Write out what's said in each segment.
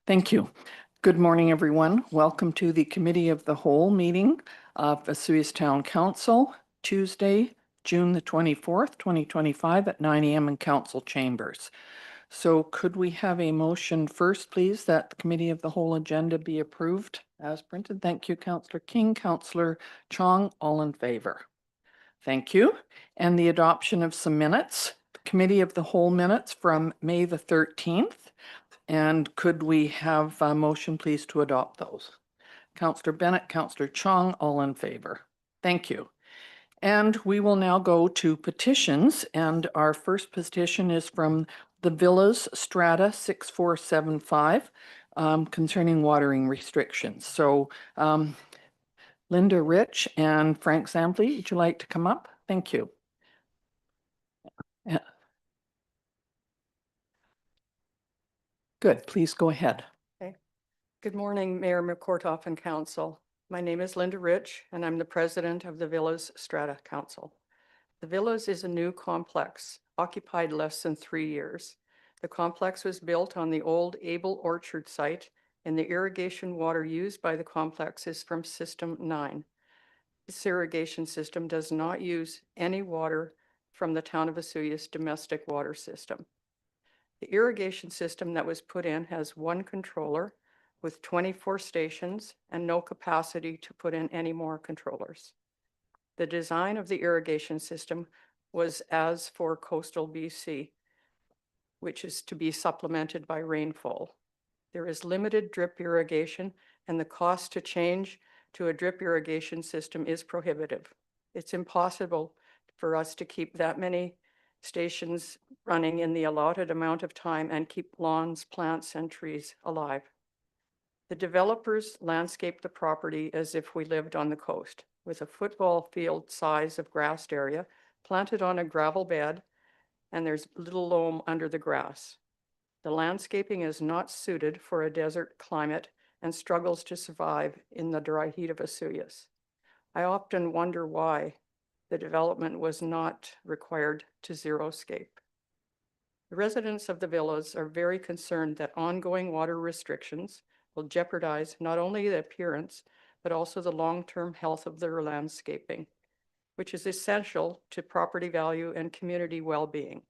Thank you. Good morning, everyone. Welcome to the Committee of the Whole meeting of Vesuvius Town Council, Tuesday, June the 24th, 2025 at 9 a.m. in Council Chambers. So could we have a motion first, please, that the Committee of the Whole agenda be approved as printed? Thank you, Councillor King, Councillor Chong, all in favor. Thank you. And the adoption of some minutes, Committee of the Whole minutes from May the 13th. And could we have a motion, please, to adopt those? Councillor Bennett, Councillor Chong, all in favor. Thank you. And we will now go to petitions. And our first petition is from the Villas Strata 6475 concerning watering restrictions. So Linda Rich and Frank Zampley, would you like to come up? Thank you. Good, please go ahead. Okay. Good morning, Mayor McCourtough and Council. My name is Linda Rich, and I'm the president of the Villas Strata Council. The Villas is a new complex, occupied less than 3 years. The complex was built on the old Able Orchard site, and the irrigation water used by the complex is from System 9. This irrigation system does not use any water from the town of Vesuvius domestic water system. The irrigation system that was put in has one controller with 24 stations and no capacity to put in any more controllers. The design of the irrigation system was as for coastal BC, which is to be supplemented by rainfall. There is limited drip irrigation, and the cost to change to a drip irrigation system is prohibitive. It's impossible for us to keep that many stations running in the allotted amount of time and keep lawns, plants, and trees alive. The developers landscaped the property as if we lived on the coast, with a football field size of grassed area planted on a gravel bed, and there's little loam under the grass. The landscaping is not suited for a desert climate and struggles to survive in the dry heat of Vesuvius. I often wonder why the development was not required to xeriscape. The residents of the villas are very concerned that ongoing water restrictions will jeopardize not only the appearance, but also the long-term health of their landscaping, which is essential to property value and community well-being.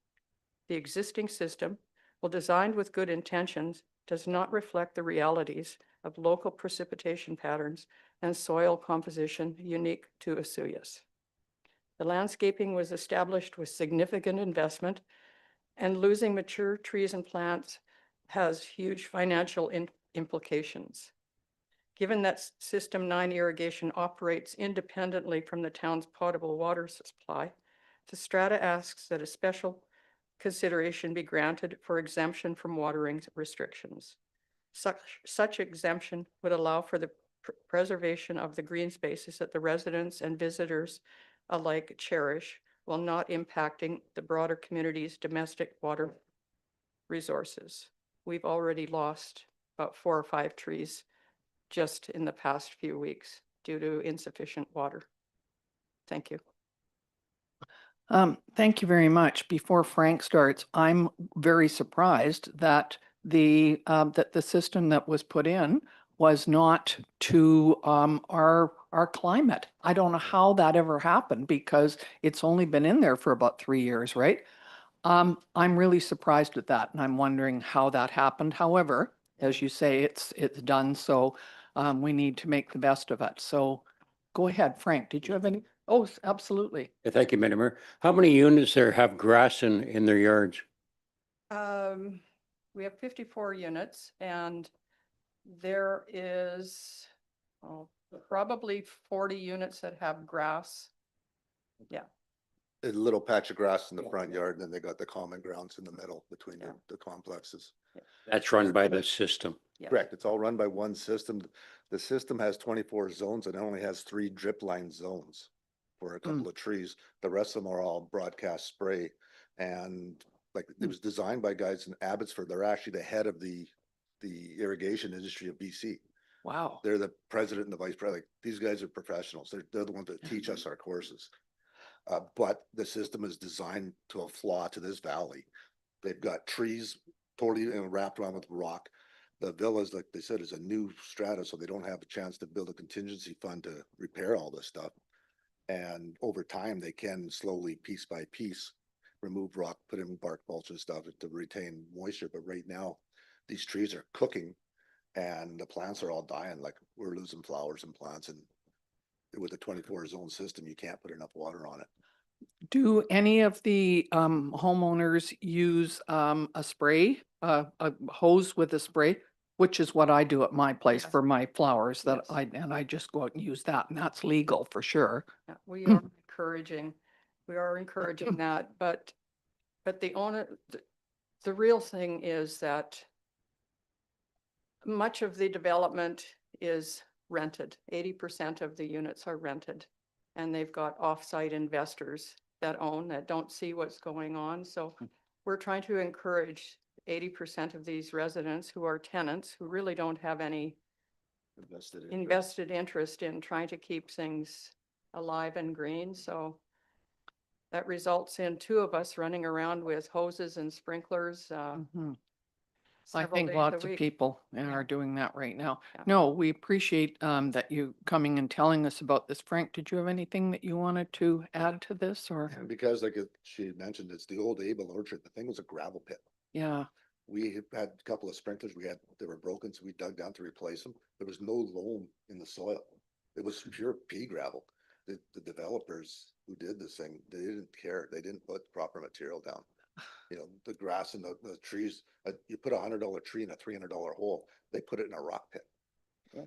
The existing system, while designed with good intentions, does not reflect the realities of local precipitation patterns and soil composition unique to Vesuvius. The landscaping was established with significant investment, and losing mature trees and plants has huge financial implications. Given that System 9 irrigation operates independently from the town's potable water supply, the Strata asks that a special consideration be granted for exemption from watering restrictions. Such exemption would allow for the preservation of the green spaces that the residents and visitors alike cherish, while not impacting the broader community's domestic water resources. We've already lost about 4 or 5 trees just in the past few weeks due to insufficient water. Thank you. Thank you very much. Before Frank starts, I'm very surprised that the system that was put in was not to our climate. I don't know how that ever happened because it's only been in there for about 3 years, right? I'm really surprised at that, and I'm wondering how that happened. However, as you say, it's done, so we need to make the best of it. So go ahead, Frank. Did you have any? Oh, absolutely. Yeah, thank you, Madam Mayor. How many units there have grass in their yards? We have 54 units, and there is probably 40 units that have grass. Yeah. A little patch of grass in the front yard, and then they got the common grounds in the middle between the complexes. That's run by the system. Yeah. Correct. It's all run by one system. The system has 24 zones and it only has 3 drip line zones for a couple of trees. The rest of them are all broadcast spray. And like it was designed by guys in Abbotsford. They're actually the head of the irrigation industry of BC. Wow. They're the president and the vice president. Like, these guys are professionals. They're the ones that teach us our courses. But the system is designed to a flaw to this valley. They've got trees totally wrapped around with rock. the villas, like they said, is a new strata, so they don't have a chance to build a contingency fund to repair all this stuff. And over time, they can slowly, piece by piece, remove rock, put in bark mulch and stuff to retain moisture. But right now, these trees are cooking and the plants are all dying. Like we're losing flowers and plants, and with the 24 zone system, you can't put enough water on it. Do any of the homeowners use a spray, a hose with a spray? Which is what I do at my place Yes. for my flowers that Yes. I just go out and use that, and that's legal for sure. Yeah, we are encouraging that, but the owner, the real thing is that much of the development is rented. 80% of the units are rented. And they've got off-site investors that own, that don't see what's going on. So we're trying to encourage 80% of these residents who are tenants, who really don't have any invested interest in trying to keep things alive and green. So that results in two of us running around with hoses and sprinklers Mhm. I several think days a lots of week. people Yeah. are doing that right now. Yeah. No, we appreciate that you coming and telling us about this. Frank, did you have anything that you wanted to add to this or? And because she had mentioned, it's the old Abel Orchard. The thing was a gravel pit. Yeah, We had a couple of sprinklers they were broken, so we dug down to replace them. There was no loam in the soil. It was pure pea gravel. The developers who did this thing, they didn't care. They didn't put proper material down. You know, the grass and the trees, you put $100 tree in a $300 hole, they put it in a rock pit.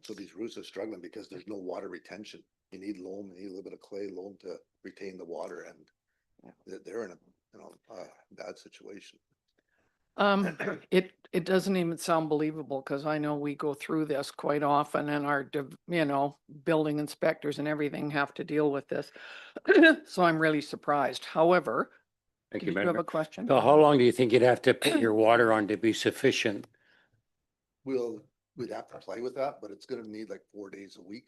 So these roots are struggling because there's no water retention. You need loam, you need a little bit of clay loam to retain the water, and they're in a bad situation. it doesn't even sound believable because I know we go through this quite often and our, building inspectors and everything have to deal with this. So I'm really surprised. However, Thank did you, you have Member. a question? So how long do you think you'd have to put your water on to be sufficient? We'd have to play with that, but it's gonna need like 4 days a week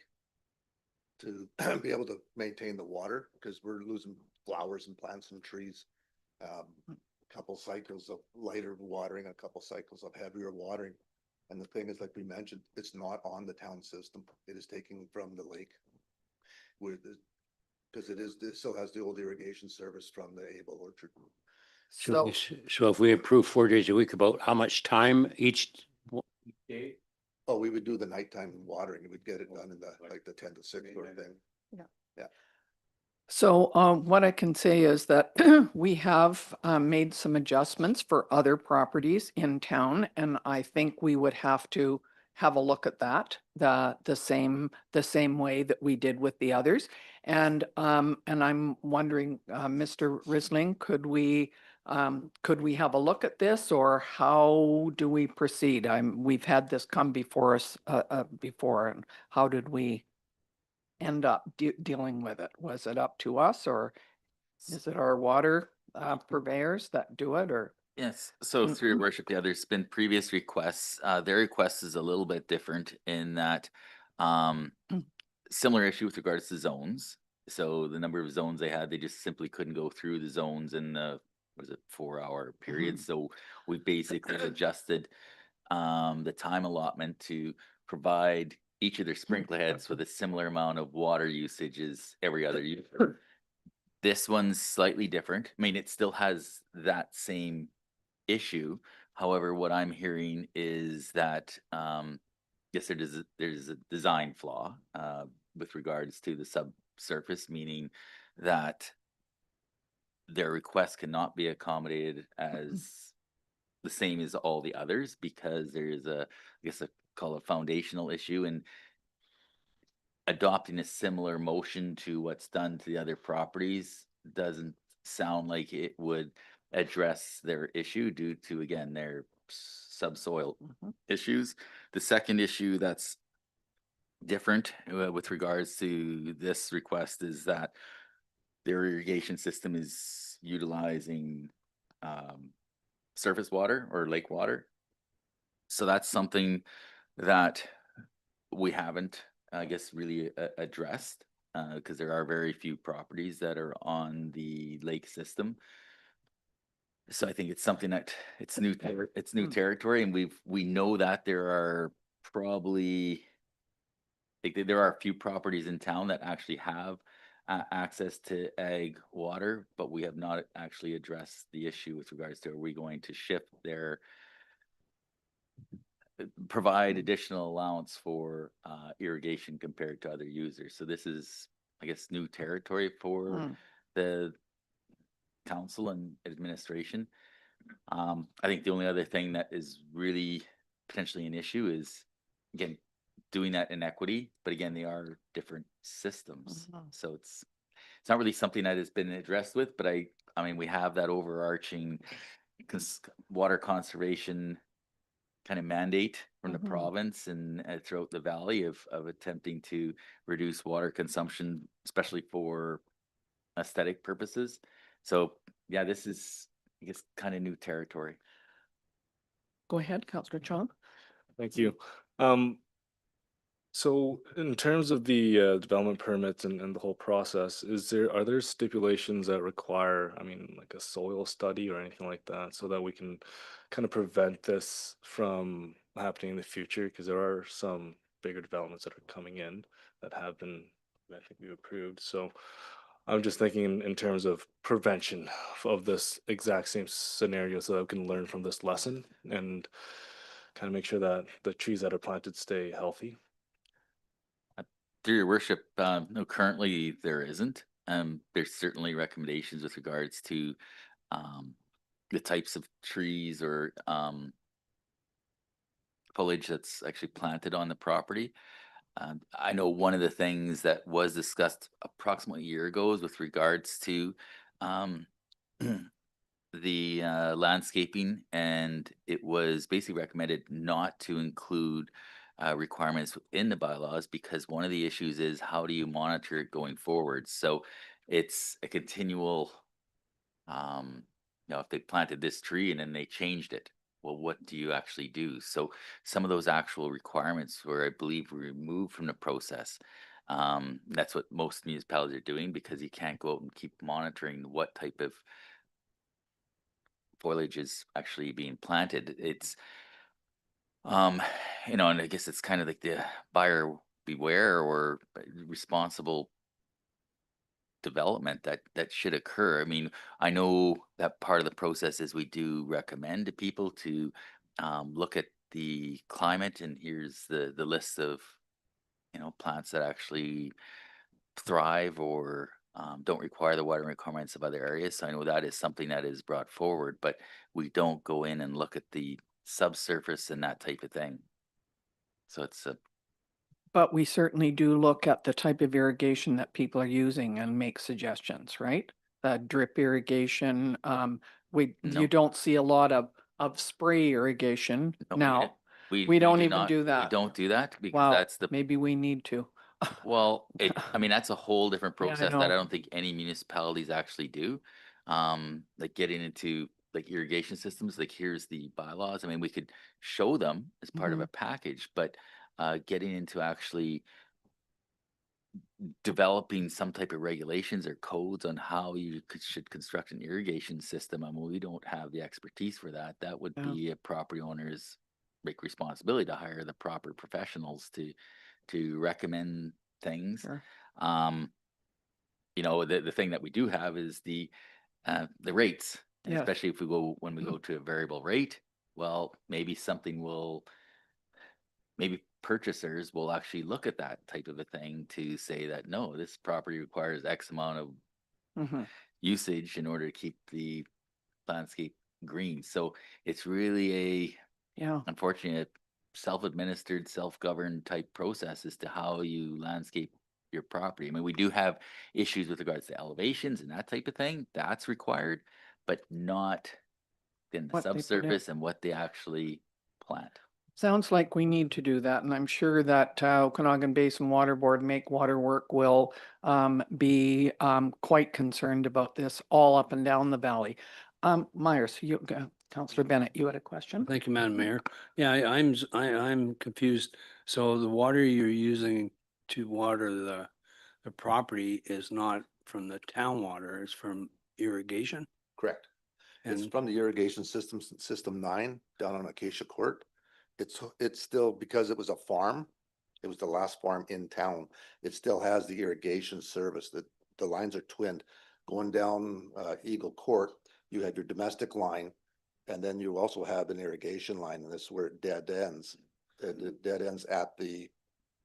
to be able to maintain the water, because we're losing flowers and plants and trees. Couple cycles of lighter watering, a couple cycles of heavier watering. And the thing is, like we mentioned, it's not on the town system. It is taking from the lake. Because it still has the old irrigation service from the Abel Orchard. So, So if we approve 4 days a week, about how much time each day? Oh, we would do the nighttime watering. We'd get it done in the 10 to 6 sort of thing. So what I can say is that we have made some adjustments for other properties in town, and I think we would have to have a look at that the same way that we did with the others. And I'm wondering, Mr. Risling, could we have a look at this, or how do we proceed? We've had this come before us before, and how did we end up dealing with it? Was it up to us, or is it our water purveyors that do it, or? Yes, so through your worship, yeah, there's been previous requests. Their request is a little bit different in that similar issue with regards to zones. So the number of zones they had, they just simply couldn't go through the zones in the, was it 4-hour period? So we basically adjusted the time allotment to provide each of their sprinkler heads with a similar amount of water usage as every other user. This one's slightly different. I mean, it still has that same issue. However, what I'm hearing is that yes, there's a design flaw with regards to the subsurface, meaning that their request cannot be accommodated as the same as all the others, because there is I guess call it foundational issue, and adopting a similar motion to what's done to the other properties doesn't sound like it would address their issue due to, again, their subsoil issues. The second issue that's different with regards to this request is that their irrigation system is utilizing surface water or lake water. So that's something that we haven't, I guess, really addressed, because there are very few properties that are on the lake system. So I think it's something that it's new, it's new Hmm. territory, and we know that there are probably, like, there are a few properties in town that actually have access to ag water, but we have not actually addressed the issue with regards to, are we going to shift their, provide additional allowance for irrigation compared to other users. So this is, I guess, new territory for Hmm. the council and administration. I think the only other thing that is really potentially an issue is, again, doing that in equity, but again, they are different systems. Mhm. So it's not really something that has been addressed with, but I mean, we have that overarching water conservation kind of mandate from the Mhm. province and throughout the valley of attempting to reduce water consumption, especially for aesthetic purposes. So yeah, this is, I guess, kind of new territory. Go ahead, Councillor Chong. Thank you. So in terms of the development permits and the whole process, are there stipulations that require, I mean, like a soil study or anything like that, so that we can kind of prevent this from happening in the future? Because there are some bigger developments that are coming in that have been, I think we've approved. So I'm just thinking in terms of prevention of this exact same scenario, so that we can learn from this lesson and kind of make sure that the trees that are planted stay healthy. Through your worship, no, currently there isn't. There's certainly recommendations with regards to the types of trees or foliage that's actually planted on the property. I know one of the things that was discussed approximately a year ago is with regards to um, the landscaping, and it was basically recommended not to include requirements within the bylaws, because one of the issues is, how do you monitor it going forward? So it's a continual, if they planted this tree and then they changed it, well, what do you actually do? So some of those actual requirements were, I believe, were removed from the process. That's what most municipalities are doing, because you can't go out and keep monitoring what type of foliage is actually being planted. It's um and I guess it's kind of like the buyer beware, or responsible development that should occur. I mean, I know that part of the process is we do recommend to people to look at the climate, and here's the list of plants that actually thrive or don't require the water requirements of other areas. So I know that is something that is brought forward, but we don't go in and look at the subsurface and that type of thing. So it's a, But we certainly do look at the type of irrigation that people are using and make suggestions, right? The drip irrigation, you no, don't see a lot of spray irrigation no, now. we We don't do even not, do we that. don't do that, because Wow, that's the, maybe we need to. well, I mean, that's a whole different Yeah, I process that I know. don't think any municipalities actually do. Like getting into like irrigation systems, like here's the bylaws. I mean, we could show them as part of Mhm. a package, but getting into actually developing some type of regulations or codes on how you should construct an irrigation system. I mean, we don't have the expertise for that. That would Yeah. be a property owner's like responsibility to hire the proper professionals to recommend things. Sure. Um, the thing that we do have is the rates, and Yes. especially if when we go to a variable rate, well, maybe something will, maybe purchasers will actually look at that type of a thing to say that, no, this property requires X amount of Mhm. usage in order to keep the landscape green. So it's really Yeah. unfortunate, self-administered, self-governed type process as to how you landscape your property. I mean, we do have issues with regards to elevations and that type of thing. That's required, but not in the What they put in. subsurface and what they actually plant. Sounds like we need to do that, and I'm sure that Okanagan Basin Water Board, Make Water Work will be quite concerned about this all up and down the valley. Myers, Councillor Bennett, you had a question? Thank you, Madam Mayor. Yeah, I'm confused. So the water you're using to water the property is not from the town water, it's from irrigation? Correct. It's And from the irrigation system, System 9 down on Acacia Court. It's still, because it was a farm, it was the last farm in town. It still has the irrigation service. The lines are twinned. Going down Eagle Court, you have your domestic line, and then you also have an irrigation line, and this is where it dead ends. It dead ends at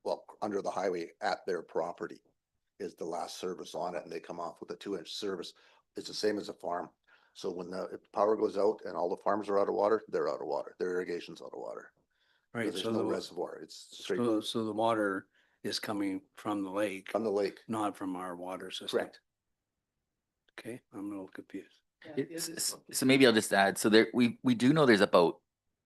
well, under the highway at their property is the last service on it, and they come off with a 2-inch service. It's the same as a farm. So when if power goes out and all the farms are out of water, they're out of water. Their irrigation's out of water. right, There's so no the, reservoir. It's straight so the water is coming from the lake, from the lake. not from our water system. Correct. Okay, I'm a little confused. So maybe I'll just add, so there, we do know there's about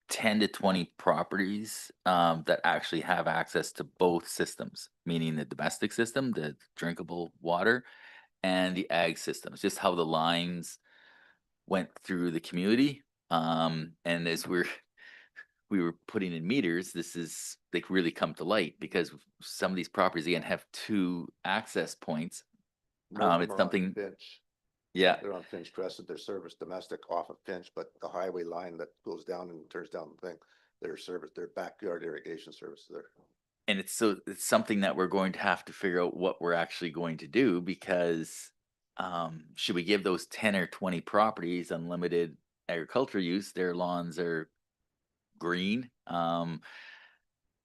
10 to 20 properties that actually have access to both systems, meaning the domestic system, the drinkable water, and the ag systems, just how the lines went through the community. And as we were putting in meters, this is, they really come to light because some of these properties again have 2 access points. Most of them It's are on something, Finch. yeah, They're on Finch Crescent. They're serviced domestic off of Finch, but the highway line that goes down and turns down the thing, they're serviced, their backyard irrigation service there. and it's something that we're going to have to figure out what we're actually going to do, because should we give those 10 or 20 properties unlimited agricultural use? Their lawns are green. Are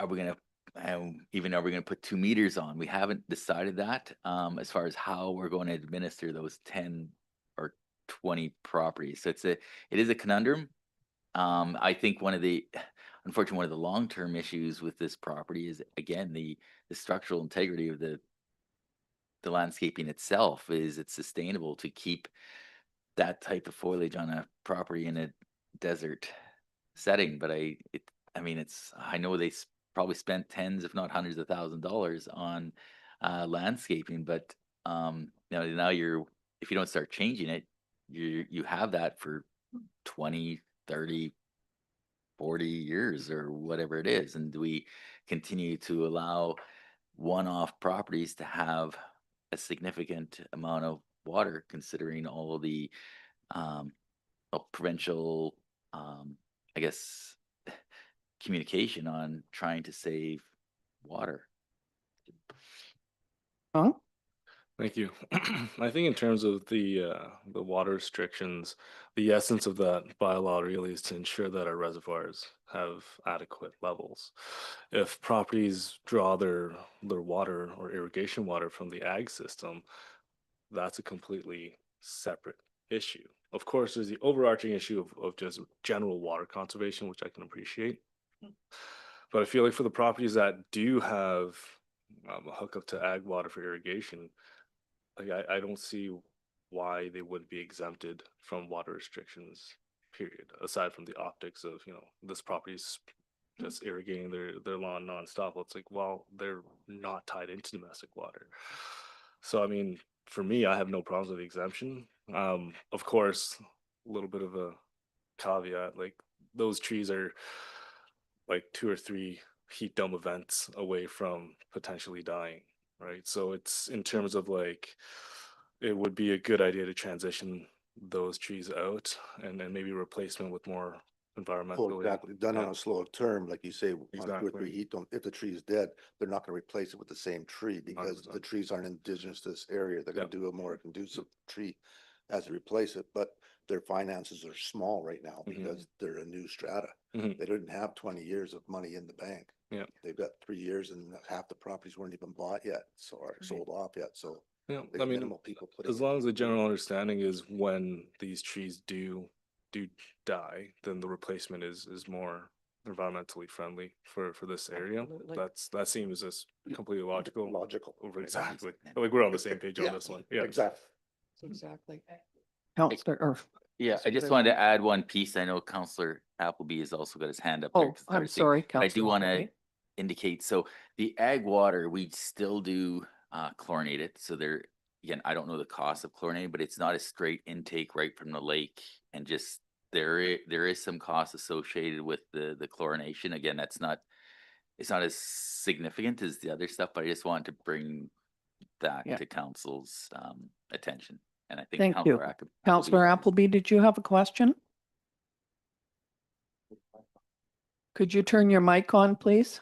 we gonna are we gonna put 2 meters on? We haven't decided that as far as how we're going to administer those 10 or 20 properties. So it is a conundrum. I think unfortunately, one of the long-term issues with this property is, again, the structural integrity of the landscaping itself. Is it sustainable to keep that type of foliage on a property in a desert setting? But I mean, I know they probably spent tens, if not hundreds of $1,000s on landscaping, but now if you don't start changing it, you have that for 20, 30, 40 years or whatever it is. And do we continue to allow one-off properties to have a significant amount of water, considering all of the provincial, I guess, communication on trying to save water? Huh? Thank you. I think in terms of the water restrictions, the essence of that bylaw really is to ensure that our reservoirs have adequate levels. If properties draw their water or irrigation water from the ag system, that's a completely separate issue. Of course, there's the overarching issue of just general water conservation, which I can appreciate. But I feel like for the properties that do have a hookup to ag water for irrigation, like I don't see why they wouldn't be exempted from water restrictions, period, aside from the optics of, this property's just irrigating their lawn nonstop. Well, it's like, well, they're not tied into domestic water. So, I mean, for me, I have no problems with the exemption. Of course, a little bit of a caveat, like those trees are like 2 or 3 heat dome events away from potentially dying, right? So it's in terms of like, it would be a good idea to transition those trees out and then maybe replacement with more environmental. Oh, exactly. Done on a slow term, like you say, on 2 or 3 Exactly. heat dome. If the tree is dead, they're not gonna replace it with the same tree because 100%. the trees aren't indigenous to this area. They're gonna Yep. do a more conducive tree as they replace it, but their finances are small right now Mhm. because they're a new strata. Mhm. They didn't have 20 years of money in the bank. Yeah. They've got 3 years and half the properties weren't even bought yet, so are sold off yet, so Yeah, there's I mean, minimal people putting. as long as the general understanding is when these trees do die, then the replacement is more environmentally friendly for this area. Absolutely. That seems just completely logical. Logical. Exactly. Like we're on the same page on Yeah, this one. Yeah. Exactly. Exactly. Counselor, or, Yeah, I just wanted to add one piece. I know Counselor Appleby has also got his hand up there oh, to start I'm speaking. sorry, I do Counselor. want to Hoppe. indicate, so the ag water, we still do chlorinate it. So there, again, I don't know the cost of chlorinating, but it's not a straight intake right from the lake. And just there is some cost associated with the chlorination. Again, it's not as significant as the other stuff, but I just wanted to bring that Yeah. to council's attention. And I think Thank you. Counselor Counselor Appleby, did you have a question? Counselor Appleby, did you have a question? Could you turn your mic on, please?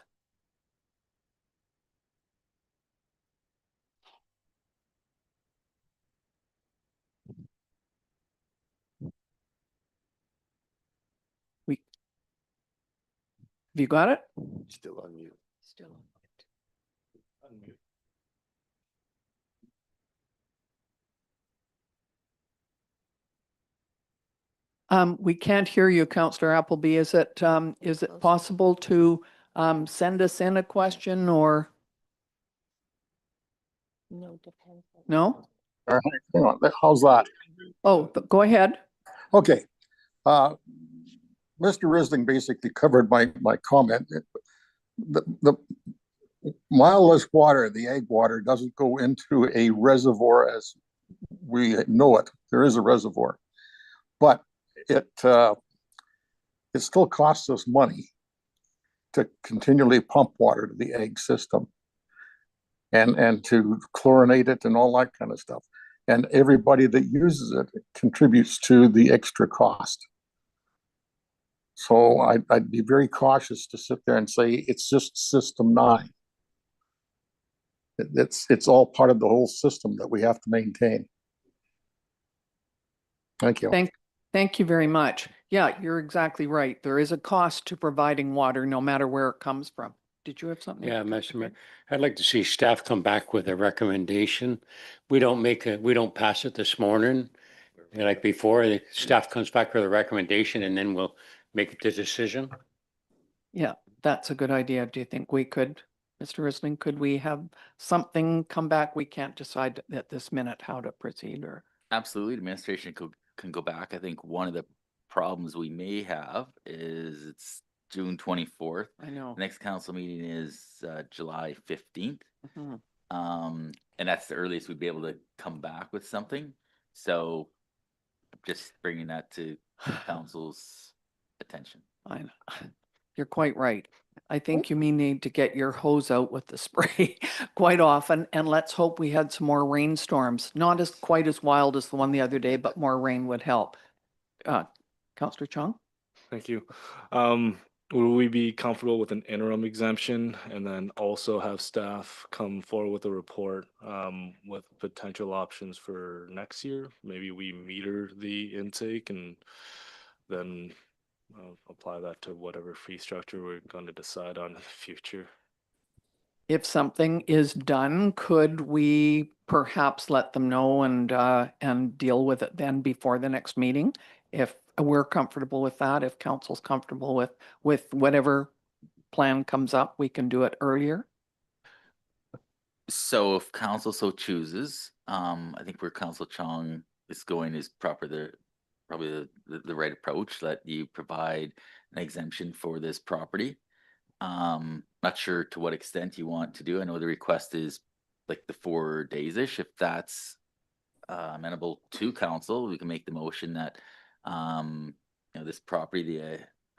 Have you got it? Still on mute. Still. We can't hear you, Counselor Appleby. Is it possible to send us in a question or No, depends. no? All right, hang on, how's that? Oh, go ahead. Okay. Mr. Risling basically covered my comment. The mileless water, the egg water, doesn't go into a reservoir as we know it. There is a reservoir, but it still costs us money to continually pump water to the egg system and to chlorinate it and all that kind of stuff. And everybody that uses it contributes to the extra cost. So I'd be very cautious to sit there and say it's just System 9. It's all part of the whole system that we have to maintain. Thank you. Thank you very much. Yeah, you're exactly right. There is a cost to providing water, no matter where it comes from. Did you have something? Yeah, Mr. Mayor, I'd like to see staff come back with a recommendation. We don't pass it this morning. Like before, the staff comes back with a recommendation and then we'll make the decision. Yeah, that's a good idea. Do you think we could, Mr. Risling, could we have something come back? We can't decide at this minute how to proceed or. Absolutely, the administration can go back. I think one of the problems we may have is it's June 24th. I know. The next council meeting is July 15th. Mhm. And that's the earliest we'd be able to come back with something. So just bringing that to council's attention. I know. You're quite right. I think you may need to get your hose out with the spray quite often, and let's hope we had some more rainstorms. Not as quite as wild as the one the other day, but more rain would help. Councillor Chung? Thank you. Would we be comfortable with an interim exemption and then also have staff come forward with a report with potential options for next year? Maybe we meter the intake and then apply that to whatever fee structure we're going to decide on in the future. If something is done, could we perhaps let them know and deal with it then before the next meeting? If we're comfortable with that, if council's comfortable with whatever plan comes up, we can do it earlier. So if council so chooses, I think where Council Chong is going is probably the right approach, that you provide an exemption for this property. Not sure to what extent you want to do. I know the request is like the 4 days-ish. If that's amenable to council, we can make the motion that this property,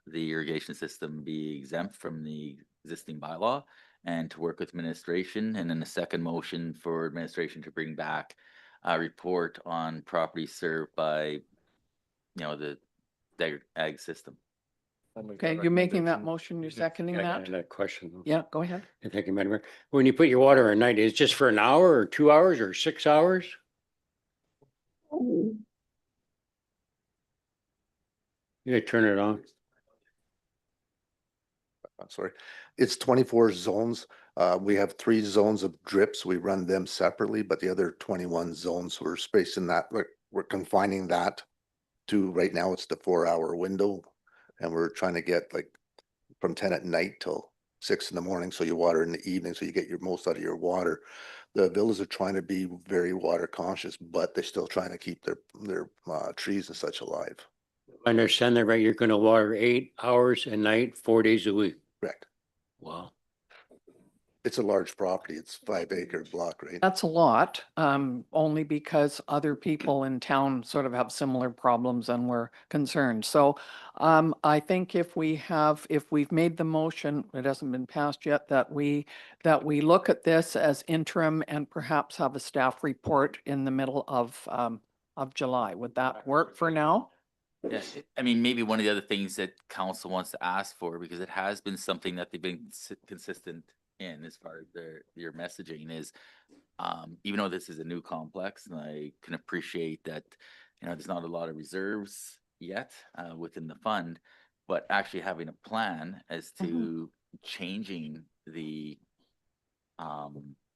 the irrigation system be exempt from the existing bylaw, and to work with administration. And then the second motion for administration to bring back a report on property served by the ag system. Okay, you're making that motion, you're seconding I that? had a question. Yeah, go ahead. Thank you, Madam Mayor. When you put your water at night, is it just for an hour or 2 hours or 6 hours? You gotta turn it on. I'm sorry. It's 24 zones. We have 3 zones of drips. We run them separately, but the other 21 zones, we're spacing that, we're confining that to, right now it's the 4-hour window. And we're trying to get like from 10 at night till 6 in the morning. So you water in the evening, so you get your most out of your water. The villas are trying to be very water conscious, but they're still trying to keep their trees and such alive. I understand that, right? You're gonna water 8 hours a night, 4 days a week. Correct. Wow. It's a large property. It's 5-acre block, right? That's a lot, only because other people in town sort of have similar problems and we're concerned. So I think if we've made the motion, it hasn't been passed yet, that we look at this as interim and perhaps have a staff report in the middle of of July. Would that work for now? Yeah, I mean, maybe one of the other things that council wants to ask for, because it has been something that they've been consistent in as far as your messaging is, even though this is a new complex, and I can appreciate that, there's not a lot of reserves yet, within the fund, but actually having a plan as to changing the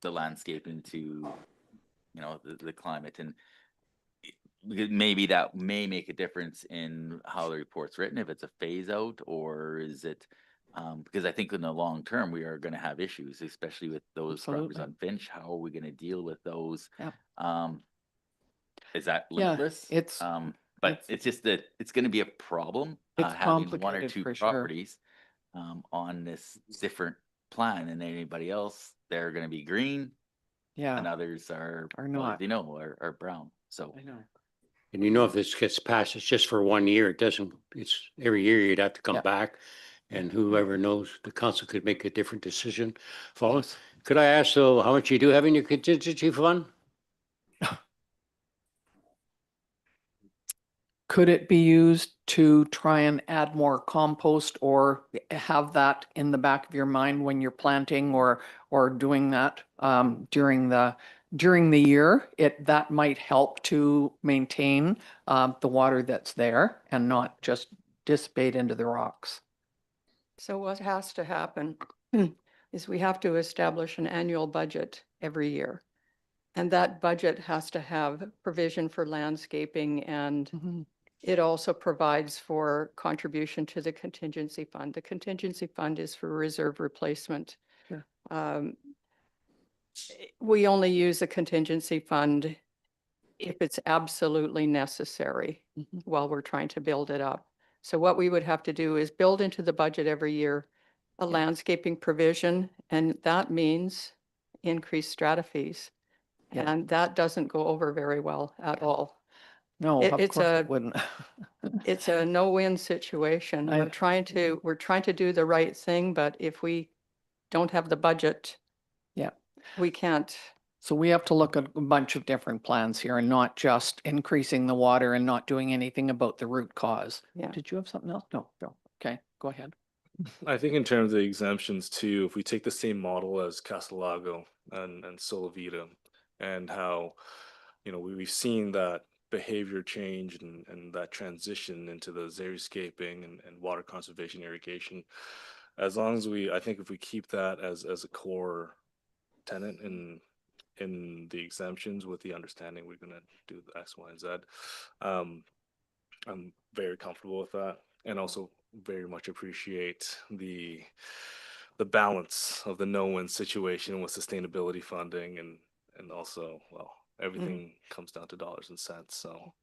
landscaping to, the climate, and maybe that may make a difference in how the report's written, if it's a phase out, or is it, because I think in the long term, we are gonna have issues, especially with those properties Absolutely. on Finch. How are we gonna deal with those? Yep. Is that Yeah, limitless? it's- But it's- it's just that it's gonna be a problem, It's having one or complicated two for sure. properties, on this different plan than anybody else. They're gonna be green, and Yeah, others are, Are well, not. are brown, so. I know. And if this gets passed, it's just for 1 year. It doesn't, it's every year you'd have to come Yeah. back. And whoever knows, the council could make a different decision. Follows. Could I ask though, how much you do have in your contingency fund? Could it be used to try and add more compost or have that in the back of your mind when you're planting or doing that during the year? That might help to maintain the water that's there and not just dissipate into the rocks. So what has to happen is we have to establish an annual budget every year. And that budget has to have provision for landscaping, and it also provides for contribution to the contingency fund. The contingency fund is for reserve replacement. Sure. We only use the contingency fund if it's absolutely necessary while we're trying to build it up. So what we would have to do is build into the budget every year a landscaping provision, and that means increased strata fees. Yeah. And that doesn't go over very well at all. No, of It's course a- it wouldn't. It's a no-win situation. I- We're trying to do the right thing, but if we don't have the budget, Yeah. we can't. So we have to look at a bunch of different plans here and not just increasing the water and not doing anything about the root cause. Yeah. Did you have something else? No, Bill. Okay, go ahead. I think in terms of the exemptions too, if we take the same model as Casalago and Solavita, and how, we've seen that behavior change and that transition into the xeriscaping and water conservation irrigation. As long as I think if we keep that as a core tenant in the exemptions, with the understanding we're gonna do the X, Y, and Z, I'm very comfortable with that, and also very much appreciate the balance of the no-win situation with sustainability funding and also, well, everything comes down to dollars and cents. So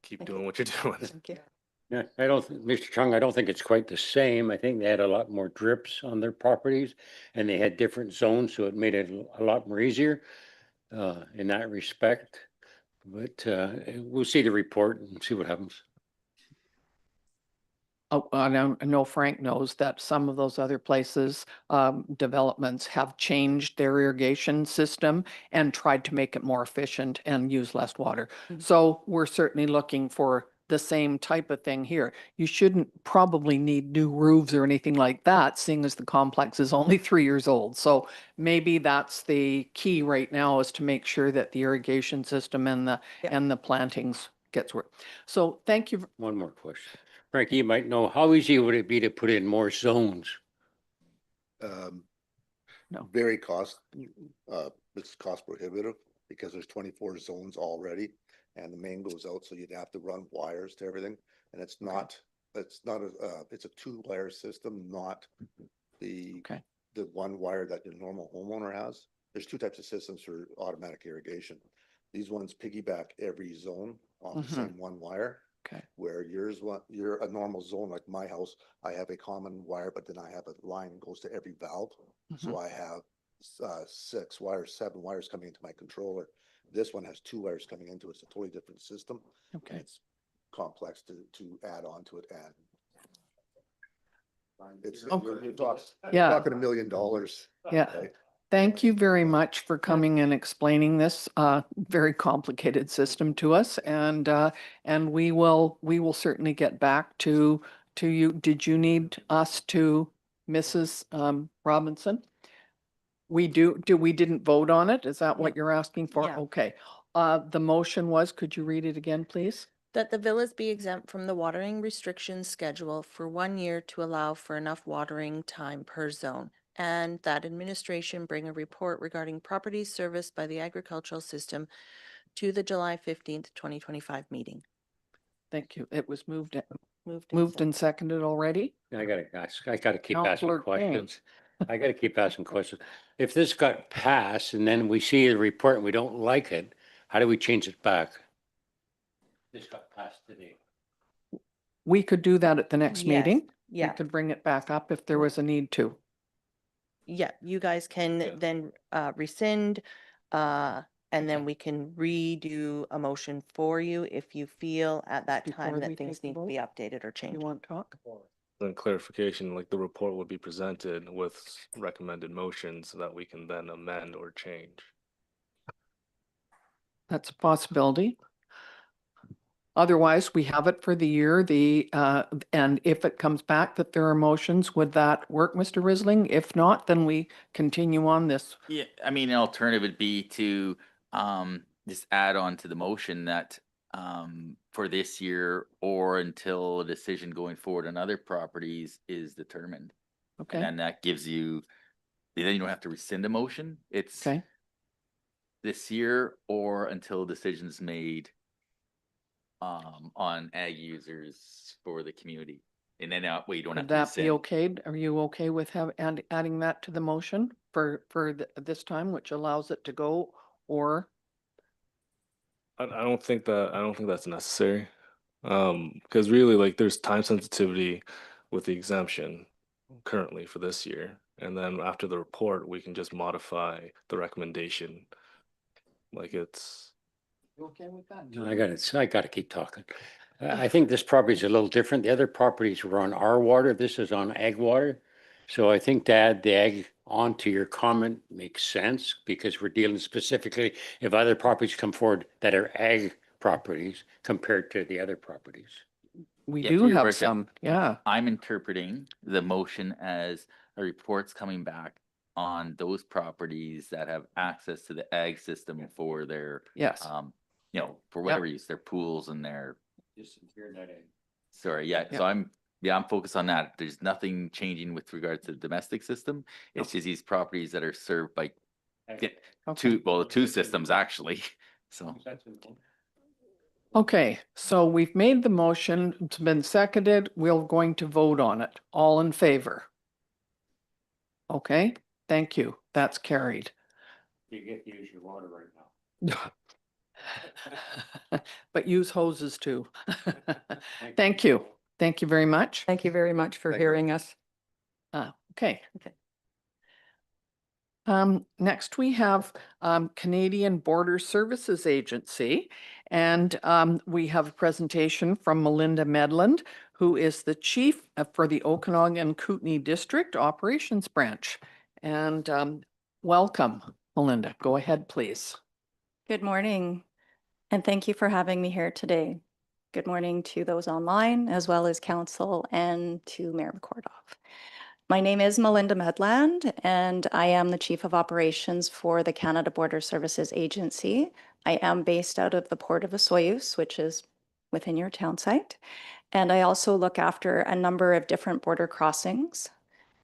keep Thank doing you. what you're doing. Thank you. Yeah, Mr. Chung, I don't think it's quite the same. I think they had a lot more drips on their properties and they had different zones, so it made it a lot more easier in that respect. But we'll see the report and see what happens. Oh, I know Frank knows that some of those other places, developments have changed their irrigation system and tried to make it more efficient and use less water. So we're certainly looking for the same type of thing here. You shouldn't probably need new roofs or anything like that, seeing as the complex is only 3 years old. So maybe that's the key right now, is to make sure that the irrigation system and the plantings gets work. So thank you. One more question. Frankie, you might know, how easy would it be to put in more zones? No. Very it's cost prohibitive because there's 24 zones already and the main goes out, so you'd have to run wires to everything. And it's a 2-wire system, not the one wire that your normal homeowner has. There's 2 types of systems for automatic irrigation. These ones piggyback every zone off the same 1 wire. Okay. Where you're a normal zone, like my house, I have a common wire, but then I have a line that goes to every valve. So I have 6 wires, 7 wires coming into my controller. This one has 2 wires coming into it. It's a totally different system. Okay. It's complex to add on to it, and it's, Oh, you're yeah. talking $1 million. Yeah. Okay? Thank you very much for coming and explaining this very complicated system to us, and we will certainly get back to you. Did you need us to, Mrs. Robinson? We didn't vote on it? Is that what you're asking for? Yeah. Okay. The motion was, could you read it again, please? That the villas be exempt from the watering restrictions schedule for 1 year to allow for enough watering time per zone. And that administration bring a report regarding properties serviced by the agricultural system to the July 15th, 2025 meeting. Thank you. It was moved Moved and seconded already? I gotta ask, I gotta keep asking Counselor questions. I gotta keep asking questions. If this got passed and then we see the report and we don't like it, how do we change it back? This got passed today. We could do that at the next Yes. meeting. We Yeah, could bring it back up if there was a need to. yeah, you guys can Yeah. then rescind, and then we can redo a motion for you if you feel at that Before time we that things take the need to vote? be updated or You changed. want to talk? Then clarification, like the report would be presented with recommended motions that we can then amend or change. That's a possibility. Otherwise, we have it for the year, and if it comes back that there are motions, would that work, Mr. Risling? If not, then we continue on this. Yeah, I mean, an alternative would be to just add on to the motion that for this year or until a decision going forward on other properties is determined. And Okay, then that gives you, then you don't have to rescind a motion. It's okay. this year or until decisions made on ag users for the community. And then that way you don't have Would to that be rescind. okay? Are you okay with adding that to the motion for this time, which allows it to go? Or, I don't think that's necessary. Because really, like, there's time sensitivity with the exemption currently for this year. And then after the report, we can just modify the recommendation. Like it's, you okay with that? No, I gotta keep talking. I think this property is a little different. The other properties were on our water. This is on ag water. So I think to add the ag onto your comment makes sense because we're dealing specifically if other properties come forward that are ag properties compared to the other properties. We Yeah, do to your have question, some, yeah. I'm interpreting the motion as a report's coming back on those properties that have access to the ag system for their, Yes. for whatever use, their pools and their, Just hear that ag. sorry, yeah, Yeah. so I'm focused on that. There's nothing changing with regard to the domestic system. It's just these properties that are served by Ag. Okay. two systems actually, so. Okay, so we've made the motion, it's been seconded, we're going to vote on it. All in favor? Okay, thank you. That's carried. You get to use your water right now. But use hoses too. Thank you. Thank you very much. Thank you very much for Thank you. hearing us. Okay. Okay. Next we have Canadian Border Services Agency. And we have a presentation from Melinda Medland, who is the chief for the Okanagan Kootenay District Operations Branch. And welcome, Melinda. Go ahead, please. Good morning, and thank you for having me here today. Good morning to those online, as well as council and to Mayor McCordoff. My name is Melinda Medland, and I am the Chief of Operations for the Canada Border Services Agency. I am based out of the Port of Osoyoos, which is within your town site. And I also look after a number of different border crossings,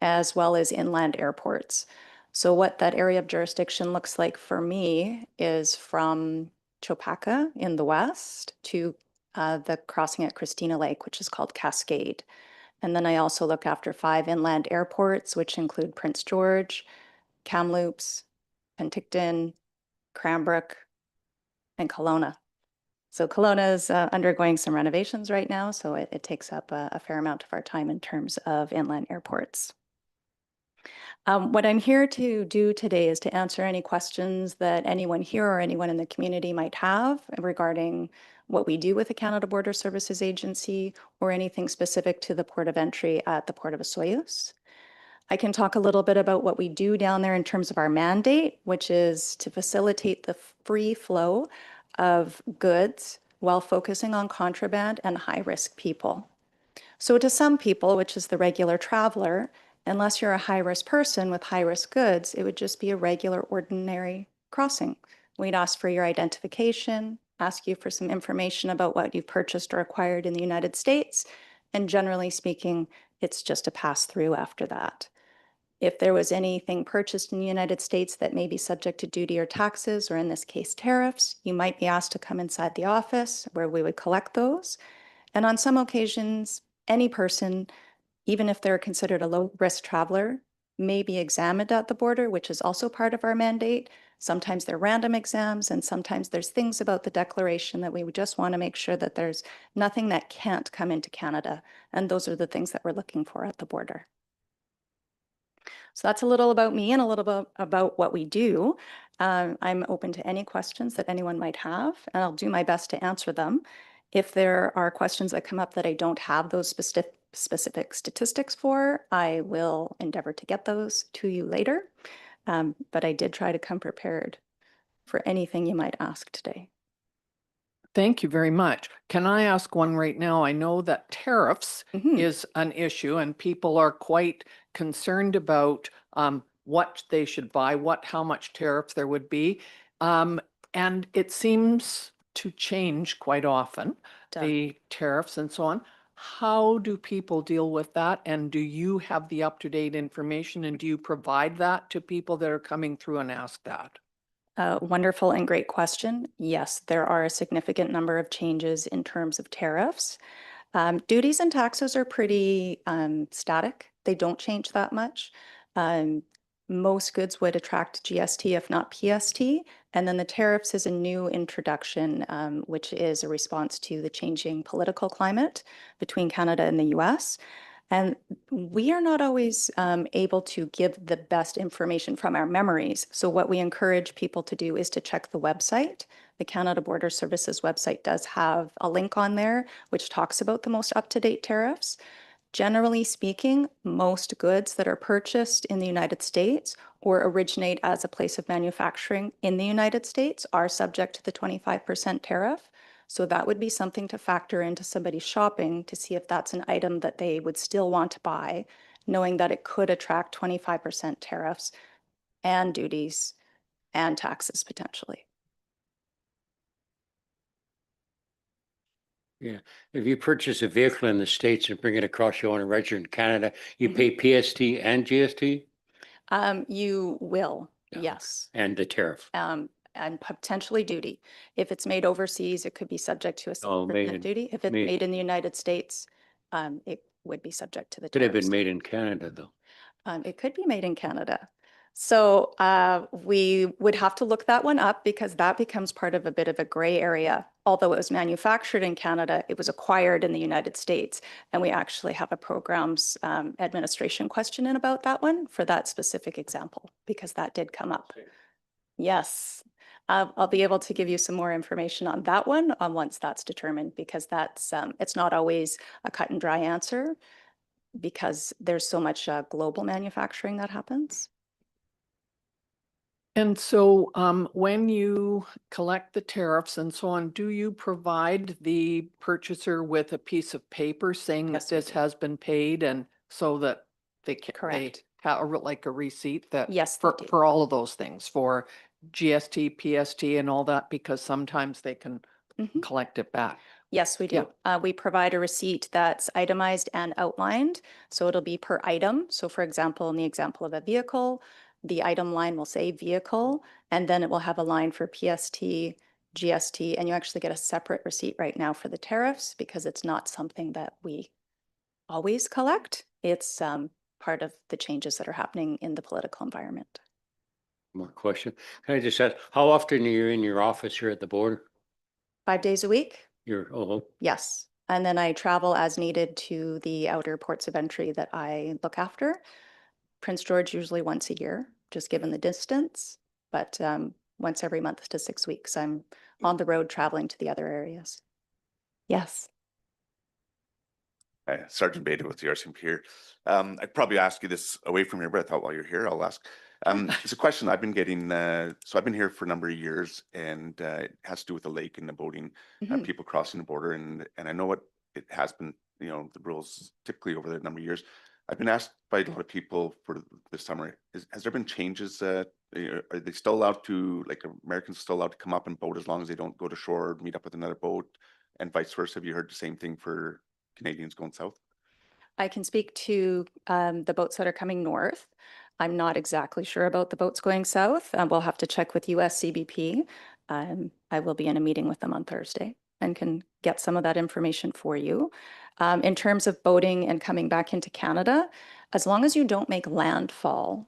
as well as inland airports. So what that area of jurisdiction looks like for me is from Chopaka in the west to the crossing at Christina Lake, which is called Cascade. And then I also look after 5 inland airports, which include Prince George, Kamloops, Penticton, Cranbrook, and Kelowna. So Kelowna is undergoing some renovations right now, so it takes up a fair amount of our time in terms of inland airports. What I'm here to do today is to answer any questions that anyone here or anyone in the community might have regarding what we do with the Canada Border Services Agency or anything specific to the port of entry at the Port of Osoyoos. I can talk a little bit about what we do down there in terms of our mandate, which is to facilitate the free flow of goods while focusing on contraband and high-risk people. So to some people, which is the regular traveler, unless you're a high-risk person with high-risk goods, it would just be a regular, ordinary crossing. We'd ask for your identification, ask you for some information about what you've purchased or acquired in the United States, and generally speaking, it's just a pass-through after that. If there was anything purchased in the United States that may be subject to duty or taxes, or in this case, tariffs, you might be asked to come inside the office where we would collect those. And on some occasions, any person, even if they're considered a low-risk traveler, may be examined at the border, which is also part of our mandate. Sometimes they're random exams, and sometimes there's things about the declaration that we would just want to make sure that there's nothing that can't come into Canada. And those are the things that we're looking for at the border. So that's a little about me and a little bit about what we do. I'm open to any questions that anyone might have, and I'll do my best to answer them. If there are questions that come up that I don't have those specific statistics for, I will endeavor to get those to you later. But I did try to come prepared for anything you might ask today. Thank you very much. Can I ask one right now? I know that tariffs Mhm. is an issue and people are quite concerned about what they should buy, how much tariffs there would be. And it seems to change quite often, the tariffs and so on. How do people deal with that? And do you have the up-to-date information and do you provide that to people that are coming through and ask that? Wonderful and great question. Yes, there are a significant number of changes in terms of tariffs. Duties and taxes are pretty static. They don't change that much. Most goods would attract GST, if not PST. And then the tariffs is a new introduction, which is a response to the changing political climate between Canada and the US. And we are not always able to give the best information from our memories. So what we encourage people to do is to check the website. The Canada Border Services website does have a link on there which talks about the most up-to-date tariffs. Generally speaking, most goods that are purchased in the United States or originate as a place of manufacturing in the United States are subject to the 25% tariff. So that would be something to factor into somebody's shopping to see if that's an item that they would still want to buy, knowing that it could attract 25% tariffs and duties and taxes potentially. Yeah, if you purchase a vehicle in the States and bring it across, you own a register in Canada, you Mhm. pay PST and GST You will, Yeah. yes. and the tariff. And potentially duty. If it's made overseas, it could be subject to a Oh, 6% duty. If it's made- made in the United States, it would be subject to the Could have tariffs. been made in Canada, though. It could be made in Canada. So we would have to look that one up because that becomes part of a bit of a gray area. Although it was manufactured in Canada, it was acquired in the United States. And we actually have a programs administration question in about that one for that specific example, because that did come up. Yes. I'll be able to give you some more information on that one once that's determined, because that's it's not always a cut and dry answer because there's so much global manufacturing that happens. And so when you collect the tariffs and so on, do you provide the purchaser with a piece of paper saying that Yes, we this do. has been paid and so that they Correct. have like a receipt that Yes, they do. for all of those things, for GST, PST and all that, because sometimes they can Mhm. collect it back. Yes, we do. We provide a receipt that's itemized and outlined. So it'll be per item. So for example, in the example of a vehicle, the item line will say vehicle, and then it will have a line for PST, GST, and you actually get a separate receipt right now for the tariffs because it's not something that we always collect. It's part of the changes that are happening in the political environment. More question. Can I just ask, how often are you in your office here at the border? 5 days a week? Oh, Yes. And then I travel as needed to the outer ports of entry that I look after. Prince George usually once a year, just given the distance, but once every month to 6 weeks, I'm on the road traveling to the other areas. Yes. Sergeant Beta with the RCMP here. I'd probably ask you this away from here, but I thought while you're here, I'll ask. It's a question I've been getting. So I've been here for a number of years, and it has to do with the lake and the boating, Mhm. people crossing the border, and I know what it has been. You know, the rules typically over the number of years. I've been asked by a lot of people for this summer. Has there been changes? Are they still allowed to, like, Americans still allowed to come up and boat as long as they don't go to shore or meet up with another boat, and vice versa? Have you heard the same thing for Canadians going south? I can speak to the boats that are coming north. I'm not exactly sure about the boats going south. We'll have to check with USCBP. I will be in a meeting with them on Thursday and can get some of that information for you. In terms of boating and coming back into Canada, as long as you don't make landfall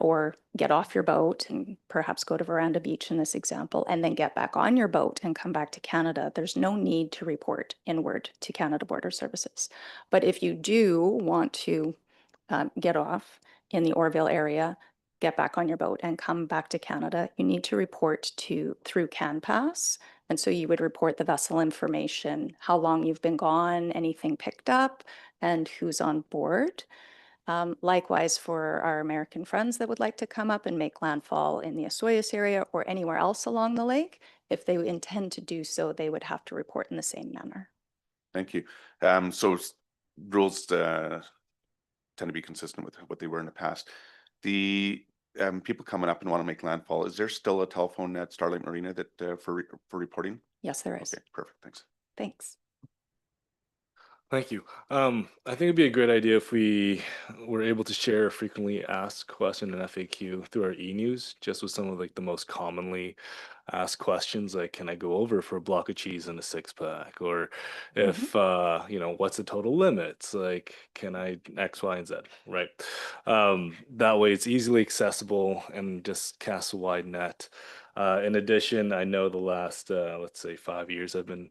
or get off your boat and perhaps go to Veranda Beach in this example, and then get back on your boat and come back to Canada, there's no need to report inward to Canada Border Services. But if you do want to get off in the Orville area, get back on your boat and come back to Canada, you need to report through CanPass. And so you would report the vessel information, how long you've been gone, anything picked up, and who's on board. Likewise, for our American friends that would like to come up and make landfall in the Osoyoos area or anywhere else along the lake, if they intend to do so, they would have to report in the same manner. Thank you. So rules tend to be consistent with what they were in the past. The people coming up and want to make landfall, is there still a telephone at Starlight Marina that for reporting? Yes, there is. Okay, perfect. Thanks. Thanks. Thank you. I think it'd be a great idea if we were able to share a frequently asked question and FAQ through our e-news, just with some of like the most commonly asked questions, like can I go over for a block of cheese and a 6-pack, or if you know, what's the total limits? Like, can I X, Y, and Z, right? That way, it's easily accessible and just casts a wide net. In addition, I know the last let's say 5 years I've been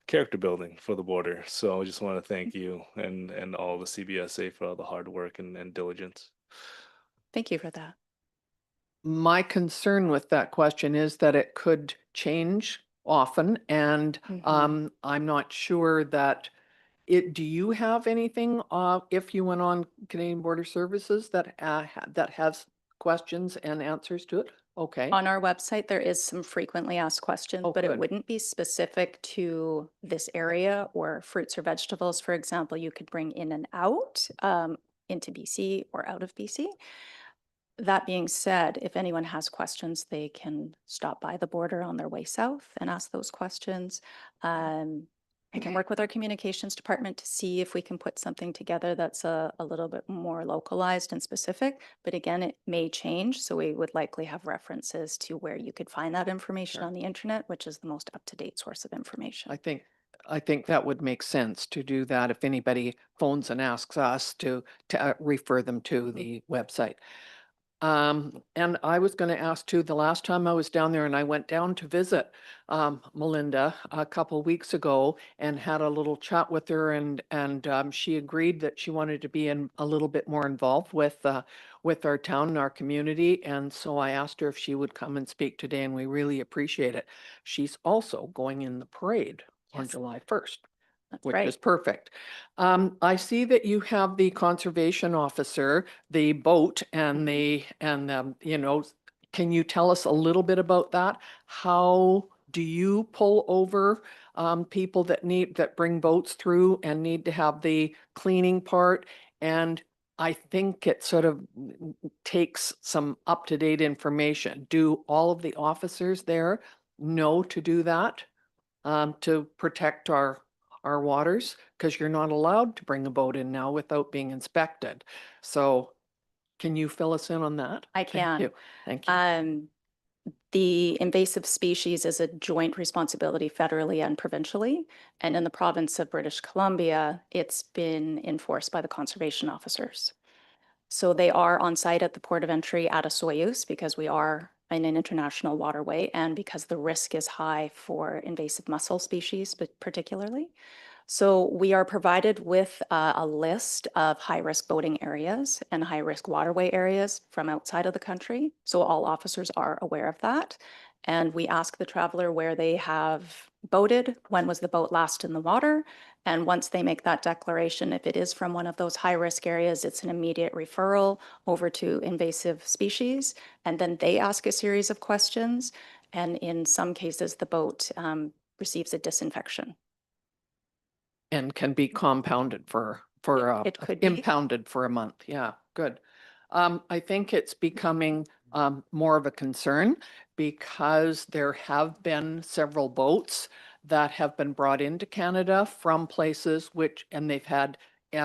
character building for the border. So I just want to thank you and all the CBSA for all the hard work and diligence. Thank you for that. My concern with that question is that it could change often, and I'm not sure that do you have anything if you went on Canadian Border Services that that has questions and answers to it? Okay. On our website, there is some frequently asked questions, Oh, but it good. wouldn't be specific to this area or fruits or vegetables. For example, you could bring in and out into BC or out of BC. That being said, if anyone has questions, they can stop by the border on their way south and ask those questions. I can work with our communications department to see if we can put something together that's a little bit more localized and specific. But again, it may change. So we would likely have references to where you could find that information Sure. on the internet, which is the most up-to-date source of information. I think that would make sense to do that if anybody phones and asks us to refer them to the website. And I was going to ask too, the last time I was down there and I went down to visit Melinda a couple weeks ago and had a little chat with her, and she agreed that she wanted to be a little bit more involved with our town and our community. And so I asked her if she would come and speak today, and we really appreciate it. She's also going in the parade on Yes. July 1st. That's Which right. is perfect. I see that you have the conservation officer, the boat, and you know, can you tell us a little bit about that? How do you pull over people that bring boats through and need to have the cleaning part? And I think it sort of takes some up-to-date information. Do all of the officers there know to do that to protect our waters? Because you're not allowed to bring a boat in now without being inspected. So can you fill us in on that? I can. Thank you. Thank you. The invasive species is a joint responsibility federally and provincially. And in the province of British Columbia, it's been enforced by the conservation officers. So they are on site at the port of entry at Osoyoos because we are in an international waterway and because the risk is high for invasive mussel species, but particularly. So we are provided with a list of high-risk boating areas and high-risk waterway areas from outside of the country. So all officers are aware of that. And we ask the traveler where they have boated, when was the boat last in the water? And once they make that declaration, if it is from one of those high-risk areas, it's an immediate referral over to invasive species. And then they ask a series of questions. And in some cases, the boat receives a disinfection. And can be compounded for, It could be. impounded for a month. Yeah, good. I think it's becoming more of a concern because there have been several boats that have been brought into Canada from places which, and they've had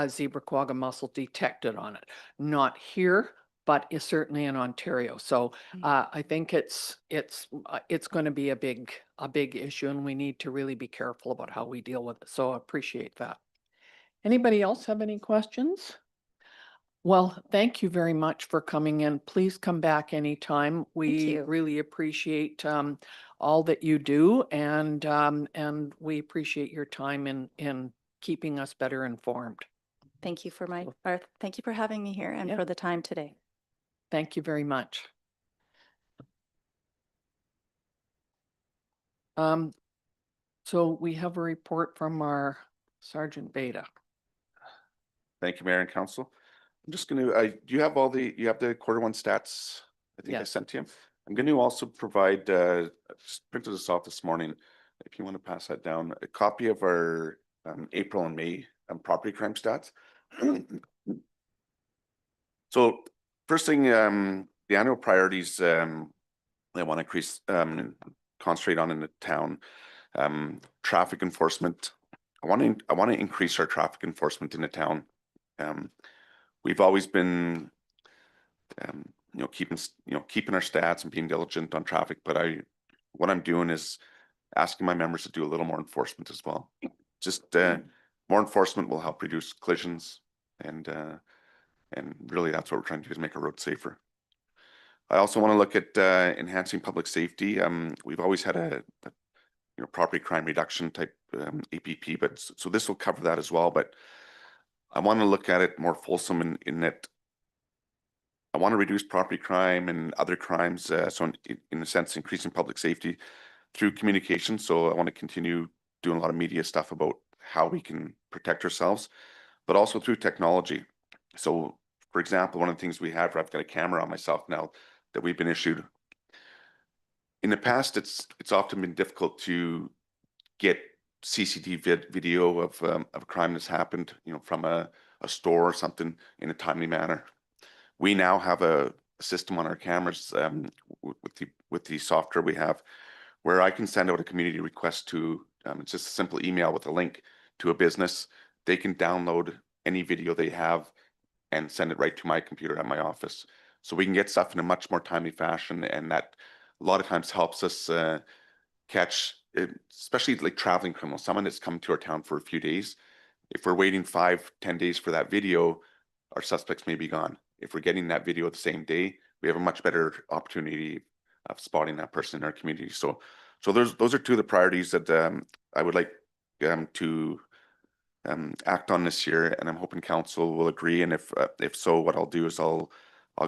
zebra quagga mussel detected on it. Not here, but is certainly in Ontario. So I think it's going to be a big issue, and we need to really be careful about how we deal with it. So I appreciate that. Anybody else have any questions? Well, thank you very much for coming in. Please come back anytime. We you. really appreciate all that you do, and we appreciate your time in keeping us better informed. Thank you for thank you for having me here and Yeah. for the time today. Thank you very much. So we have a report from our Sergeant Beta. Thank you, Mayor and Council. I'm just gonna, do you have you have the Q1 stats? I think I Yes. sent to you. I'm going to also provide, just printed this off this morning, if you want to pass that down, a copy of our April and May property crime stats. So first thing, the annual priorities I want to increase, concentrate on in the town, traffic enforcement. I want to increase our traffic enforcement in the town. We've always been, keeping our stats and being diligent on traffic, but what I'm doing is asking my members to do a little more enforcement as well. Just more enforcement will help reduce collisions, and really that's what we're trying to do, is make our roads safer. I also want to look at enhancing public safety. We've always had a property crime reduction type APP, but so this will cover that as well. But I want to look at it more fulsome in that I want to reduce property crime and other crimes. So in a sense, increasing public safety through communication. So I want to continue doing a lot of media stuff about how we can protect ourselves, but also through technology. So for example, one of the things we have, I've got a camera on myself now that we've been issued. In the past, it's often been difficult to get CCTV video of a crime that's happened, from a store or something in a timely manner. We now have a system on our cameras with the software we have, where I can send out a community request to, it's just a simple email with a link to a business. They can download any video they have and send it right to my computer at my office. So we can get stuff in a much more timely fashion, and that a lot of times helps us catch, especially like traveling criminals, someone that's come to our town for a few days. If we're waiting 5-10 days for that video, our suspects may be gone. If we're getting that video the same day, we have a much better opportunity of spotting that person in our community. So those are two of the priorities that I would like to act on this year, and I'm hoping council will agree. And if so, what I'll do is I'll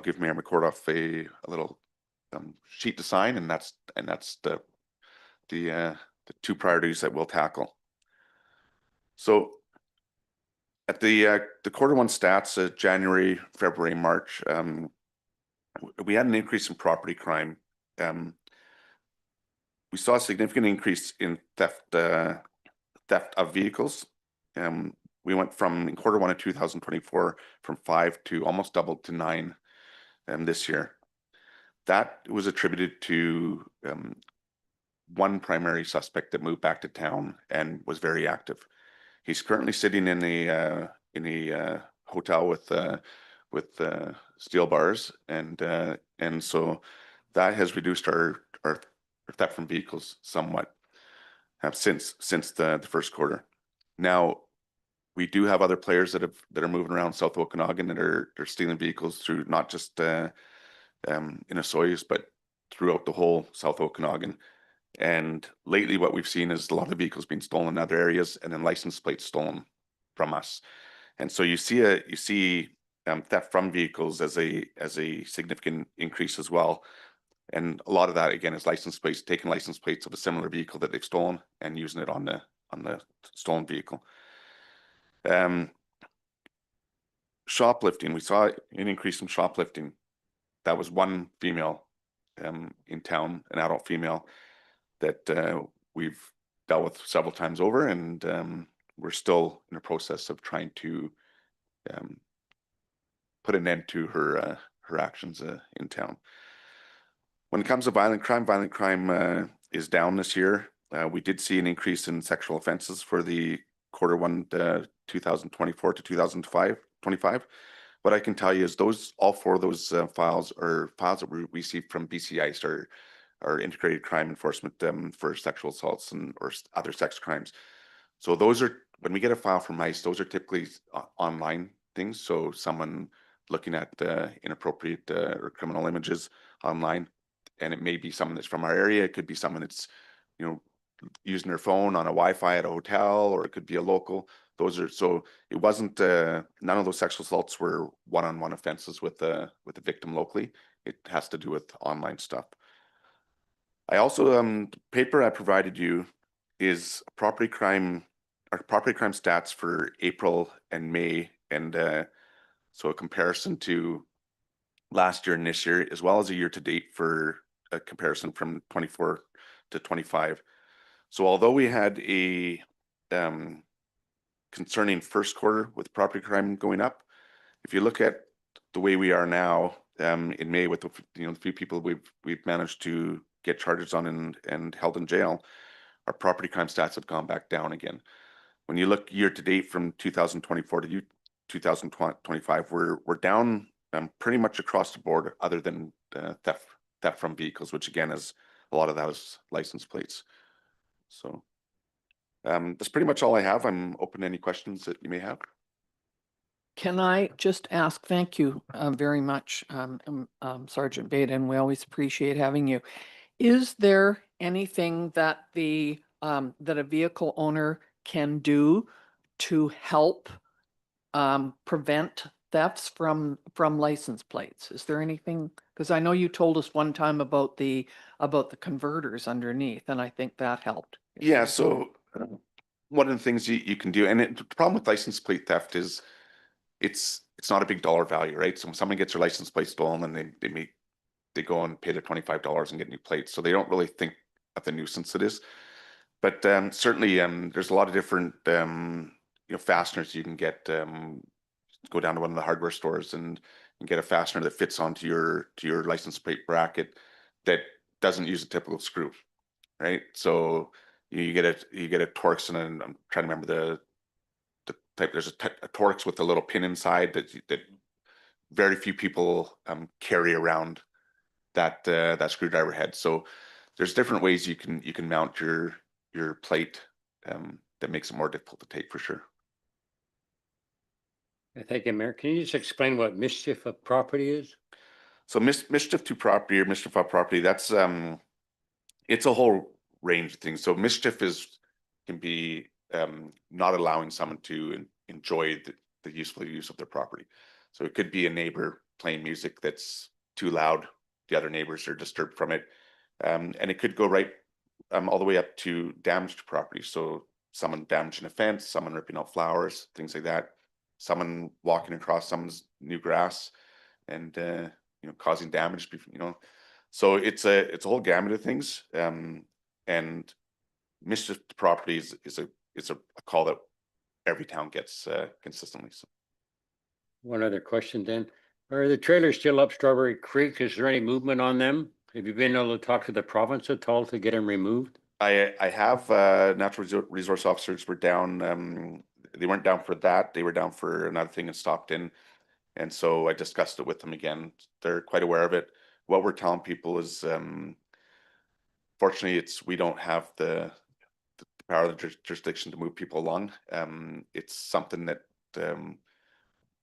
give Mayor McCordoff a little sheet to sign, and that's the two priorities that we'll tackle. So at the Q1 stats, January, February, March, we had an increase in property crime. We saw a significant increase in theft of vehicles. We went from, in Q1 of 2024, from 5 to almost doubled to 9 this year. That was attributed to one primary suspect that moved back to town and was very active. He's currently sitting in a hotel with steel bars, and so that has reduced our theft from vehicles somewhat since the first quarter. Now, we do have other players that are moving around South Okanagan that are stealing vehicles through not just in Osoyoos, but throughout the whole South Okanagan. And lately, what we've seen is a lot of vehicles being stolen in other areas, and then license plates stolen from us. And so you see theft from vehicles as a significant increase as well. And a lot of that, again, is license plates, taking license plates of a similar vehicle that they've stolen and using it on the stolen vehicle. Shoplifting, we saw an increase in shoplifting. That was one female in town, an adult female that we've dealt with several times over, and we're still in the process of trying to put an end to her actions in town. When it comes to violent crime is down this year. We did see an increase in sexual offenses for the Q1 2024 to 2025. What I can tell you is all four of those files are files that we received from BC ICE, or Integrated Crime Enforcement, for sexual assaults or other sex crimes. So those are, when we get a file from ICE, those are typically online things. So someone looking at inappropriate or criminal images online, and it may be someone that's from our area. It could be someone that's, you know, using their phone on a Wi-Fi at a hotel, or it could be a local. Those are, so it wasn't, none of those sexual assaults were one-on-one offenses with the victim locally. It has to do with online stuff. I also, the paper I provided you is property crime stats for April and May, and so a comparison to last year and this year, as well as a year to date for a comparison from 24 to 25. So although we had a concerning first quarter with property crime going up, if you look at the way we are now in May with the few people we've managed to get charges on and held in jail, our property crime stats have gone back down again. When you look year to date from 2024 to 2025, we're down pretty much across the board, other than theft from vehicles, which again is a lot of that is license plates. So that's pretty much all I have. I'm open to any questions that you may have. Can I just ask, thank you very much, Sergeant Beta, and we always appreciate having you. Is there anything that that a vehicle owner can do to help prevent thefts from license plates? Is there anything? Because I know you told us one time about the converters underneath, and I think that helped. Yeah, so one of the things you can do, and the problem with license plate theft is it's not a big dollar value, right? So when someone gets their license plate stolen, and they go and pay their $25 and get new plates, so they don't really think of the nuisance it is. But certainly there's a lot of different fasteners you can get. Go down to one of the hardware stores and get a fastener that fits onto your license plate bracket that doesn't use a typical screw, right? So you get a Torx, and I'm trying to remember the type. There's a Torx with a little pin inside that very few people carry around that screwdriver head. So there's different ways you can mount your plate that makes it more difficult to take, for sure. Thank you, Mayor. Can you just explain what mischief of property is? So mischief to property, or mischief of property, that's it's a whole range of things. So mischief can be not allowing someone to enjoy the useful use of their property. So it could be a neighbor playing music that's too loud, the other neighbors are disturbed from it, and it could go right all the way up to damage to property. So someone damaging a fence, someone ripping out flowers, things like that. Someone walking across someone's new grass and causing damage. So it's a whole gamut of things. And mischief to property is a call that every town gets consistently. So. One other question then. Are the trailers still up Strawberry Creek? Is there any movement on them? Have you been able to talk to the province at all to get them removed? I have natural resource officers were down. They weren't down for that. They were down for another thing in Stockton. And so I discussed it with them again. They're quite aware of it. What we're telling people is, fortunately, we don't have the power of the jurisdiction to move people along. It's something that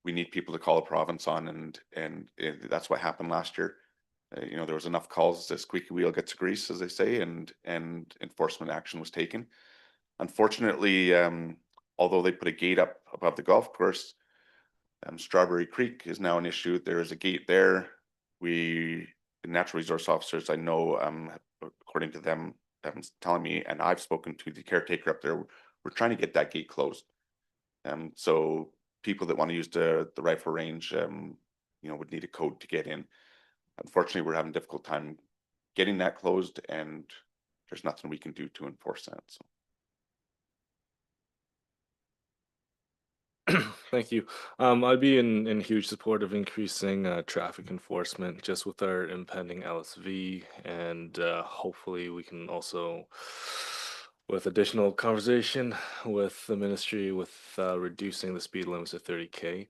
we need people to call the province on, and that's what happened last year. There was enough calls, the squeaky wheel gets grease, as they say, and enforcement action was taken. Unfortunately, although they put a gate up above the golf course, Strawberry Creek is now an issue. There is a gate there. We natural resource officers, I know, according to them, telling me, and I've spoken to the caretaker up there, we're trying to get that gate closed. So people that want to use the rifle range, would need a code to get in. Unfortunately, we're having a difficult time getting that closed, and there's nothing we can do to enforce that, so. Thank you. I'd be in huge support of increasing traffic enforcement just with our impending LSV, and hopefully we can also, with additional conversation with the ministry, with reducing the speed limits to 30K.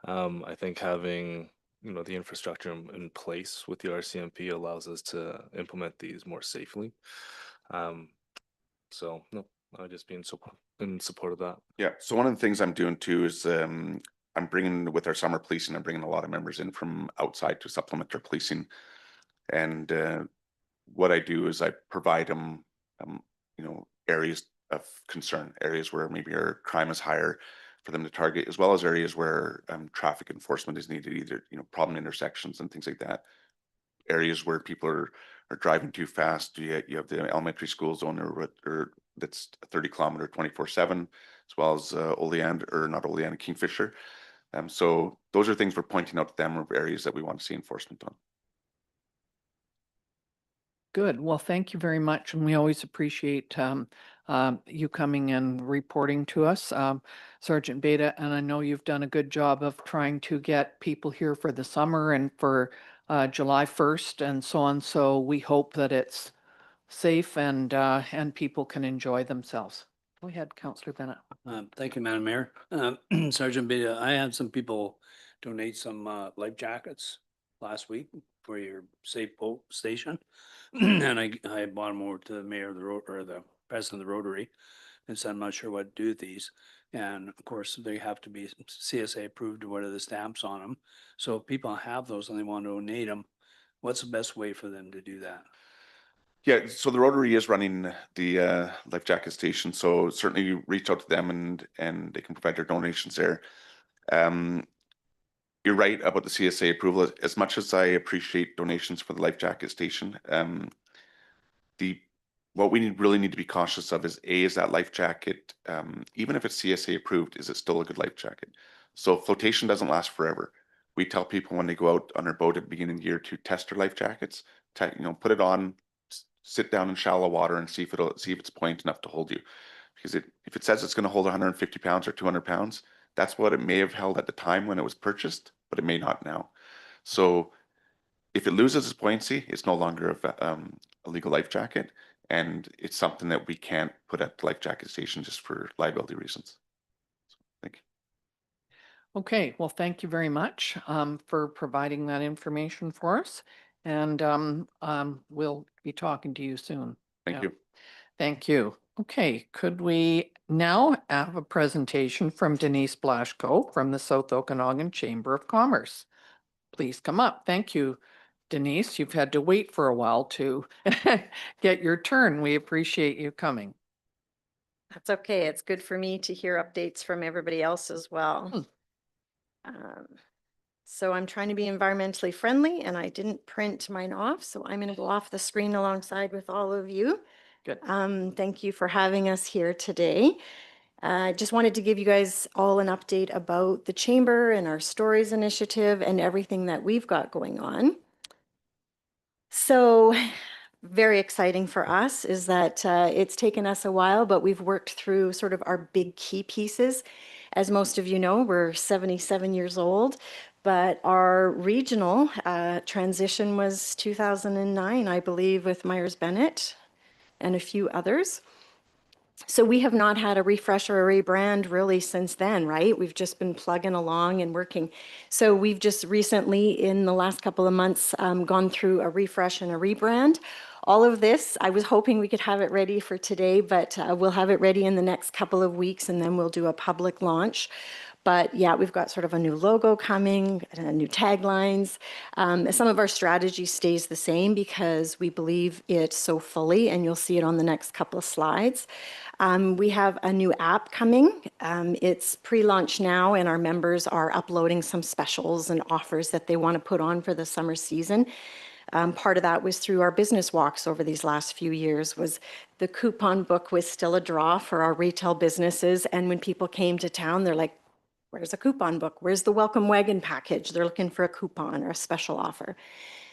I think having the infrastructure in place with the RCMP allows us to implement these more safely. So no, I'd just be in support of that. Yeah, so one of the things I'm doing too is I'm bringing, with our summer policing, I'm bringing a lot of members in from outside to supplement their policing. And what I do is I provide them, areas of concern, areas where maybe our crime is higher for them to target, as well as areas where traffic enforcement is needed, either, problem intersections and things like that. Areas where people are driving too fast. You have the elementary school zone or that's 30-kilometer 24/7, as well as Oleander, Kingfisher. So those are things we're pointing out to them of areas that we want to see enforcement on. Good. Well, thank you very much. And we always appreciate you coming and reporting to us, Sergeant Beta. And I know you've done a good job of trying to get people here for the summer and for July 1st and so on. So we hope that it's safe and people can enjoy themselves. Go ahead, Councillor Bennett. Thank you, Madam Mayor. Sergeant Beta, I had some people donate some life jackets last week for your safe boat station. And I bought them over to the mayor of the road, or the president of the Rotary, and said, I'm not sure what to do with these. And of course, they have to be CSA approved, or what are the stamps on them. So if people have those and they want to donate them, what's the best way for them to do that? Yeah, so the Rotary is running the life jacket station, so certainly reach out to them and they can provide their donations there. You're right about the CSA approval. As much as I appreciate donations for the life jacket station, what we really need to be cautious of is that life jacket, even if it's CSA approved, is it still a good life jacket? So flotation doesn't last forever. We tell people when they go out on their boat at the beginning of the year to test their life jackets, put it on, sit down in shallow water and see if it's buoyant enough to hold you. Because if it says it's going to hold 150 pounds or 200 pounds, that's what it may have held at the time when it was purchased, but it may not now. So if it loses its buoyancy, it's no longer a legal life jacket, and it's something that we can't put at the life jacket station just for liability reasons. So, thank you. Okay, well, thank you very much for providing that information for us. And we'll be talking to you soon. Thank you. Thank you. Okay, could we now have a presentation from Denise Blaschko from the South Okanagan Chamber of Commerce? Please come up. Thank you, Denise. You've had to wait for a while to get your turn. We appreciate you coming. That's okay. It's good for me to hear updates from everybody else as well. So I'm trying to be environmentally friendly, and I didn't print mine off, so I'm going to go off the screen alongside with all of you. Good. Thank you for having us here today. I just wanted to give you guys all an update about the Chamber and our Stories initiative and everything that we've got going on. So very exciting for us is that it's taken us a while, but we've worked through sort of our big key pieces. As most of you know, we're 77 years old, but our regional transition was 2009, I believe, with Myers Bennett and a few others. So we have not had a refresh or a rebrand really since then, right? We've just been plugging along and working. So we've just recently, in the last couple of months, gone through a refresh and a rebrand. All of this, I was hoping we could have it ready for today, but we'll have it ready in the next couple of weeks, and then we'll do a public launch. But yeah, we've got sort of a new logo coming, new taglines. Some of our strategy stays the same because we believe it so fully, and you'll see it on the next couple of slides. We have a new app coming. It's pre-launch now, and our members are uploading some specials and offers that they want to put on for the summer season. Part of that was through our business walks over these last few years. Was the coupon book was still a draw for our retail businesses. And when people came to town, they're like, where's a coupon book? Where's the welcome wagon package? They're looking for a coupon or a special offer.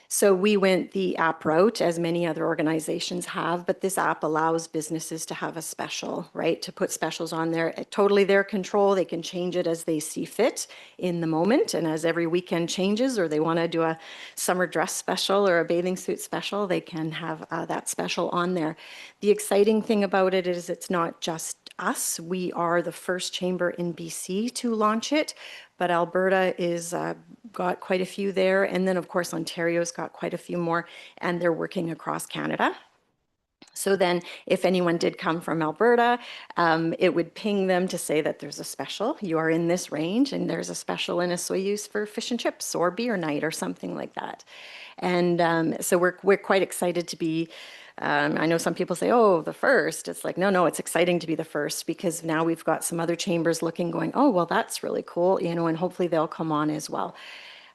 So we went the app route, as many other organizations have, but this app allows businesses to have a special, right? To put specials on there at totally their control. They can change it as they see fit in the moment. And as every weekend changes, or they want to do a summer dress special or a bathing suit special, they can have that special on there. The exciting thing about it is it's not just us. We are the first chamber in BC to launch it, but Alberta is got quite a few there. And then of course, Ontario's got quite a few more, and they're working across Canada. So then if anyone did come from Alberta, it would ping them to say that there's a special, you are in this range, and there's a special in a Soyuz for fish and chips or beer night or something like that. And so we're quite excited to be, I know some people say, oh, the first. It's like, no, it's exciting to be the first, because now we've got some other chambers looking, going, oh, well, that's really cool, you know, and hopefully they'll come on as well.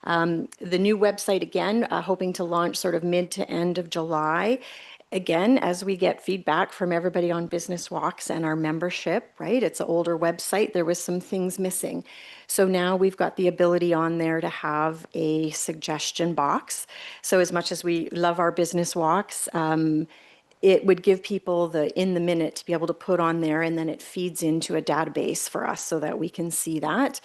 The new website, again, hoping to launch sort of mid to end of July. Again, as we get feedback from everybody on Business Walks and our membership, right? It's an older website. There was some things missing. So now we've got the ability on there to have a suggestion box. So as much as we love our Business Walks, it would give people the in the minute to be able to put on there, and then it feeds into a database for us so that we can see that.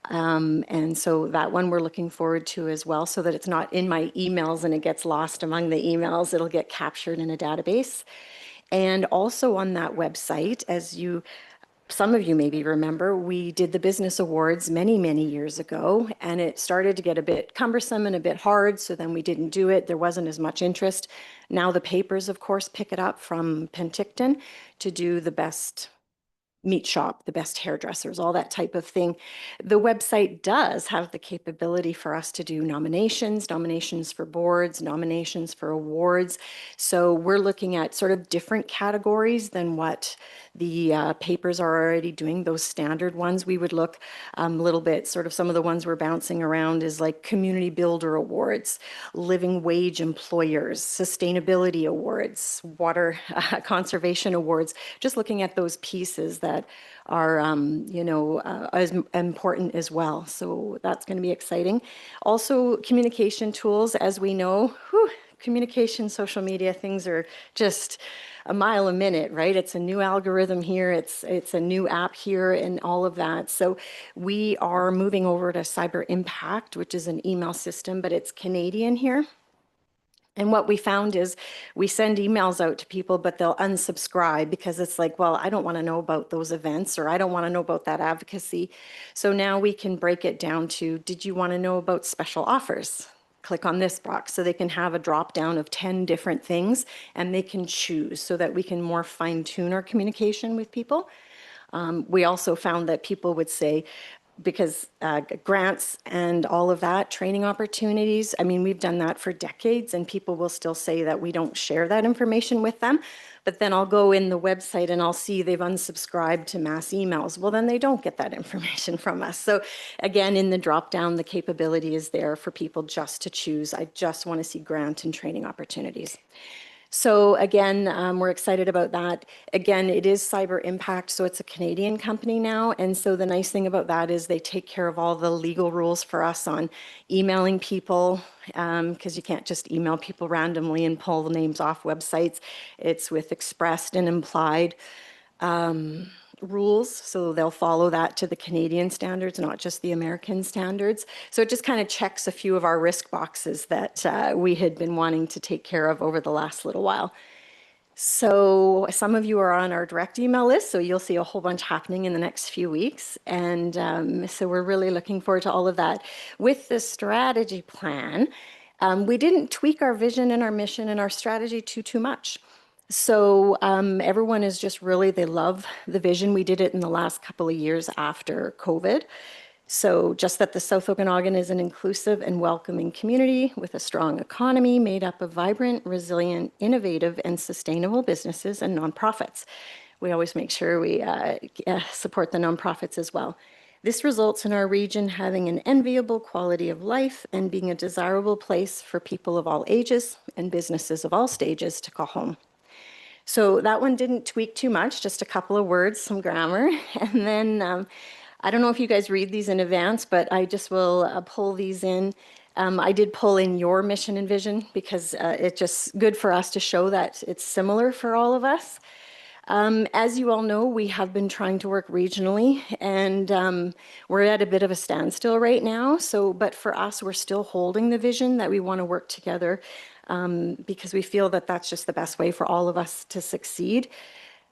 And so that one we're looking forward to as well, so that it's not in my emails and it gets lost among the emails. It'll get captured in a database. And also on that website, as some of you maybe remember, we did the business awards many, many years ago, and it started to get a bit cumbersome and a bit hard. So then we didn't do it. There wasn't as much interest. Now the papers, of course, pick it up from Penticton to do the best meat shop, the best hairdressers, all that type of thing. The website does have the capability for us to do nominations for boards, nominations for awards. So we're looking at sort of different categories than what the papers are already doing, those standard ones. We would look a little bit, sort of some of the ones we're bouncing around is like community builder awards, living wage employers, sustainability awards, water conservation awards, just looking at those pieces that are, as important as well. So that's going to be exciting. Also, communication tools, as we know, communication, social media, things are just a mile a minute, right? It's a new algorithm here. It's a new app here and all of that. So we are moving over to Cyber Impact, which is an email system, but it's Canadian here. And what we found is we send emails out to people, but they'll unsubscribe because it's like, well, I don't want to know about those events, or I don't want to know about that advocacy. So now we can break it down to, did you want to know about special offers? Click on this box, so they can have a drop down of 10 different things and they can choose, so that we can more fine tune our communication with people. We also found that people would say, because grants and all of that, training opportunities, I mean, we've done that for decades, and people will still say that we don't share that information with them. But then I'll go in the website and I'll see they've unsubscribed to mass emails. Well, then they don't get that information from us. So again, in the drop down, the capability is there for people just to choose. I just want to see grant and training opportunities. So again, we're excited about that. Again, it is Cyber Impact, so it's a Canadian company now. And so the nice thing about that is they take care of all the legal rules for us on emailing people, because you can't just email people randomly and pull the names off websites. It's with expressed and implied rules, so they'll follow that to the Canadian standards, not just the American standards. So it just kind of checks a few of our risk boxes that we had been wanting to take care of over the last little while. So some of you are on our direct email list, so you'll see a whole bunch happening in the next few weeks. And so we're really looking forward to all of that. With the strategy plan, we didn't tweak our vision and our mission and our strategy too much. So everyone is just really, they love the vision. We did it in the last couple of years after COVID. So just that the South Okanagan is an inclusive and welcoming community with a strong economy made up of vibrant, resilient, innovative, and sustainable businesses and nonprofits. We always make sure we support the nonprofits as well. This results in our region having an enviable quality of life and being a desirable place for people of all ages and businesses of all stages to call home. So that one didn't tweak too much, just a couple of words, some grammar. And then I don't know if you guys read these in advance, but I just will pull these in. I did pull in your mission and vision because it's just good for us to show that it's similar for all of us. As you all know, we have been trying to work regionally, and we're at a bit of a standstill right now. So, but for us, we're still holding the vision that we want to work together because we feel that that's just the best way for all of us to succeed.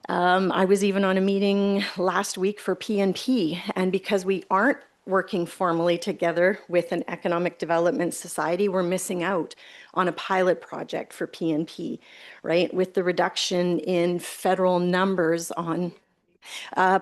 I was even on a meeting last week for PNP, and because we aren't working formally together with an economic development society, we're missing out on a pilot project for PNP, right? With the reduction in federal numbers on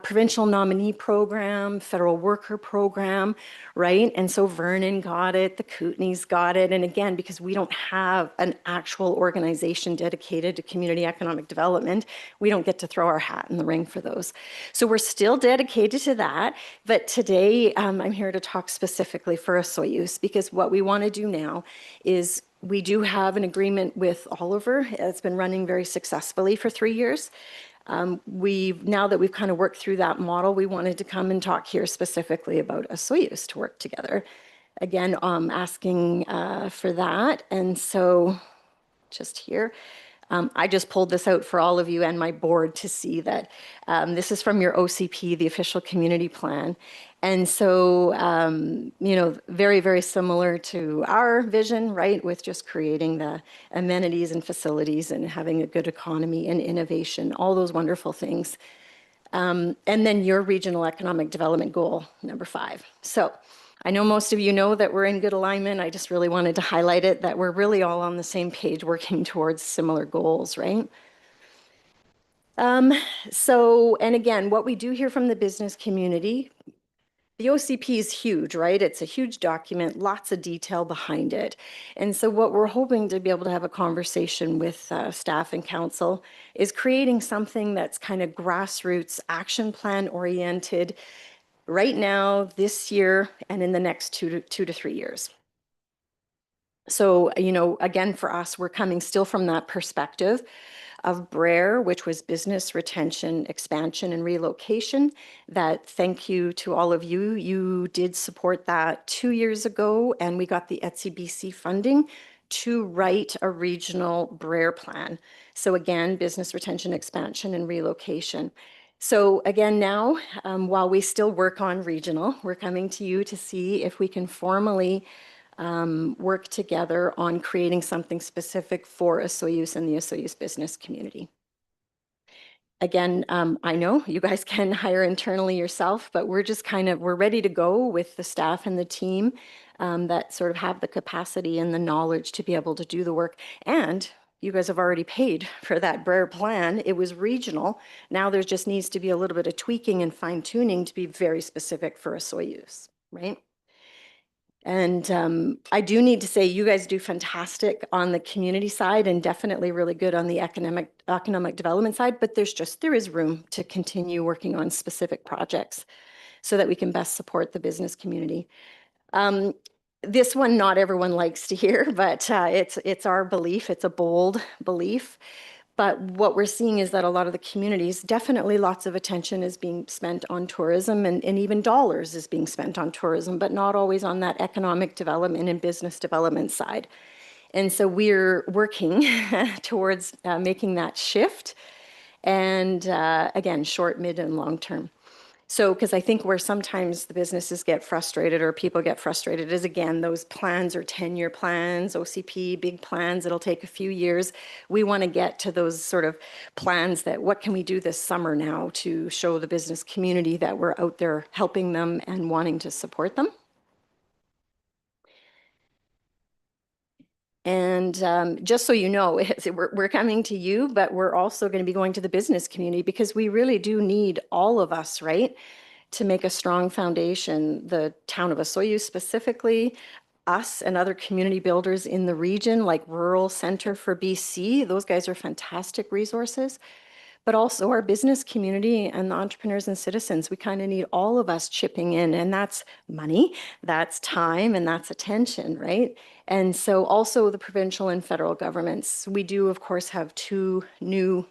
provincial nominee program, federal worker program, right? And so Vernon got it, the Kootenays got it. And again, because we don't have an actual organization dedicated to community economic development, we don't get to throw our hat in the ring for those. So we're still dedicated to that. But today I'm here to talk specifically for Osoyoos, because what we want to do now is we do have an agreement with Oliver. It's been running very successfully for 3 years. Now that we've kind of worked through that model, we wanted to come and talk here specifically about Osoyoos to work together. Again, asking for that. And so just here, I just pulled this out for all of you and my board to see that this is from your OCP, the official community plan. And so, very, very similar to our vision, right, with just creating the amenities and facilities and having a good economy and innovation, all those wonderful things. And then your regional economic development goal, number 5. So I know most of you know that we're in good alignment. I just really wanted to highlight it, that we're really all on the same page working towards similar goals, right? And again, what we do hear from the business community, the OCP is huge, right? It's a huge document, lots of detail behind it. And so what we're hoping to be able to have a conversation with staff and council is creating something that's kind of grassroots action plan oriented right now, this year, and in the next 2 to 3 years. So, again, for us, we're coming still from that perspective of BRER, which was business retention, expansion, and relocation. That, thank you to all of you. You did support that 2 years ago, and we got the ETSI-BC funding to write a regional BRER plan. So again, business retention, expansion, and relocation. So again, now, while we still work on regional, we're coming to you to see if we can formally work together on creating something specific for Osoyoos and the Osoyoos business community. Again, I know you guys can hire internally yourself, but we're just we're ready to go with the staff and the team that sort of have the capacity and the knowledge to be able to do the work. And you guys have already paid for that BRER plan. It was regional. Now there just needs to be a little bit of tweaking and fine tuning to be very specific for Osoyoos, right? And I do need to say, you guys do fantastic on the community side and definitely really good on the economic development side, but there is room to continue working on specific projects so that we can best support the business community. This one, not everyone likes to hear, but it's our belief. It's a bold belief. But what we're seeing is that a lot of the communities, definitely lots of attention is being spent on tourism and even dollars is being spent on tourism, but not always on that economic development and business development side. And so we're working towards making that shift. And again, short, mid, and long term. So, because I think where sometimes the businesses get frustrated or people get frustrated is, again, those plans are 10-year plans, OCP, big plans, it'll take a few years. We want to get to those sort of plans that what can we do this summer now to show the business community that we're out there helping them and wanting to support them. And just so you know, we're coming to you, but we're also going to be going to the business community because we really do need all of us, right, to make a strong foundation. The town of Osoyoos specifically, us and other community builders in the region, like Rural Center for BC, those guys are fantastic resources. but also our business community and the entrepreneurs and citizens. We kind of need all of us chipping in, and that's money, that's time, and that's attention, right? And so also the provincial and federal governments. We do, of course, have two new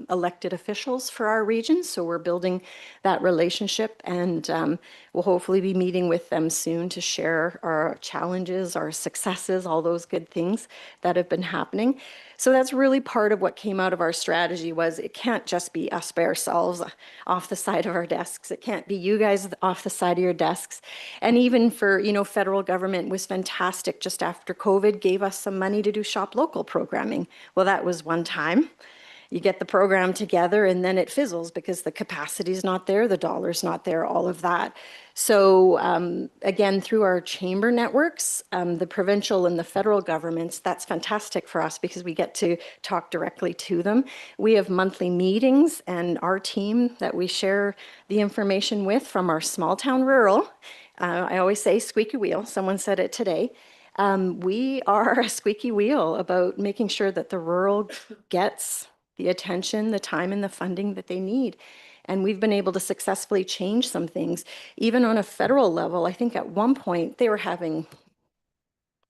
elected officials for our region. So we're building that relationship, and we'll hopefully be meeting with them soon to share our challenges, our successes, all those good things that have been happening. So that's really part of what came out of our strategy. Was it can't just be us by ourselves off the side of our desks. It can't be you guys off the side of your desks. And even for, federal government was fantastic. Just after COVID, gave us some money to do Shop Local programming. Well, that was one time. You get the program together and then it fizzles because the capacity is not there, the dollar's not there, all of that. So again, through our chamber networks, the provincial and the federal governments, that's fantastic for us because we get to talk directly to them. We have monthly meetings, and our team that we share the information with from our small town rural, I always say squeaky wheel, someone said it today. We are a squeaky wheel about making sure that the rural gets the attention, the time, and the funding that they need. And we've been able to successfully change some things. Even on a federal level, I think at one point they were having,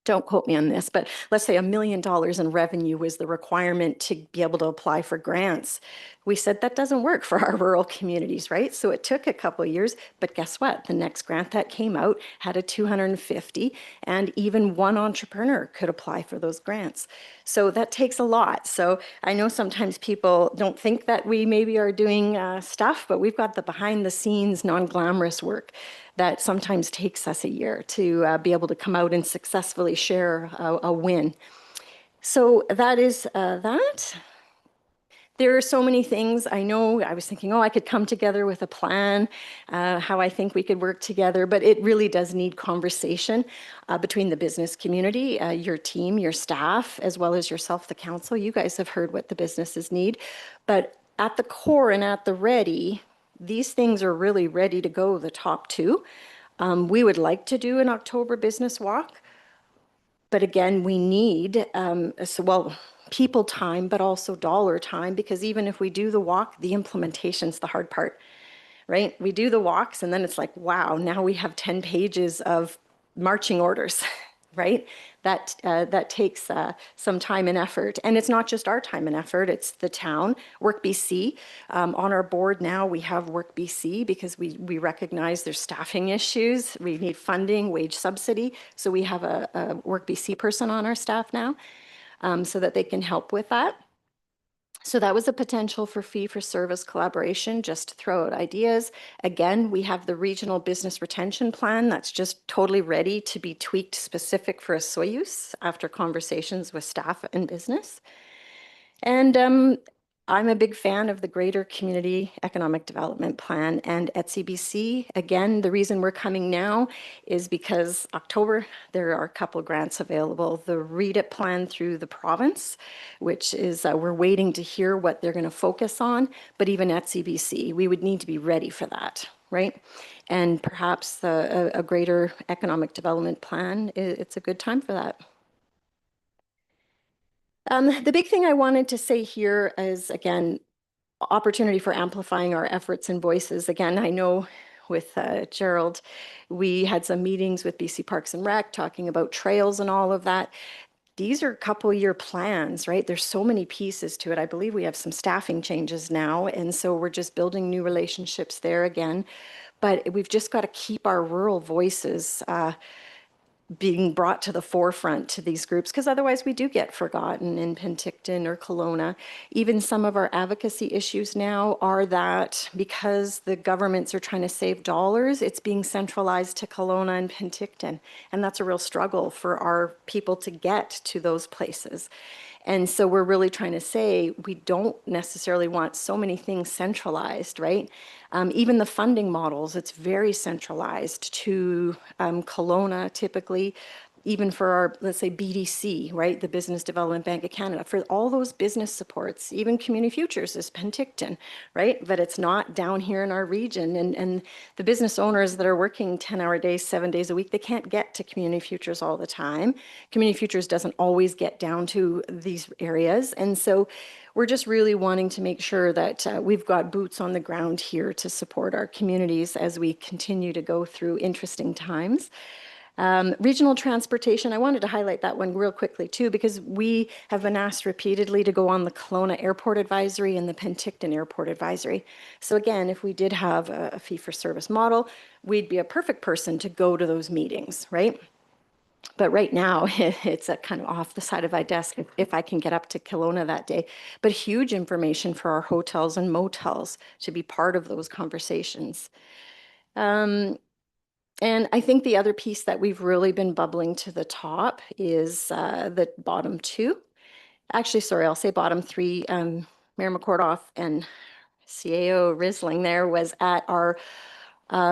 don't quote me on this, but let's say $1 million in revenue was the requirement to be able to apply for grants. We said that doesn't work for our rural communities, right? So it took a couple of years, but guess what? The next grant that came out had a 250, and even one entrepreneur could apply for those grants. So that takes a lot. So I know sometimes people don't think that we maybe are doing stuff, but we've got the behind the scenes, non-glamorous work that sometimes takes us a year to be able to come out and successfully share a win. So that is that. There are so many things. I know I was thinking, I could come together with a plan, how I think we could work together, but it really does need conversation between the business community, your team, your staff, as well as yourself, the council. You guys have heard what the businesses need, but at the core and at the ready, these things are really ready to go, the top two. We would like to do an October business walk, but again, we need, people time, but also dollar time, because even if we do the walk, the implementation's the hard part, right? We do the walks and then it's like, wow, now we have 10 pages of marching orders, right? That takes some time and effort. And it's not just our time and effort, it's the town, Work BC. On our board now, we have Work BC because we recognize there's staffing issues. We need funding, wage subsidy. So we have a Work BC person on our staff now. So that they can help with that. So that was a potential for fee-for-service collaboration, just to throw out ideas. Again, we have the regional business retention plan that's just totally ready to be tweaked specific for Osoyoos after conversations with staff and business. And I'm a big fan of the Greater Community Economic Development Plan and ETSI-BC. Again, the reason we're coming now is because October, there are a couple of grants available. The Read It plan through the province, which is, we're waiting to hear what they're going to focus on, but even ETSI-BC, we would need to be ready for that, right? And perhaps a Greater Economic Development Plan, it's a good time for that. The big thing I wanted to say here is, again, opportunity for amplifying our efforts and voices. Again, I know with Gerald, we had some meetings with BC Parks and Rec talking about trails and all of that. These are couple-year plans, right? There's so many pieces to it. I believe we have some staffing changes now, and so we're just building new relationships there again. But we've just got to keep our rural voices being brought to the forefront to these groups, because otherwise we do get forgotten in Penticton or Kelowna. Even some of our advocacy issues now are that because the governments are trying to save dollars, it's being centralized to Kelowna and Penticton. And that's a real struggle for our people to get to those places. And so we're really trying to say we don't necessarily want so many things centralized, right? Even the funding models, it's very centralized to Kelowna typically. even for our, let's say, BDC, right? The Business Development Bank of Canada, for all those business supports, even Community Futures is Penticton, right? But it's not down here in our region. And the business owners that are working 10-hour days, 7 days a week, they can't get to Community Futures all the time. Community Futures doesn't always get down to these areas. And so we're just really wanting to make sure that we've got boots on the ground here to support our communities as we continue to go through interesting times. Regional transportation, I wanted to highlight that one real quickly too, because we have been asked repeatedly to go on the Kelowna Airport Advisory and the Penticton Airport Advisory. So again, if we did have a fee-for-service model, we'd be a perfect person to go to those meetings, right? But right now, it's kind of off the side of my desk if I can get up to Kelowna that day. But huge information for our hotels and motels to be part of those conversations. And I think the other piece that we've really been bubbling to the top is the bottom two. Actually, sorry, I'll say bottom three. Mayor McCordoff and CAO Risling there was at our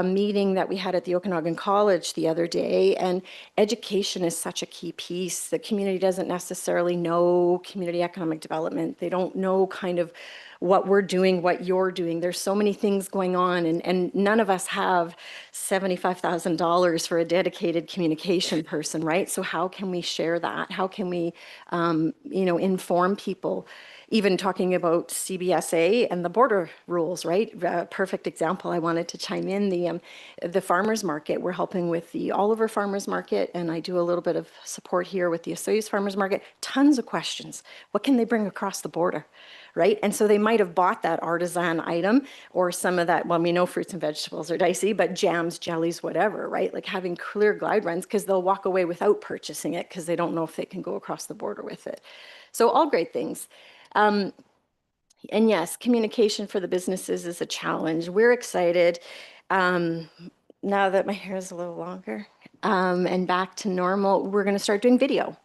meeting that we had at the Okanagan College the other day, and education is such a key piece. The community doesn't necessarily know community economic development. They don't know kind of what we're doing, what you're doing. There's so many things going on, and none of us have $75,000 for a dedicated communication person, right? So how can we share that? How can we, inform people? Even talking about CBSA and the border rules, right? Perfect example. I wanted to chime in the farmers market. We're helping with the Oliver Farmers Market, and I do a little bit of support here with the Osoyoos Farmers Market. Tons of questions. What can they bring across the border, right? And so they might have bought that artisan item or some of that. Well, we know fruits and vegetables are dicey, but jams, jellies, whatever, right? Like having clear guidelines, because they'll walk away without purchasing it because they don't know if they can go across the border with it. So all great things. And yes, communication for the businesses is a challenge. We're excited now that my hair is a little longer and back to normal. We're going to start doing video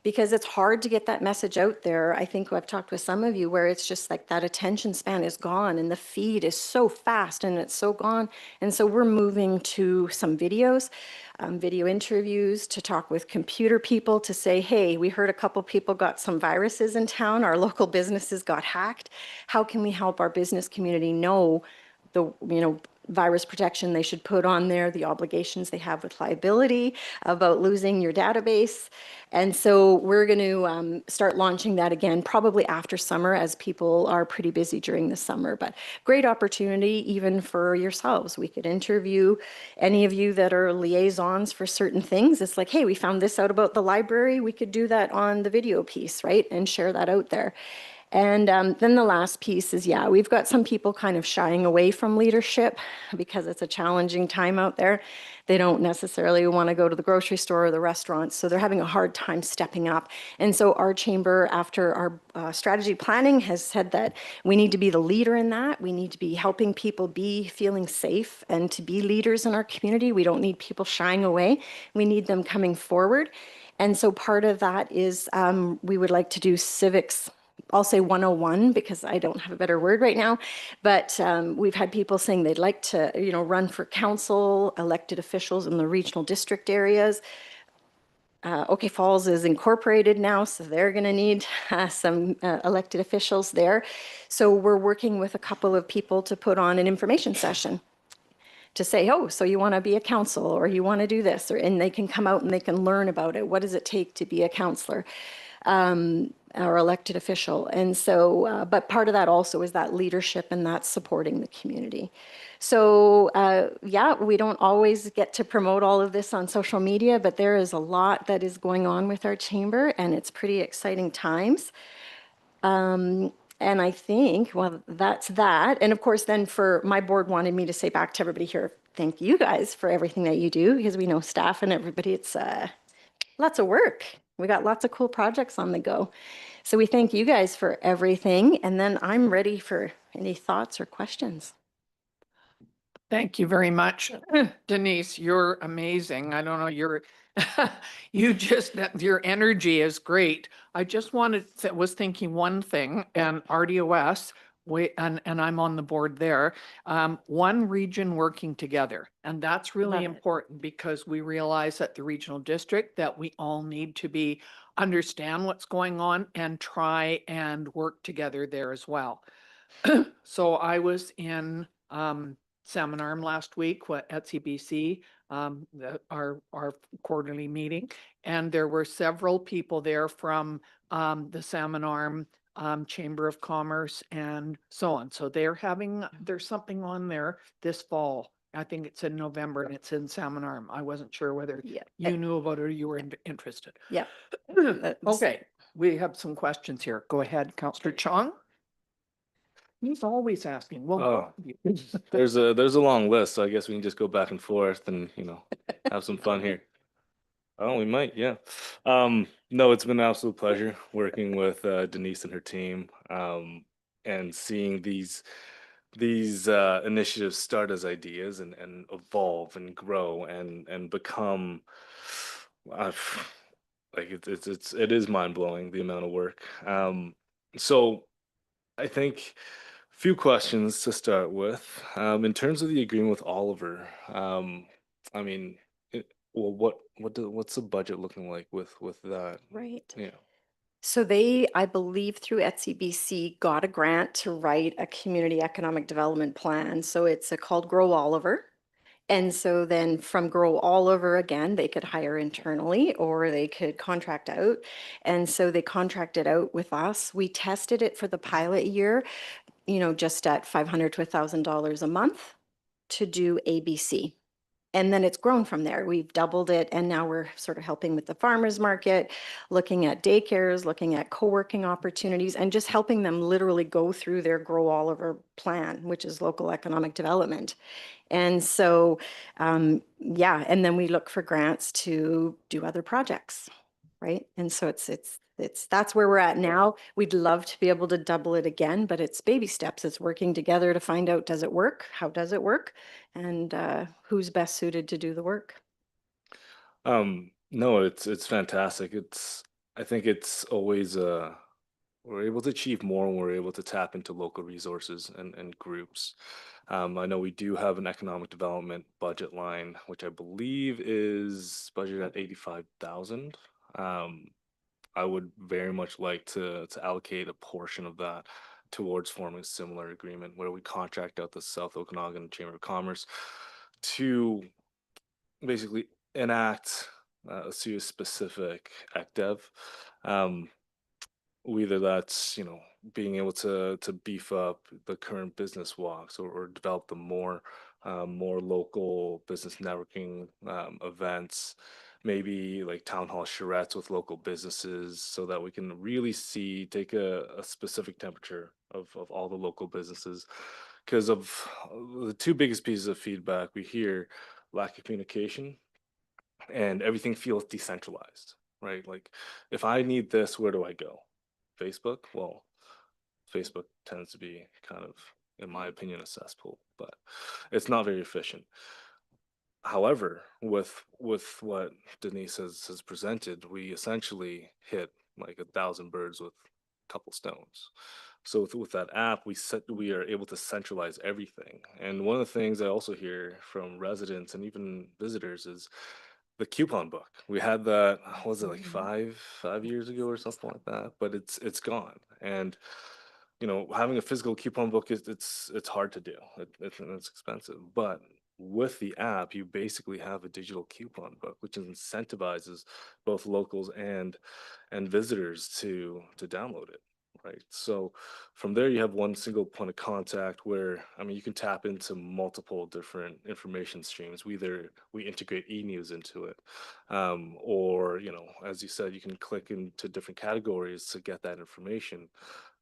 because it's hard to get that message out there. I think I've talked with some of you where it's just like that attention span is gone and the feed is so fast and it's so gone. And so we're moving to some videos. Video interviews, to talk with computer people, to say, hey, we heard a couple people got some viruses in town, our local businesses got hacked. How can we help our business community know the virus protection they should put on there, the obligations they have with liability, about losing your database? And so we're going to start launching that again, probably after summer, as people are pretty busy during the summer. But great opportunity even for yourselves. We could interview any of you that are liaisons for certain things. It's like, hey, we found this out about the library. We could do that on the video piece, right? And share that out there. And then the last piece is, yeah, we've got some people kind of shying away from leadership because it's a challenging time out there. They don't necessarily want to go to the grocery store or the restaurant, so they're having a hard time stepping up. And so our chamber, after our strategy planning, has said that we need to be the leader in that. We need to be helping people be feeling safe and to be leaders in our community. We don't need people shying away. We need them coming forward. And so part of that is we would like to do civics. I'll say 101 because I don't have a better word right now, but we've had people saying they'd like to, run for council, elected officials in the regional district areas. OK Falls is incorporated now, so they're going to need some elected officials there. So we're working with a couple of people to put on an information session to say, oh, so you want to be a council or you want to do this, and they can come out and they can learn about it. What does it take to be a councillor? Our elected official. And so, but part of that also is that leadership and that supporting the community. So yeah, we don't always get to promote all of this on social media, but there is a lot that is going on with our chamber and it's pretty exciting times. And I think, well, that's that. And of course, then for my board wanted me to say back to everybody here, thank you guys for everything that you do, because we know staff and everybody, it's lots of work. We got lots of cool projects on the go. So we thank you guys for everything. And then I'm ready for any thoughts or questions. Thank you very much. Denise, you're amazing. I don't know, your energy is great. I just was thinking one thing, and RDOS, and I'm on the board there, one region working together. And that's really Love it. important because we realize at the regional district that we all need to understand what's going on and try and work together there as well. So I was in Salmon Arm last week at CBC, our quarterly meeting, and there were several people there from the Salmon Arm Chamber of Commerce and so on. So there's something on there this fall. I think it's in November and it's in Salmon Arm. I wasn't sure whether Yeah. you knew about it or you were interested. Yeah. Okay, we have some questions here. Go ahead, Councillor Chong. He's always asking. Well, Oh, there's a long list, so I guess we can just go back and forth and, have some fun here. Oh, we might, yeah. No, it's been an absolute pleasure working with Denise and her team, and seeing these initiatives start as ideas and evolve and grow and become uh, like it is mind blowing the amount of work. So I think few questions to start with. In terms of the agreement with Oliver, I mean, well, what's the budget looking like with that? Right. Yeah. So they, I believe through ETSBC, got a grant to write a community economic development plan. So it's called Grow Oliver. And so then from Grow Oliver, again, they could hire internally or they could contract out. And so they contracted out with us. We tested it for the pilot year, just at $500 to $1,000 a month to do ABC. And then it's grown from there. We've doubled it. And now we're sort of helping with the farmers market, looking at daycares, looking at co-working opportunities, and just helping them literally go through their Grow Oliver plan, which is local economic development. And so, yeah, and then we look for grants to do other projects, right? And so that's where we're at now. We'd love to be able to double it again, but it's baby steps. It's working together to find out, does it work? How does it work? And who's best suited to do the work? No, it's fantastic. I think it's always we're able to achieve more when we're able to tap into local resources and groups. I know we do have an economic development budget line, which I believe is budgeted at 85,000. I would very much like to allocate a portion of that towards forming a similar agreement where we contract out the South Okanagan Chamber of Commerce to basically enact a serious specific ECDEV. Whether that's being able to beef up the current business walks or develop the more local business networking events, maybe like town hall charrettes with local businesses, so that we can really take a specific temperature of all the local businesses. Because of the two biggest pieces of feedback we hear: lack of communication and everything feels decentralized, right? Like, if I need this, where do I go? Facebook? Well, Facebook tends to be kind of, in my opinion, a cesspool, but it's not very efficient. However, with what Denise has presented, we essentially hit like 1,000 birds with a couple stones. So with that app, we are able to centralize everything. And one of the things I also hear from residents and even visitors is the coupon book. We had that, what was it, like five years ago or something like that, but it's gone. And having a physical coupon book it's hard to do. It's expensive, but with the app, you basically have a digital coupon book, which incentivizes both locals and visitors to download it, right? So from there, you have one single point of contact where, I mean, you can tap into multiple different information streams. We integrate e-news into it, or as you said, you can click into different categories to get that information,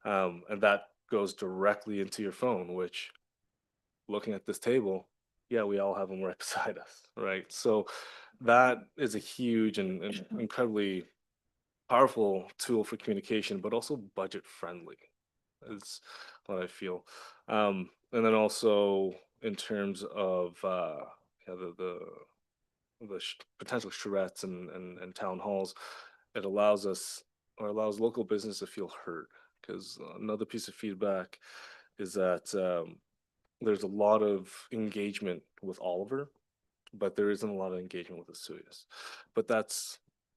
and that goes directly into your phone. Which, looking at this table, yeah, we all have them right beside us, right? So that is a huge and incredibly powerful tool for communication, but also budget friendly is what I feel. And then also in terms of yeah, the potential charrettes and town halls, it allows us, or allows local business to feel heard. Because another piece of feedback is that there's a lot of engagement with Oliver, but there isn't a lot of engagement with Vesuvius. But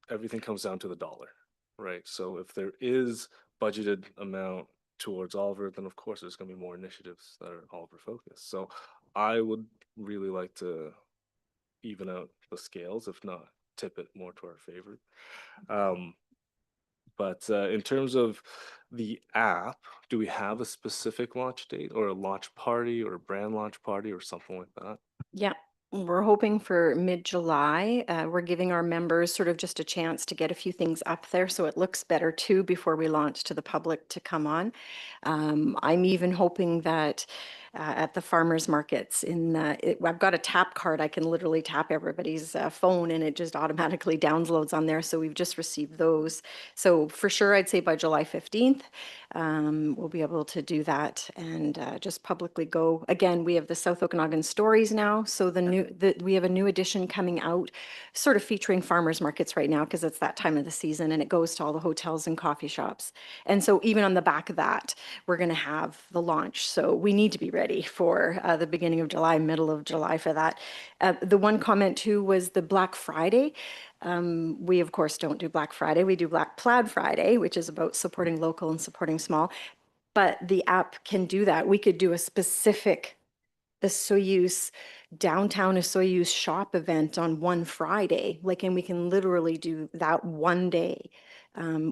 everything comes down to the dollar, right? So if there is budgeted amount towards Oliver, then of course there's going to be more initiatives that are Oliver focused. So I would really like to even out the scales, if not tip it more to our favor. But in terms of the app, do we have a specific launch date or a launch party or a brand launch party or something like that? Yeah, we're hoping for mid-July. We're giving our members sort of just a chance to get a few things up there so it looks better too before we launch to the public to come on. I'm even hoping that at the farmers markets I've got a tap card. I can literally tap everybody's phone and it just automatically downloads on there. So we've just received those. So for sure, I'd say by July 15th, we'll be able to do that and just publicly go. Again, we have the South Okanagan Stories now. So we have a new edition coming out sort of featuring farmers markets right now because it's that time of the season and it goes to all the hotels and coffee shops. And so even on the back of that, we're going to have the launch. So we need to be ready for the beginning of July, middle of July for that. The one comment too was the Black Friday. We of course don't do Black Friday. We do Black Plaid Friday, which is about supporting local and supporting small. But the app can do that. We could do a specific Soyuz downtown Soyuz shop event on one Friday, and we can literally do that one day.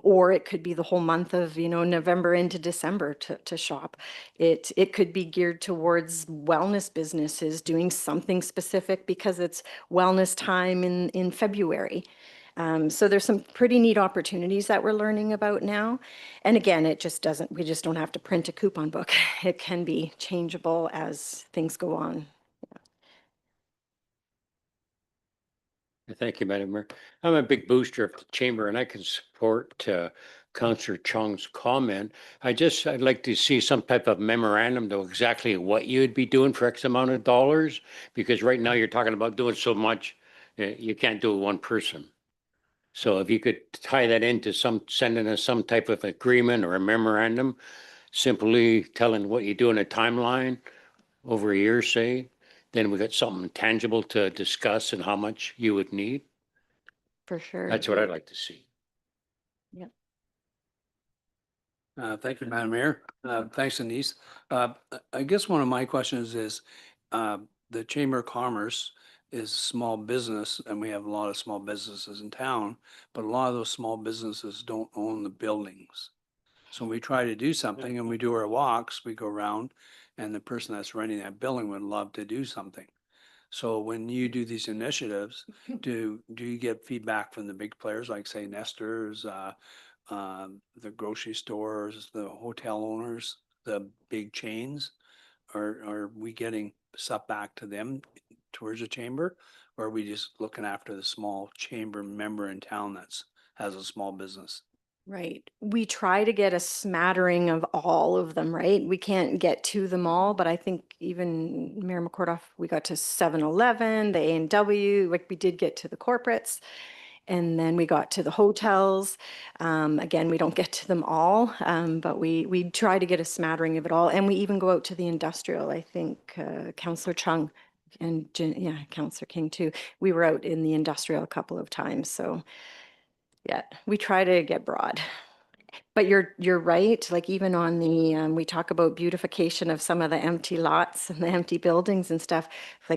Or it could be the whole month of, November into December to shop. It could be geared towards wellness businesses doing something specific because it's wellness time in February. So there's some pretty neat opportunities that we're learning about now. And again, we just don't have to print a coupon book. It can be changeable as things go on. Thank you, Madam Mayor. I'm a big booster of the chamber and I can support Councillor Chong's comment. I'd like to see some type of memorandum to exactly what you'd be doing for X amount of dollars, because right now you're talking about doing so much, you can't do it one person. So if you could tie that into sending us some type of agreement or a memorandum, simply telling what you do in a timeline over a year, say, then we got something tangible to discuss and how much you would need. For sure. That's what I'd like to see. Yep. Thank you, Madam Mayor. Thanks, Denise. I guess one of my questions is, the Chamber of Commerce is small business and we have a lot of small businesses in town, but a lot of those small businesses don't own the buildings. So when we try to do something and we do our walks, we go around and the person that's running that building would love to do something. So when you do these initiatives, do you get feedback from the big players like say Nestor's, the grocery stores, the hotel owners, the big chains? Or are we getting stuff back to them towards the chamber? Or are we just looking after the small chamber member in town has a small business? Right. We try to get a smattering of all of them, right? We can't get to them all, but I think even Mayor McCordoff, we got to 7-Eleven, the A&W, we did get to the corporates. And then we got to the hotels. Again, we don't get to them all, but we try to get a smattering of it all. And we even go out to the industrial. I think Councillor Chung and Councillor King too. We were out in the industrial a couple of times. So yeah, we try to get broad. But you're right. Even on we talk about beautification of some of the empty lots and the empty buildings and stuff.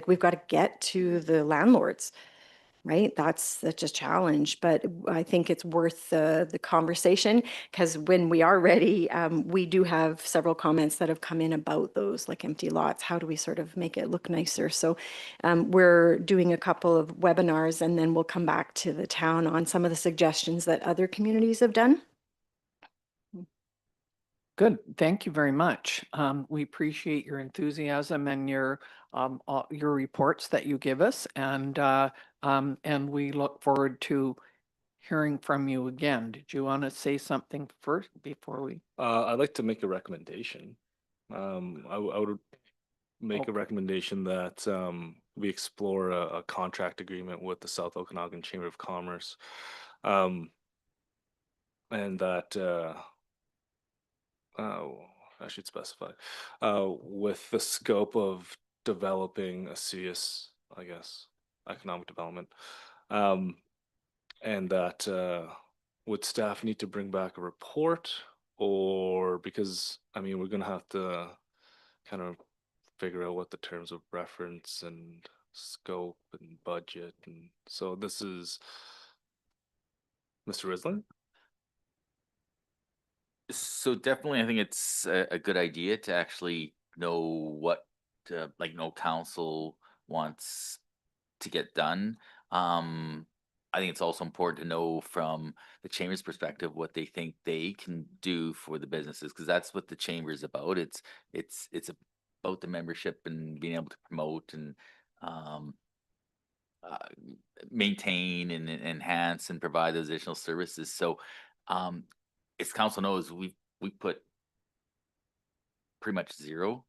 We've got to get to the landlords. Right. That's a challenge, but I think it's worth the conversation because when we are ready, we do have several comments that have come in about those empty lots. How do we sort of make it look nicer? So we're doing a couple of webinars and then we'll come back to the town on some of the suggestions that other communities have done. Good. Thank you very much. We appreciate your enthusiasm and your reports that you give us, and we look forward to hearing from you again. Did you want to say something first before we? I'd like to make a recommendation. I would make a recommendation that we explore a contract agreement with the South Okanagan Chamber of Commerce, and that I should specify, with the scope of developing a serious, I guess, economic development. And that, would staff need to bring back a report, or because, I mean, we're gonna have to kind of figure out what the terms of reference and scope and budget, and so this is Mr. Rislin? So definitely, I think it's a good idea to actually know what, like, no council wants to get done. I think it's also important to know from the chamber's perspective what they think they can do for the businesses, because that's what the chamber is about. It's about the membership and being able to promote and um, uh, maintain and enhance and provide those additional services. So, as council knows, we put pretty much zero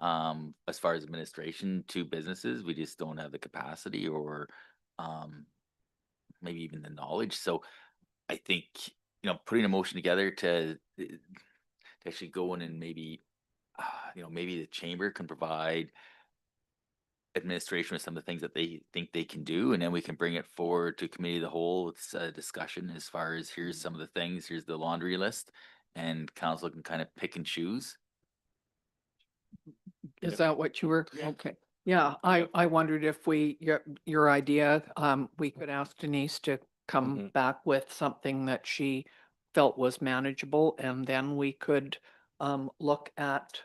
as far as administration to businesses. We just don't have the capacity or maybe even the knowledge. So I think, putting a motion together to actually go in and maybe maybe the chamber can provide administration with some of the things that they think they can do, and then we can bring it forward to committee of the whole with a discussion as far as here's some of the things, here's the laundry list, and council can kind of pick and choose. Is that what you were? Okay. Yeah, I wondered if your idea, we could ask Denise to come back with something that she felt was manageable, and then we could look at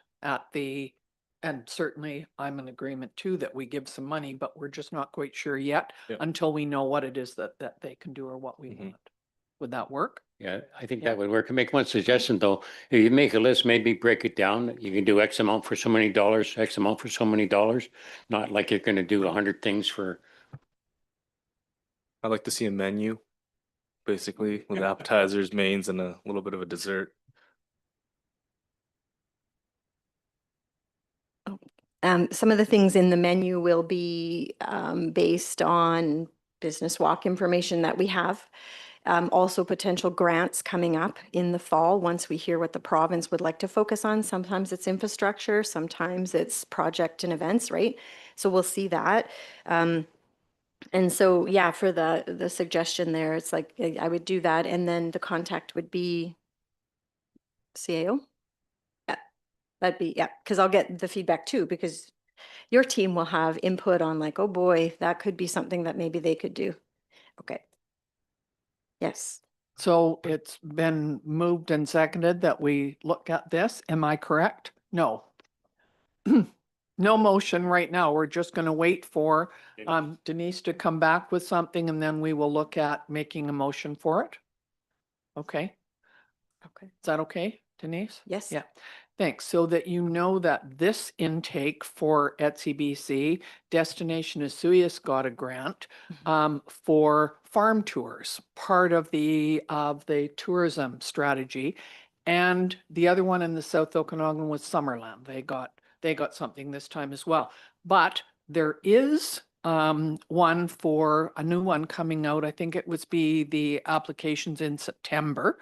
and certainly I'm in agreement too that we give some money, but we're just not quite sure yet Yeah. until we know what it is that they can do or what we want. Would that work? Yeah, I think Yeah. that would work. Make one suggestion though, if you make a list, maybe break it down. You can do X amount for so many dollars, X amount for so many dollars. Not like you're gonna do 100 things for, I'd like to see a menu, basically, with appetizers, mains, and a little bit of a dessert. Some of the things in the menu will be based on business walk information that we have. Also potential grants coming up in the fall, once we hear what the province would like to focus on. Sometimes it's infrastructure, sometimes it's project and events, right? So we'll see that. And so, yeah, for the suggestion there, it's like, I would do that. And then the contact would be CAO. Yeah, that'd be, yeah, because I'll get the feedback too, because your team will have input on like, oh boy, that could be something that maybe they could do. Okay. Yes. So it's been moved and seconded that we look at this. Am I correct? No. No motion right now. We're just going to wait for Denise to come back with something, and then we will look at making a motion for it. Okay. Okay. Is that okay, Denise? Yes. Yeah. Thanks. So that you know that this intake for ETSI-BC, Destination Esuias got a grant for farm tours, part of the tourism strategy. And the other one in the South Okanagan was Summerland. They got something this time as well. But there is one for a new one coming out. I think it was the applications in September.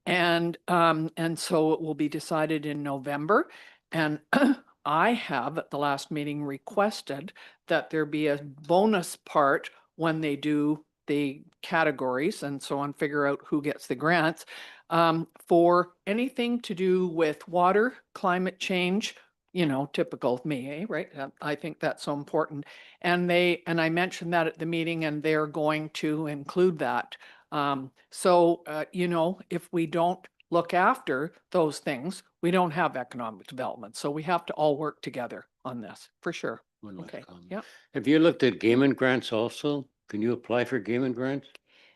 And so it will be decided in November. And I have at the last meeting requested that there be a bonus part when they do the categories and so on, figure out who gets the grants for anything to do with water, climate change, typical of me, right? I think that's so important. And I mentioned that at the meeting, and they're going to include that. If we don't look after those things, we don't have economic development. So we have to all work together on this, for sure. one last Okay, comment. yeah. Have you looked at Gaiman grants also? Can you apply for Gaiman grants?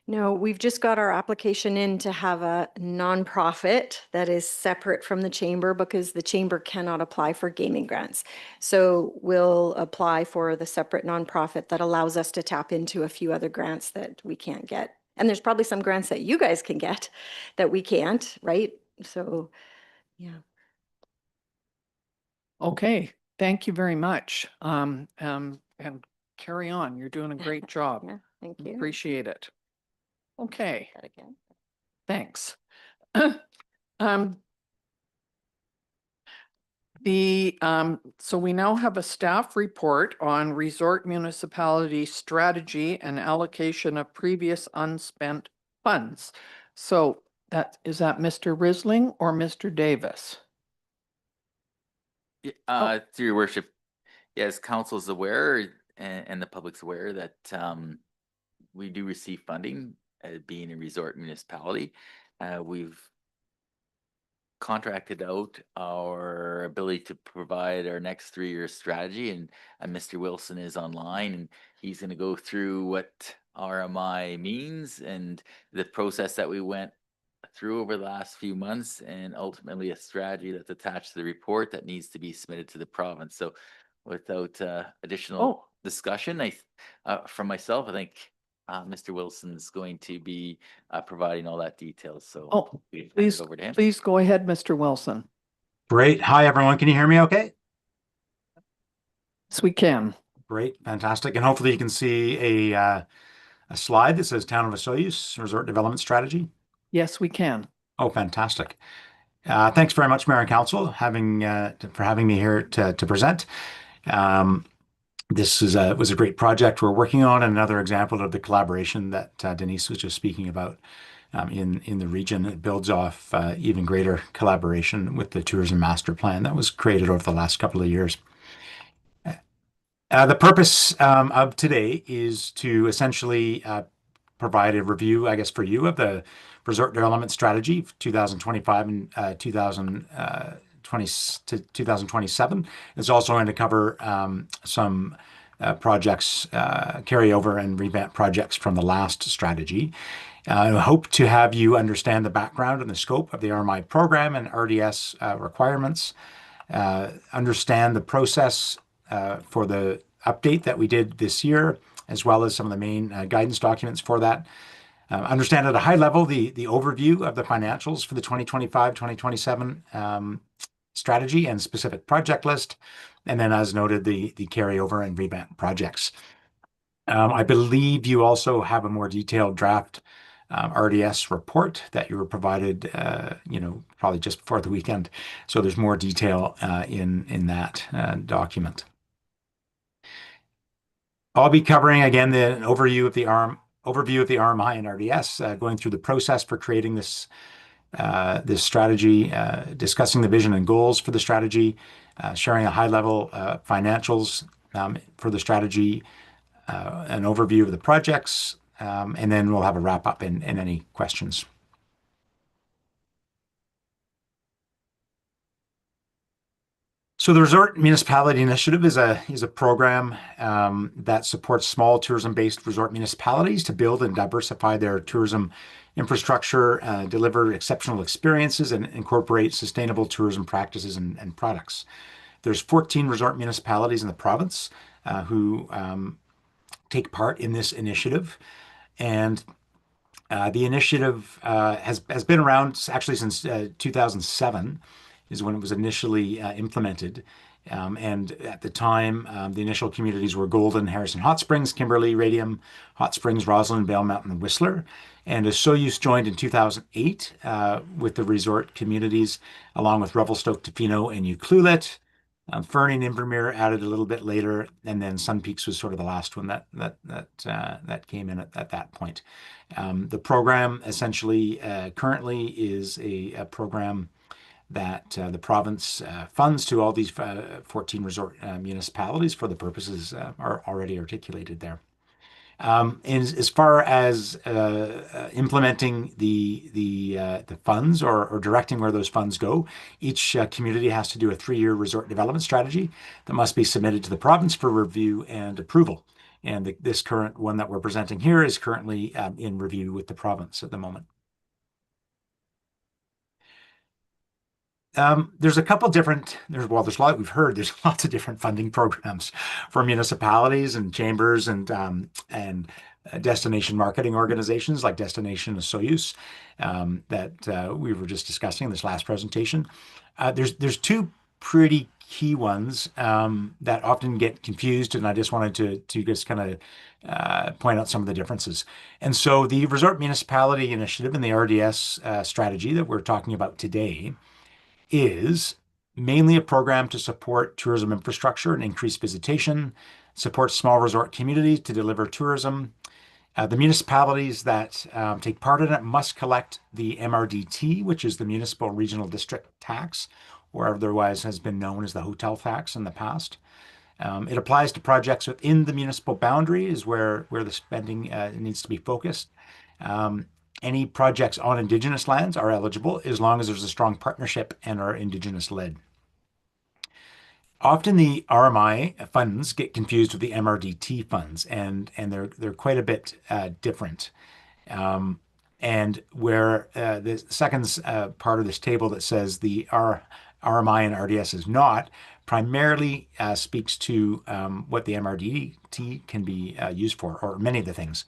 No, we've just got our application in to have a nonprofit that is separate from the chamber, because the chamber cannot apply for gaming grants. So we'll apply for the separate nonprofit that allows us to tap into a few other grants that we can't get. And there's probably some grants that you guys can get that we can't, right? So, yeah. Okay, thank you very much. And carry on. You're doing a great job. Yeah, thank you. Appreciate it. Okay, That again. thanks. So we now have a staff report on resort municipality strategy and allocation of previous unspent funds. So is that Mr. Risling or Mr. Davis? Through your worship, yes, council is aware and the public's aware that we do receive funding being a resort municipality. We've contracted out our ability to provide our next 3-year strategy, and Mr. Wilson is online and he's going to go through what RMI means and the process that we went through over the last few months, and ultimately a strategy that's attached to the report that needs to be submitted to the province. So without additional discussion, from myself, I think Mr. Wilson's going to be providing all that details. So we hand it over to him. Please go ahead, Mr. Wilson. Great. Hi, everyone. Can you hear me okay? Yes, we can. Great. Fantastic. And hopefully you can see a slide that says Town of Osoyoos Resort Development Strategy. Yes, we can. Oh, fantastic. Thanks very much, Mayor and Council, for having me here to present. This was a great project we're working on, and another example of the collaboration that Denise was just speaking about in the region. It builds off even greater collaboration with the tourism master plan that was created over the last couple of years. The purpose of today is to essentially provide a review, I guess, for you of the resort development strategy 2025 and 2020 to 2027. It's also going to cover some projects, carryover and revamp projects from the last strategy. I hope to have you understand the background and the scope of the RMI program and RDS requirements, understand the process for the update that we did this year, as well as some of the main guidance documents for that. Understand at a high level the overview of the financials for the 2025-2027 strategy and specific project list, and then, as noted, the carryover and revamp projects. I believe you also have a more detailed draft RDS report that you were provided, probably just before the weekend. So there's more detail in that document. I'll be covering again an overview of the RMI and RDS, going through the process for creating this strategy, discussing the vision and goals for the strategy, sharing a high-level financials for the strategy, an overview of the projects, and then we'll have a wrap-up and any questions. So the Resort Municipality Initiative is a program that supports small tourism-based resort municipalities to build and diversify their tourism infrastructure, deliver exceptional experiences, and incorporate sustainable tourism practices and products. There's 14 resort municipalities in the province who take part in this initiative, and the initiative has been around actually since 2007. Is when it was initially implemented. And at the time, the initial communities were Golden, Harrison Hot Springs, Kimberley, Radium, Hot Springs, Roslyn, Bale Mountain, and Whistler. And Osoyoos joined in 2008 with the resort communities, along with Revelstoke, Tofino, and Ucluelet. Fernie and Invermere added a little bit later, and then Sun Peaks was sort of the last one that came in at that point. The program essentially currently is a program that the province funds to all these 14 resort municipalities for the purposes are already articulated there. And as far as implementing the funds or directing where those funds go, each community has to do a 3-year resort development strategy that must be submitted to the province for review and approval. And this current one that we're presenting here is currently in review with the province at the moment. There's a couple different, there's a lot we've heard, there's lots of different funding programs for municipalities and chambers and destination marketing organizations like Destination Osoyoos that we were just discussing in this last presentation. There's two pretty key ones that often get confused, and I just wanted to just kind of point out some of the differences. And so the Resort Municipality Initiative and the RDS strategy that we're talking about today is mainly a program to support tourism infrastructure and increase visitation, support small resort communities to deliver tourism. The municipalities that take part in it must collect the MRDT, which is the Municipal Regional District Tax, or otherwise has been known as the hotel tax in the past. It applies to projects within the municipal boundary is where the spending needs to be focused. Any projects on Indigenous lands are eligible as long as there's a strong partnership and are Indigenous led. Often the RMI funds get confused with the MRDT funds, and they're quite a bit different. And where the second part of this table that says the RMI and RDS is not, primarily speaks to what the MRDT can be used for, or many of the things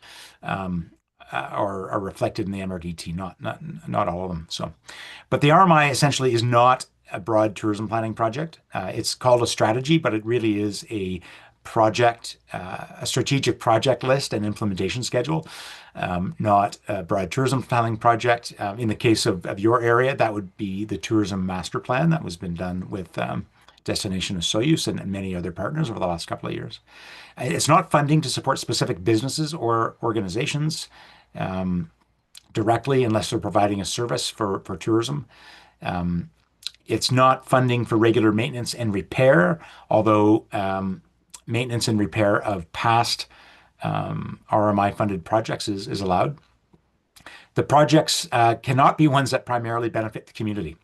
are reflected in the MRDT, not all of them. So, but the RMI essentially is not a broad tourism planning project. It's called a strategy, but it really is a project, a strategic project list and implementation schedule, not a broad tourism planning project. In the case of your area, that would be the tourism master plan that was been done with Destination Osoyoos and many other partners over the last couple of years. It's not funding to support specific businesses or organizations directly unless they're providing a service for tourism. It's not funding for regular maintenance and repair, although maintenance and repair of past RMI-funded projects is allowed. The projects cannot be ones that primarily benefit the community.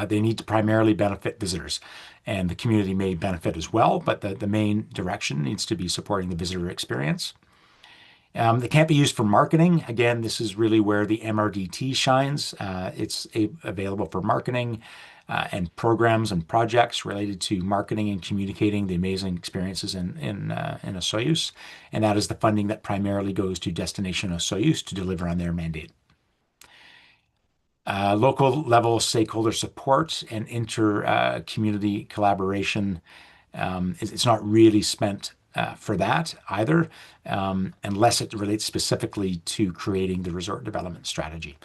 They need to primarily benefit visitors, and the community may benefit as well, but the main direction needs to be supporting the visitor experience. They can't be used for marketing. Again, this is really where the MRDT shines. It's available for marketing and programs and projects related to marketing and communicating the amazing experiences in Osoyoos. And that is the funding that primarily goes to Destination Osoyoos to deliver on their mandate. Local level stakeholder support and inter-community collaboration, it's not really spent for that either, unless it relates specifically to creating the resort development strategy.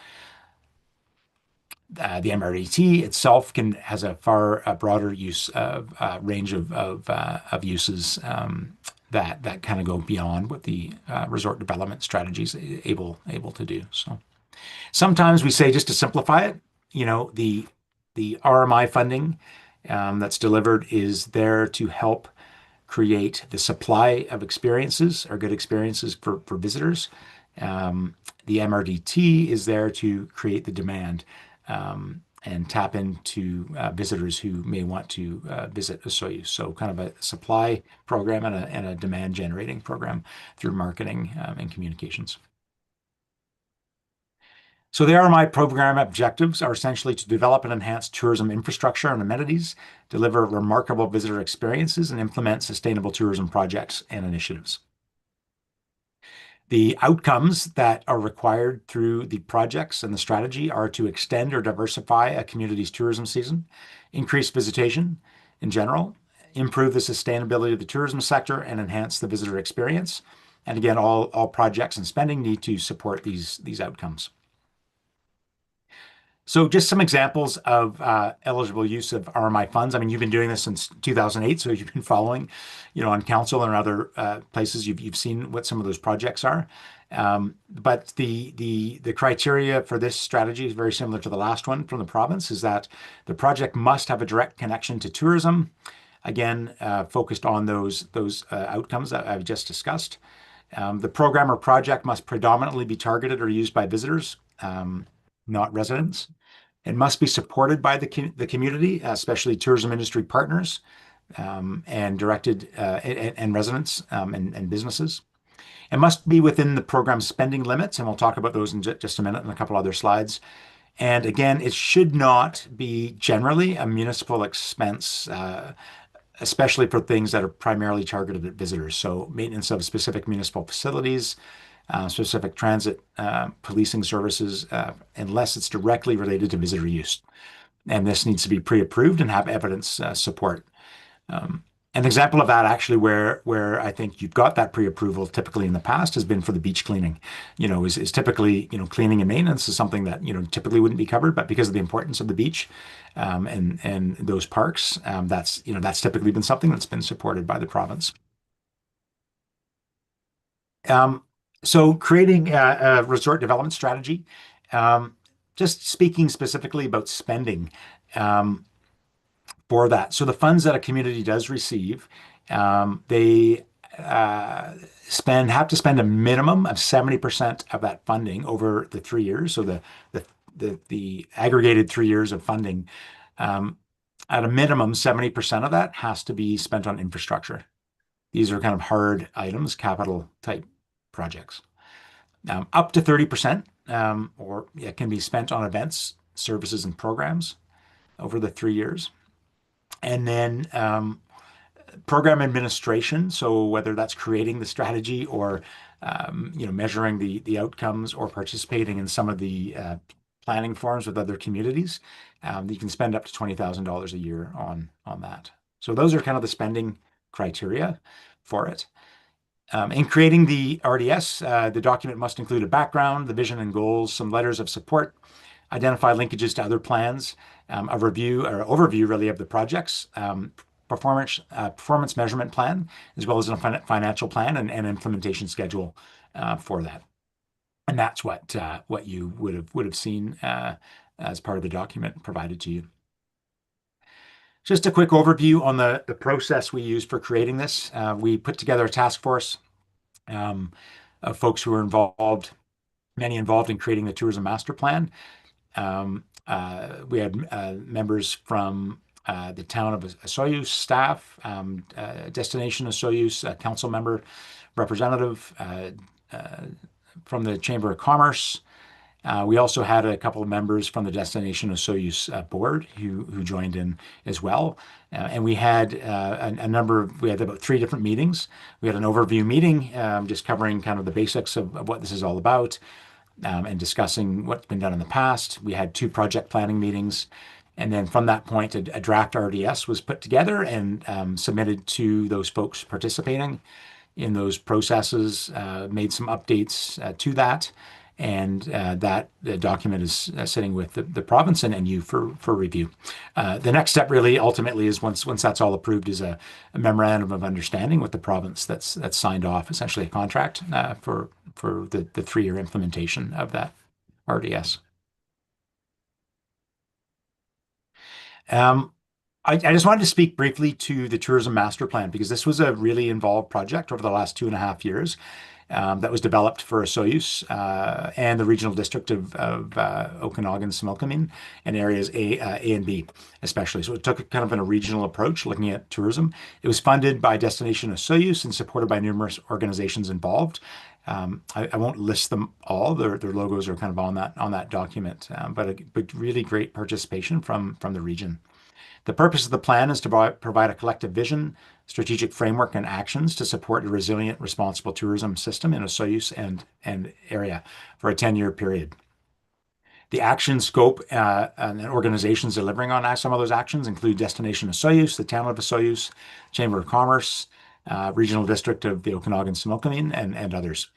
The MRDT itself has a far broader use of range of uses that kind of go beyond what the resort development strategy is able to do. So sometimes we say, just to simplify it, the RMI funding that's delivered is there to help create the supply of experiences or good experiences for visitors. The MRDT is there to create the demand and tap into visitors who may want to visit Osoyoos. So kind of a supply program and a demand generating program through marketing and communications. So the RMI program objectives are essentially to develop and enhance tourism infrastructure and amenities, deliver remarkable visitor experiences, and implement sustainable tourism projects and initiatives. The outcomes that are required through the projects and the strategy are to extend or diversify a community's tourism season, increase visitation in general, improve the sustainability of the tourism sector, and enhance the visitor experience. And again, all projects and spending need to support these outcomes. So just some examples of eligible use of RMI funds. I mean, you've been doing this since 2008, so you've been following, on council and other places. You've seen what some of those projects are. But the criteria for this strategy is very similar to the last one from the province, is that the project must have a direct connection to tourism. Again, focused on those outcomes that I've just discussed. The program or project must predominantly be targeted or used by visitors, not residents. It must be supported by the community, especially tourism industry partners, and directed and residents and businesses. It must be within the program spending limits, and we'll talk about those in just a minute in a couple other slides. And again, it should not be generally a municipal expense, especially for things that are primarily targeted at visitors. So maintenance of specific municipal facilities, specific transit policing services, unless it's directly related to visitor use. And this needs to be pre-approved and have evidence support. An example of that actually where I think you've got that pre-approval typically in the past has been for the beach cleaning. Is typically, cleaning and maintenance is something that, typically wouldn't be covered, but because of the importance of the beach, and those parks, that's typically been something that's been supported by the province. So creating a resort development strategy, just speaking specifically about spending, for that. So the funds that a community does receive, they have to spend a minimum of 70% of that funding over the 3 years. So the aggregated 3 years of funding, at a minimum, 70% of that has to be spent on infrastructure. These are kind of hard items, capital type projects. Up to 30%, or it can be spent on events, services, and programs over the 3 years. And then program administration, so whether that's creating the strategy or measuring the outcomes or participating in some of the planning forums with other communities, you can spend up to $20,000 a year on that. So those are kind of the spending criteria for it. In creating the RDS, the document must include a background, the vision and goals, some letters of support, identify linkages to other plans, a review or overview really of the projects, performance measurement plan, as well as a financial plan and implementation schedule for that. And that's what you would have seen as part of the document provided to you. Just a quick overview on the process we use for creating this. We put together a task force of folks who were many involved in creating the tourism master plan. We had members from the town of Osoyoos staff, Destination Osoyoos council member, representative from the Chamber of Commerce. We also had a couple of members from the Destination Osoyoos board who joined in as well. And we had we had about 3 different meetings. We had an overview meeting, just covering kind of the basics of what this is all about, and discussing what's been done in the past. We had 2 project planning meetings. And then from that point, a draft RDS was put together and submitted to those folks participating in those processes, made some updates to that. And that document is sitting with the province and you for review. The next step really ultimately is once that's all approved is a memorandum of understanding with the province that's signed off, essentially a contract for the 3-year implementation of that RDS. I just wanted to speak briefly to the tourism master plan because this was a really involved project over the last 2.5 years. That was developed for Osoyoos and the regional district of Okanagan-Similkameen and areas A and B especially. So it took kind of a regional approach looking at tourism. It was funded by Destination Osoyoos and supported by numerous organizations involved. I won't list them all. Their logos are kind of on that document, but really great participation from the region. The purpose of the plan is to provide a collective vision, strategic framework, and actions to support a resilient, responsible tourism system in Osoyoos and area for a 10-year period. The action scope and organizations delivering on some of those actions include Destination Osoyoos, the town of Osoyoos, Chamber of Commerce, Regional District of the Okanagan-Similkameen, and others.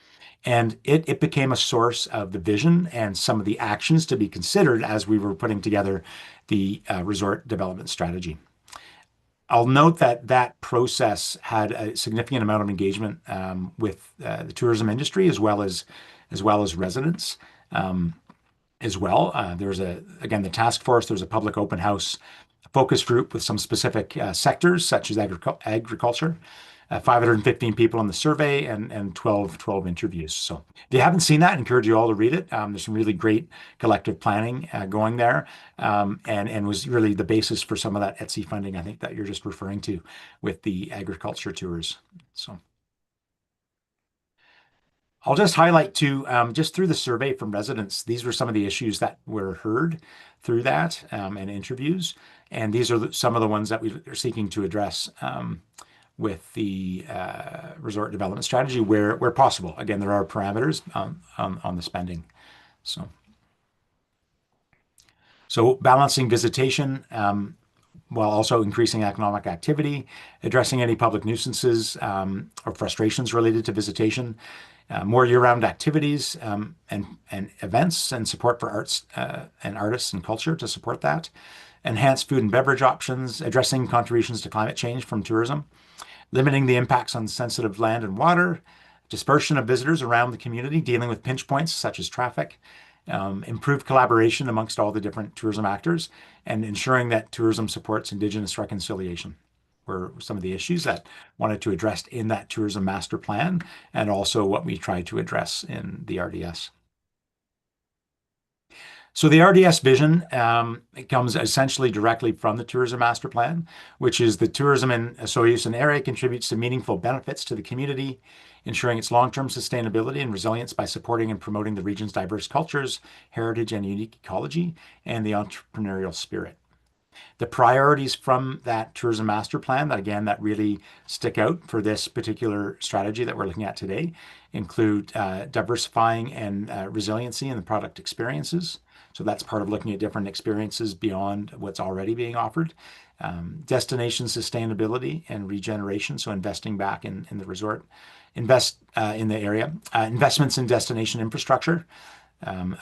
And it became a source of the vision and some of the actions to be considered as we were putting together the resort development strategy. I'll note that process had a significant amount of engagement with the tourism industry as well as residents as well. There was again the task force. There was a public open house focus group with some specific sectors such as agriculture. 515 people on the survey and 12 interviews. So if you haven't seen that, I encourage you all to read it. There's some really great collective planning going there, and was really the basis for some of that ETSI funding, I think, that you're just referring to with the agriculture tours. So I'll just highlight too, just through the survey from residents, these were some of the issues that were heard through that and interviews. And these are some of the ones that we are seeking to address with the resort development strategy where possible. Again, there are parameters on the spending. So balancing visitation, while also increasing economic activity, addressing any public nuisances or frustrations related to visitation, more year-round activities and events and support for arts and artists and culture to support that, enhanced food and beverage options, addressing contributions to climate change from tourism, limiting the impacts on sensitive land and water, dispersion of visitors around the community, dealing with pinch points such as traffic, improved collaboration amongst all the different tourism actors, and ensuring that tourism supports Indigenous reconciliation were some of the issues that wanted to address in that tourism master plan, and also what we tried to address in the RDS. So the RDS vision, it comes essentially directly from the tourism master plan, which is the tourism in Osoyoos and area contributes to meaningful benefits to the community, ensuring its long-term sustainability and resilience by supporting and promoting the region's diverse cultures, heritage, and unique ecology, and the entrepreneurial spirit. The priorities from that tourism master plan that really stick out for this particular strategy that we're looking at today include diversifying and resiliency in the product experiences. So that's part of looking at different experiences beyond what's already being offered. Destination sustainability and regeneration, so investing back in the resort, invest in the area, investments in destination infrastructure.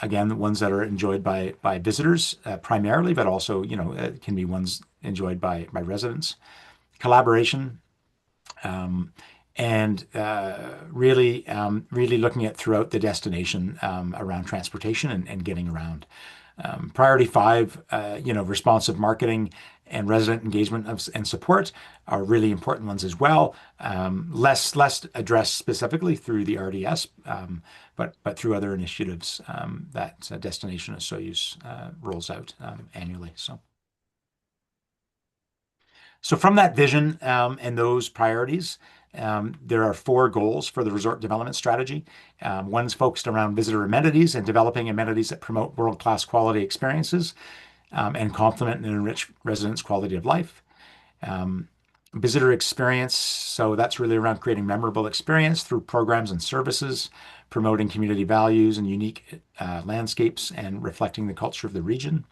Again, the ones that are enjoyed by visitors primarily, but also, can be ones enjoyed by residents. Collaboration, and really looking at throughout the destination around transportation and getting around. Priority 5, responsive marketing and resident engagement and support are really important ones as well. Less addressed specifically through the RDS, but through other initiatives that Destination Osoyoos rolls out annually. So from that vision and those priorities, there are 4 goals for the resort development strategy. One's focused around visitor amenities and developing amenities that promote world-class quality experiences and complement and enrich residents' quality of life. Visitor experience, so that's really around creating memorable experience through programs and services, promoting community values and unique landscapes and reflecting the culture of the region.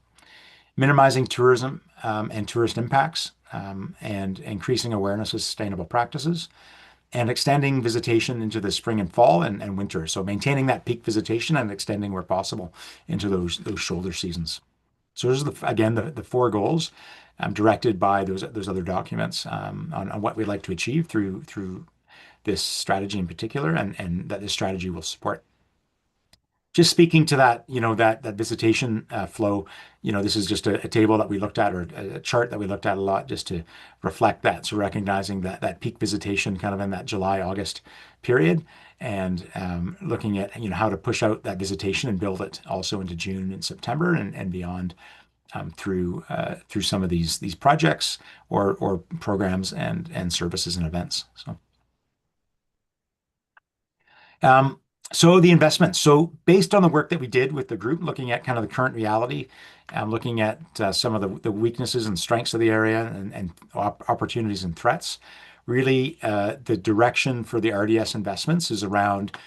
Minimizing tourism and tourist impacts and increasing awareness of sustainable practices, and extending visitation into the spring and fall and winter. So maintaining that peak visitation and extending where possible into those shoulder seasons. So those are again the 4 goals directed by those other documents on what we'd like to achieve through this strategy in particular, and that this strategy will support. Just speaking to that, that visitation flow, this is just a table that we looked at, or a chart that we looked at a lot, just to reflect that. So recognizing that peak visitation kind of in that July-August period, and looking at how to push out that visitation and build it also into June and September and beyond through some of these projects or programs and services and events. So the investments. So based on the work that we did with the group, looking at kind of the current reality, looking at some of the weaknesses and strengths of the area and opportunities and threats, really the direction for the RDS investments is around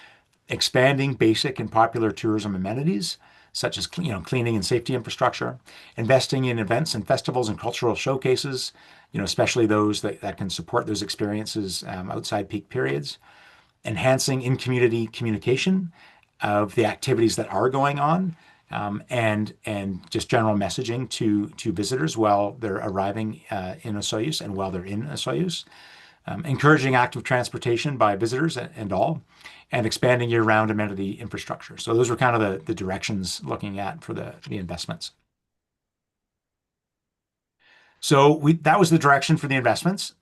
expanding basic and popular tourism amenities, such as cleaning and safety infrastructure, investing in events and festivals and cultural showcases, especially those that can support those experiences outside peak periods, enhancing in-community communication of the activities that are going on, and just general messaging to visitors while they're arriving in Osoyoos and while they're in Osoyoos, encouraging active transportation by visitors and all, and expanding year-round amenity infrastructure. So those were kind of the directions looking at for the investments. So that was the direction for the investments.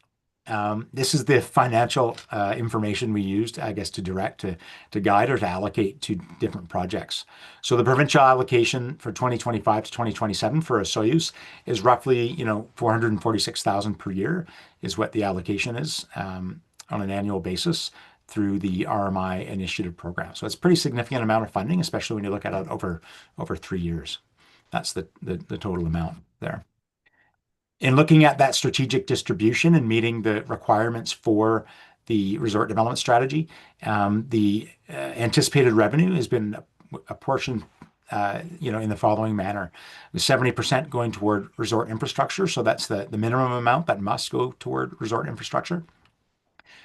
This is the financial information we used, I guess, to guide or to allocate to different projects. So the provincial allocation for 2025 to 2027 for Osoyoos is roughly, 446,000 per year is what the allocation is on an annual basis through the RMI initiative program. So it's a pretty significant amount of funding, especially when you look at it over 3 years. That's the total amount there. In looking at that strategic distribution and meeting the requirements for the resort development strategy, the anticipated revenue has been apportioned in the following manner: with 70% going toward resort infrastructure. So that's the minimum amount that must go toward resort infrastructure.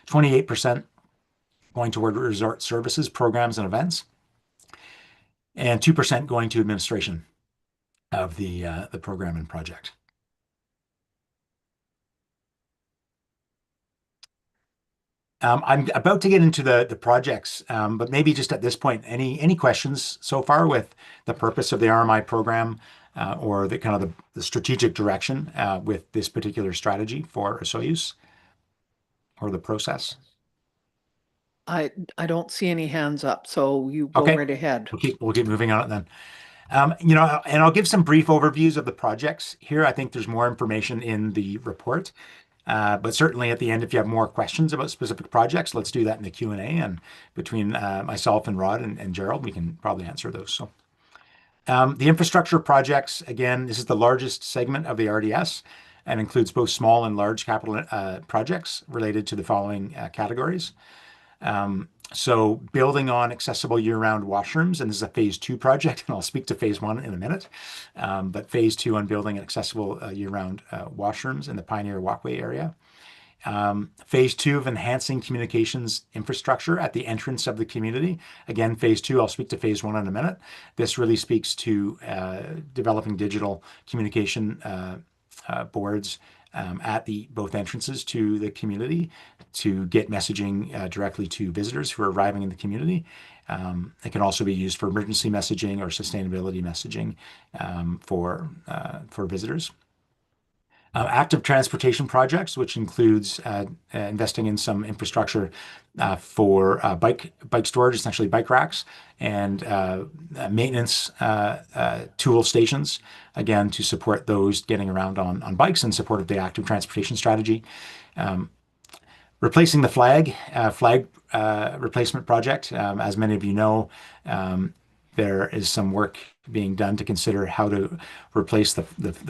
28% going toward resort services, programs, and events, and 2% going to administration of the program and project. I'm about to get into the projects, but maybe just at this point, any questions so far with the purpose of the RMI program, or the kind of the strategic direction with this particular strategy for Osoyoos or the process? I don't see any hands up, so you go Okay. right ahead. We'll keep moving on it then. And I'll give some brief overviews of the projects here. I think there's more information in the report. But certainly at the end, if you have more questions about specific projects, let's do that in the Q&A. And between myself and Rod and Gerald, we can probably answer those. So the infrastructure projects, again, this is the largest segment of the RDS and includes both small and large capital projects related to the following categories. So building on accessible year-round washrooms, and this is a phase 2 project, and I'll speak to phase 1 in a minute. But phase 2 on building accessible year-round washrooms in the Pioneer Walkway area. Phase 2 of enhancing communications infrastructure at the entrance of the community. Again, phase 2, I'll speak to phase 1 in a minute. This really speaks to developing digital communication boards at both entrances to the community to get messaging directly to visitors who are arriving in the community. It can also be used for emergency messaging or sustainability messaging for visitors. Active transportation projects, which includes investing in some infrastructure for bike storage, essentially bike racks, and maintenance tool stations, again, to support those getting around on bikes in support of the active transportation strategy. Replacing the flag replacement project. As many of you know, there is some work being done to consider how to replace the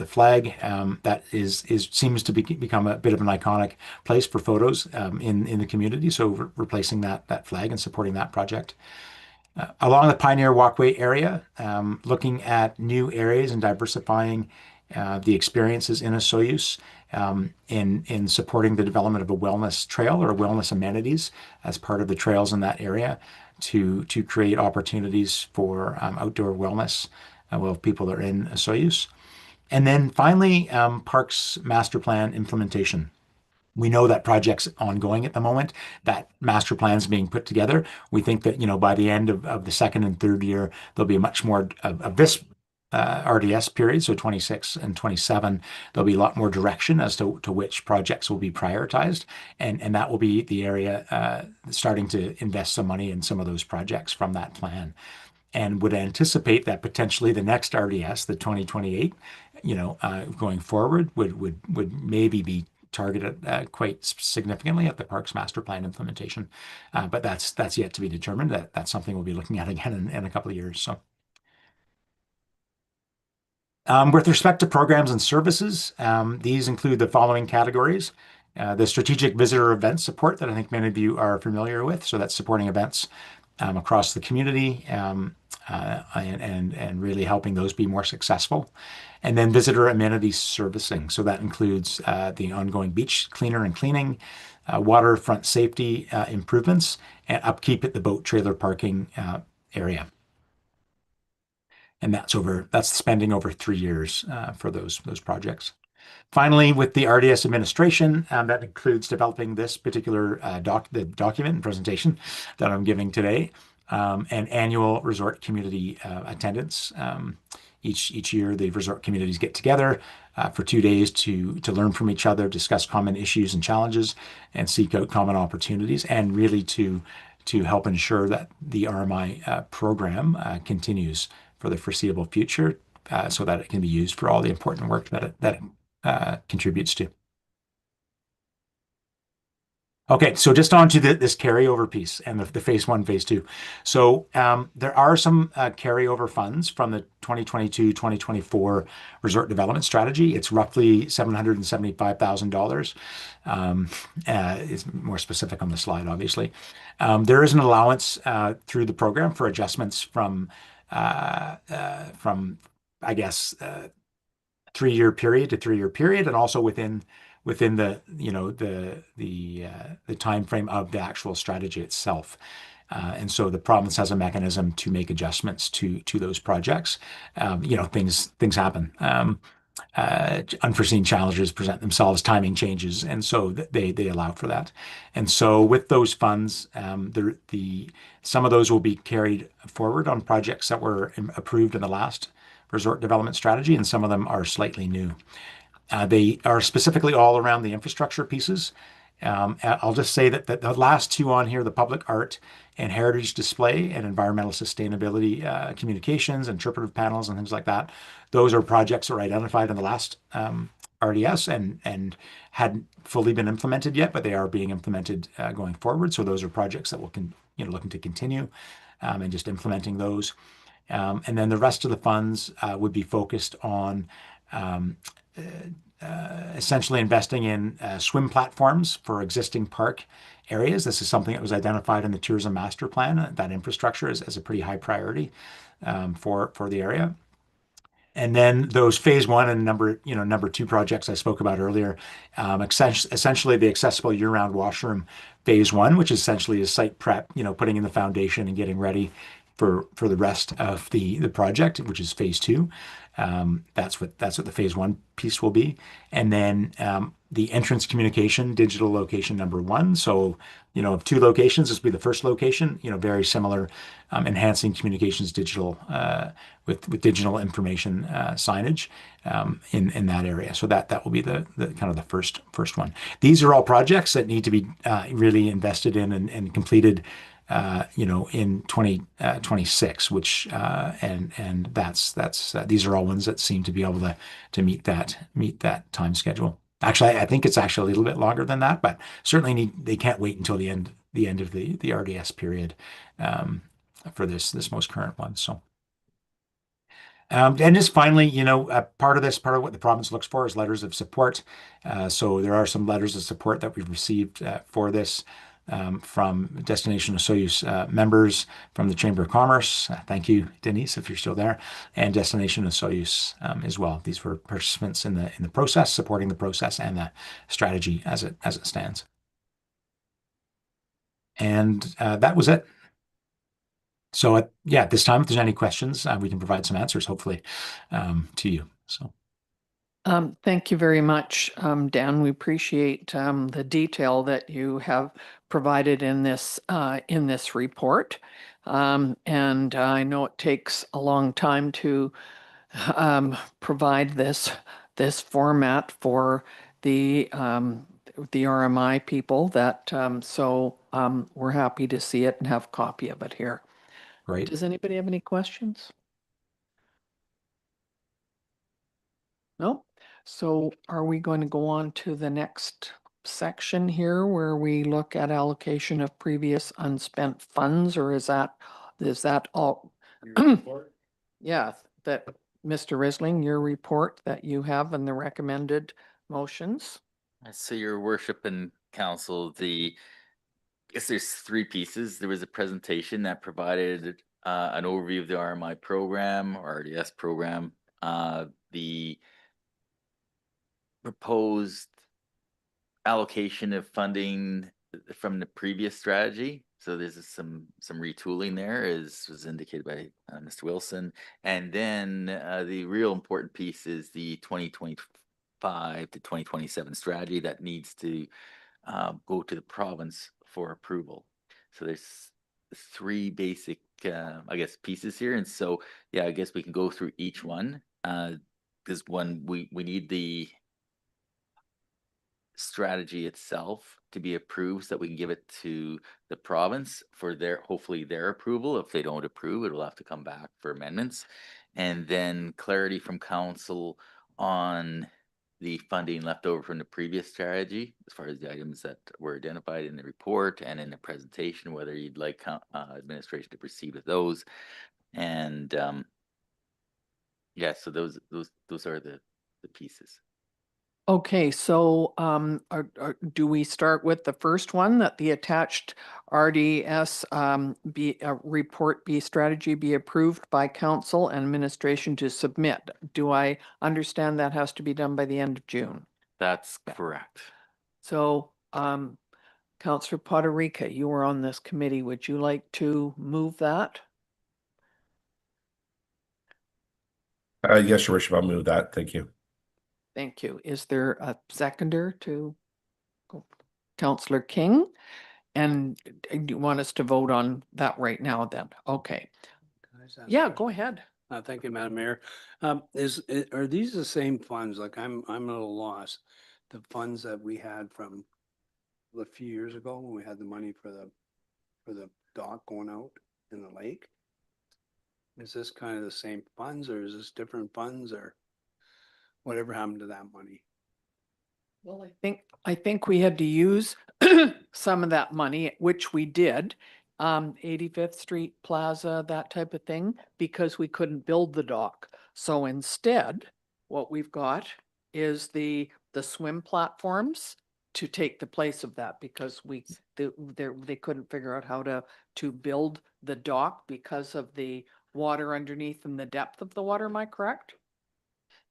flag. That seems to become a bit of an iconic place for photos in the community. So replacing that flag and supporting that project. Along the Pioneer Walkway area, looking at new areas and diversifying the experiences in Osoyoos, in supporting the development of a wellness trail or wellness amenities as part of the trails in that area, to create opportunities for outdoor wellness while people are in Osoyoos. And then finally, Parks Master Plan implementation. We know that project's ongoing at the moment. That master plan is being put together. We think that, by the end of the second and third year, there'll be much more of this RDS period, so 26 and 27, there'll be a lot more direction as to which projects will be prioritized. And that will be the area starting to invest some money in some of those projects from that plan. And would anticipate that potentially the next RDS, the 2028, going forward, would maybe be targeted quite significantly at the Parks Master Plan implementation. But that's yet to be determined. That's something we'll be looking at again in a couple of years. So. With respect to programs and services, these include the following categories. The strategic visitor event support that I think many of you are familiar with. So that's supporting events across the community and really helping those be more successful. And then visitor amenity servicing. So that includes the ongoing beach cleaner and cleaning, waterfront safety improvements, and upkeep at the boat trailer parking area. And that's spending over 3 years for those projects. Finally, with the RDS administration, that includes developing this particular document and presentation that I'm giving today, and annual resort community attendance. Each year, the resort communities get together for 2 days to learn from each other, discuss common issues and challenges, and seek out common opportunities, and really to help ensure that the RMI program continues for the foreseeable future, so that it can be used for all the important work that it contributes to. Okay, so just on to this carryover piece and the phase 1, phase 2. So there are some carryover funds from the 2022-2024 resort development strategy. It's roughly $775,000. It's more specific on the slide, obviously. There is an allowance through the program for adjustments from from, I guess, 3-year period to 3-year period, and also within the, you know, the time frame of the actual strategy itself. And so the province has a mechanism to make adjustments to those projects. You know, things happen. Unforeseen challenges present themselves, timing changes, and so they allow for that. And so with those funds, some of those will be carried forward on projects that were approved in the last resort development strategy, and some of them are slightly new. They are specifically all around the infrastructure pieces. I'll just say that the last two on here, the public art and heritage display and environmental sustainability communications, interpretive panels and things like that, those are projects that were identified in the last RDS and hadn't fully been implemented yet, but they are being implemented going forward. So those are projects that we'll looking to continue and just implementing those. And then the rest of the funds would be focused on essentially investing in swim platforms for existing park areas. This is something that was identified in the tourism master plan. That infrastructure is as a pretty high priority for the area. And then those phase 1 and number 2 projects I spoke about earlier, essentially the accessible year-round washroom phase 1, which essentially is site prep, putting in the foundation and getting ready for the rest of the project, which is phase 2. That's what the phase 1 piece will be. And then the entrance communication, digital location number 1. So, of 2 locations, this will be the first location, very similar, enhancing communications digital with digital information signage in that area. So that will be the kind of the first one. These are all projects that need to be really invested in and completed in 2026, which and that's these are all ones that seem to be able to meet that time schedule. Actually, I think it's actually a little bit longer than that, but certainly they can't wait until the end of the RDS period for this most current one. So. And just finally, part of what the province looks for is letters of support. So there are some letters of support that we've received for this from Destination Osoyoos members, from the Chamber of Commerce. Thank you, Denise, if you're still there, and Destination Osoyoos as well. These were participants in the process, supporting the process and the strategy as it stands. And that was it. So at this time, if there's any questions, we can provide some answers, hopefully, to you. So. Thank you very much, Dan. We appreciate the detail that you have provided in this report. And I know it takes a long time to provide this format for the RMI people. So we're happy to see it and have a copy of it here. Great. Does anybody have any questions? No? So are we going to go on to the next section here where we look at allocation of previous unspent funds, or is that all? Yeah, that Mr. Risling, your report that you have and the recommended motions. So, Your Worship and Council, I guess there's 3 pieces. There was a presentation that provided an overview of the RMI program or RDS program, the proposed allocation of funding from the previous strategy. So there's some retooling there, as was indicated by Mr. Wilson. And then the real important piece is the 2025 to 2027 strategy that needs to go to the province for approval. So there's 3 basic, I guess, pieces here. And so, yeah, I guess we can go through each one. This one, we need the strategy itself to be approved so that we can give it to the province for hopefully their approval. If they don't approve, it'll have to come back for amendments. And then clarity from council on the funding left over from the previous strategy, as far as the items that were identified in the report and in the presentation, whether you'd like administration to proceed with those. And yeah, so those are the pieces. Okay, so do we start with the first one, that the attached RDS report B strategy be approved by council and administration to submit? Do I understand that has to be done by the end of June? That's correct. So Councillor Potterica, you were on this committee. Would you like to move that? Yes, Your Worship, I'll move that. Thank you. Thank you. Is there a seconder to Councillor King? And do you want us to vote on that right now then? Okay. Can I just ask a Yeah, question? go ahead. Thank you, Madam Mayor. Are these the same funds? Like I'm a little lost. The funds that we had from a few years ago when we had the money for the dock going out in the lake? Is this kind of the same funds or is this different funds or whatever happened to that money? Well, I think we had to use some of that money, which we did, 85th Street Plaza, that type of thing, because we couldn't build the dock. So instead, what we've got is the swim platforms to take the place of that, because they couldn't figure out how to build the dock because of the water underneath and the depth of the water. Am I correct?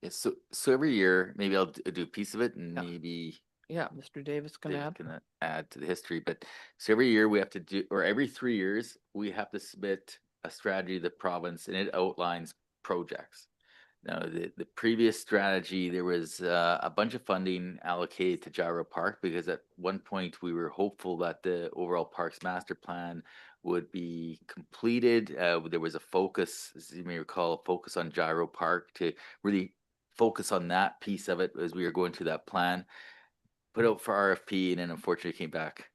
Yeah, so every year, maybe I'll do a piece of it and Yeah. maybe Yeah, Mr. Davis can David add. can add to the history, but so every year we have to do, or every 3 years, we have to submit a strategy to the province and it outlines projects. Now, the previous strategy, there was a bunch of funding allocated to Gyro Park because at one point we were hopeful that the overall parks master plan would be completed. There was a focus, as you may recall, a focus on Gyro Park to really focus on that piece of it as we were going through that plan. Put out for RFP and then unfortunately came back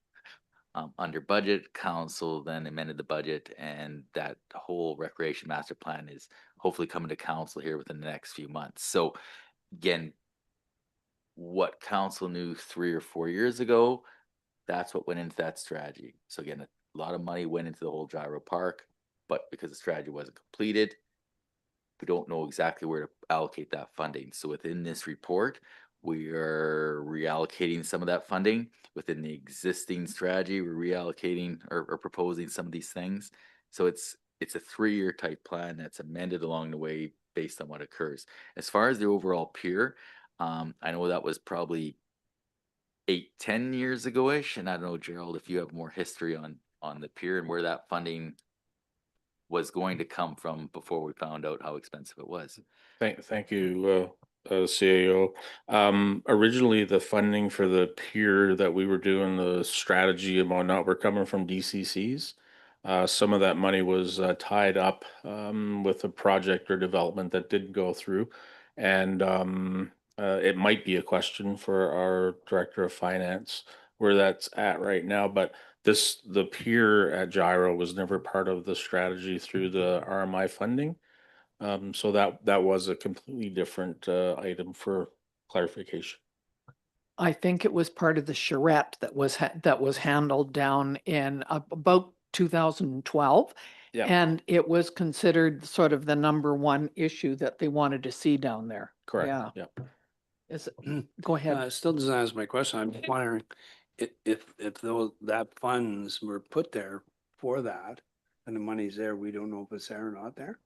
under budget. Council then amended the budget and that whole recreation master plan is hopefully coming to council here within the next few months. So again, what council knew 3 or 4 years ago, that's what went into that strategy. So again, a lot of money went into the whole Gyro Park, but because the strategy wasn't completed, we don't know exactly where to allocate that funding. So within this report, we are reallocating some of that funding within the existing strategy. We're reallocating or proposing some of these things. So it's a 3-year type plan that's amended along the way based on what occurs. As far as the overall pier, I know that was probably 8-10 years ago-ish, and I don't know, Gerald, if you have more history on the pier and where that funding was going to come from before we found out how expensive it was. Thank you, CAO. Originally, the funding for the pier that we were doing the strategy and whatnot were coming from DCCs. Some of that money was tied up with a project or development that didn't go through. And it might be a question for our Director of Finance where that's at right now, but the pier at Gyro was never part of the strategy through the RMI funding. So that was a completely different item for clarification. I think it was part of the charrette that was handled down in about 2012. Yeah. And it was considered sort of the -- issue that they wanted to see down there. Correct. Yeah. Yeah. Go ahead. It still doesn't answer my question. I'm just wondering if that funds were put there for that and the money's there, we don't know if it's there or not there?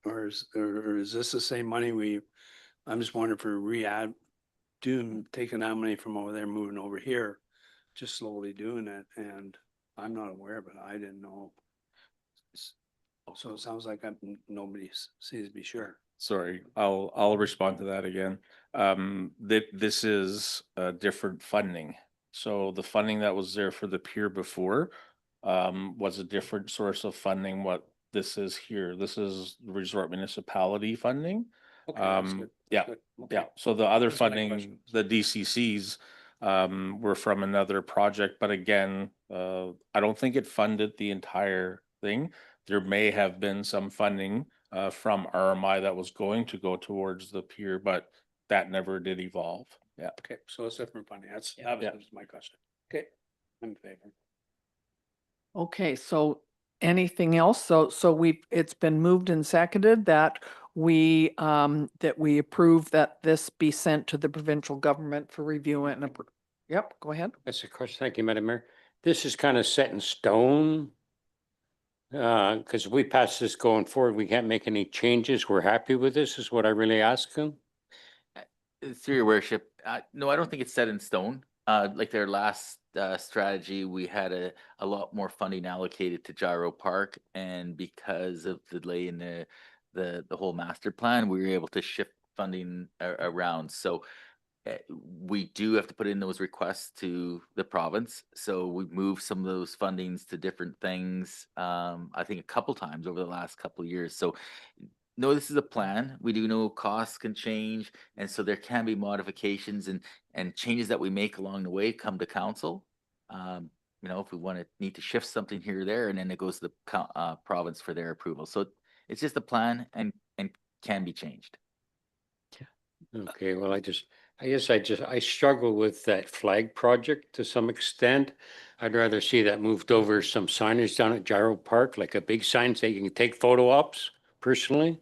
Or is this the same money I'm just wondering if we're taking that money from over there, moving over here, just slowly doing it, and I'm not aware of it. I didn't know. So it sounds like nobody seems to be sure. Sorry, I'll respond to that again. This is different funding. So the funding that was there for the pier before was a different source of funding. What this is here, this is resort municipality funding. Okay, that's good. Yeah, Good. Okay. yeah. So the other Those are my funding, questions. the DCCs, were from another project, but again, I don't think it funded the entire thing. There may have been some funding from RMI that was going to go towards the pier, but that never did evolve. Yeah. Okay, so it's different funding. That was my question. Okay, I'm in favor. Okay, so anything else? So it's been moved and seconded that that we approve that this be sent to the provincial government for review and Yep, go ahead. That's a question. Thank you, Madam Mayor. This is kind of set in stone. Because we pass this going forward, we can't make any changes. We're happy with this, is what I really ask them. Through your worship, no, I don't think it's set in stone. Like their last strategy, we had a lot more funding allocated to Gyro Park, and because of the delay in the whole master plan, we were able to shift funding around. So we do have to put in those requests to the province. So we moved some of those fundings to different things. I think a couple times over the last couple of years. So no, this is a plan. We do know costs can change, and so there can be modifications and changes that we make along the way come to council. You know, if we need to shift something here or there, and then it goes to the province for their approval. So it's just a plan and can be changed. Okay, well, I struggle with that flag project to some extent. I'd rather see that moved over some signage down at Gyro Park, like a big sign so you can take photo ops personally.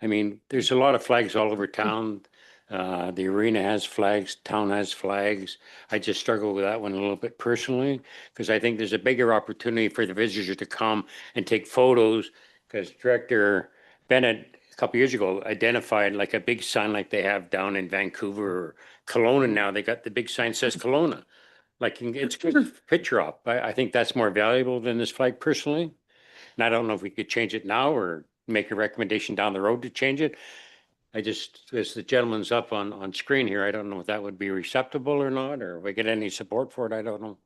I mean, there's a lot of flags all over town. The arena has flags, town has flags. I just struggle with that one a little bit personally, because I think there's a bigger opportunity for the visitors to come and take photos, because Director Bennett a couple years ago identified like a big sign like they have down in Vancouver or Kelowna now. They got the big sign says Kelowna. Like it's good picture op. I think that's more valuable than this flag personally. And I don't know if we could change it now or make a recommendation down the road to change it. I just, as the gentleman's up on screen here, I don't know if that would be acceptable or not, or if we get any support for it. I don't know.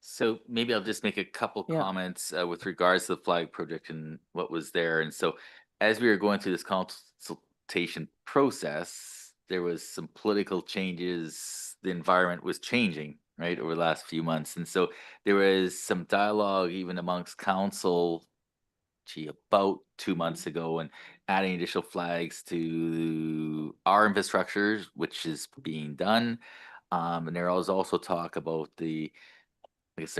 So maybe I'll just make a couple Yeah. comments with regards to the flag project and what was there. And so as we were going through this consultation process, there was some political changes. The environment was changing, right, over the last few months. And so there was some dialogue even amongst council, about 2 months ago, and adding additional flags to our infrastructures, which is being done. And there was also talk about the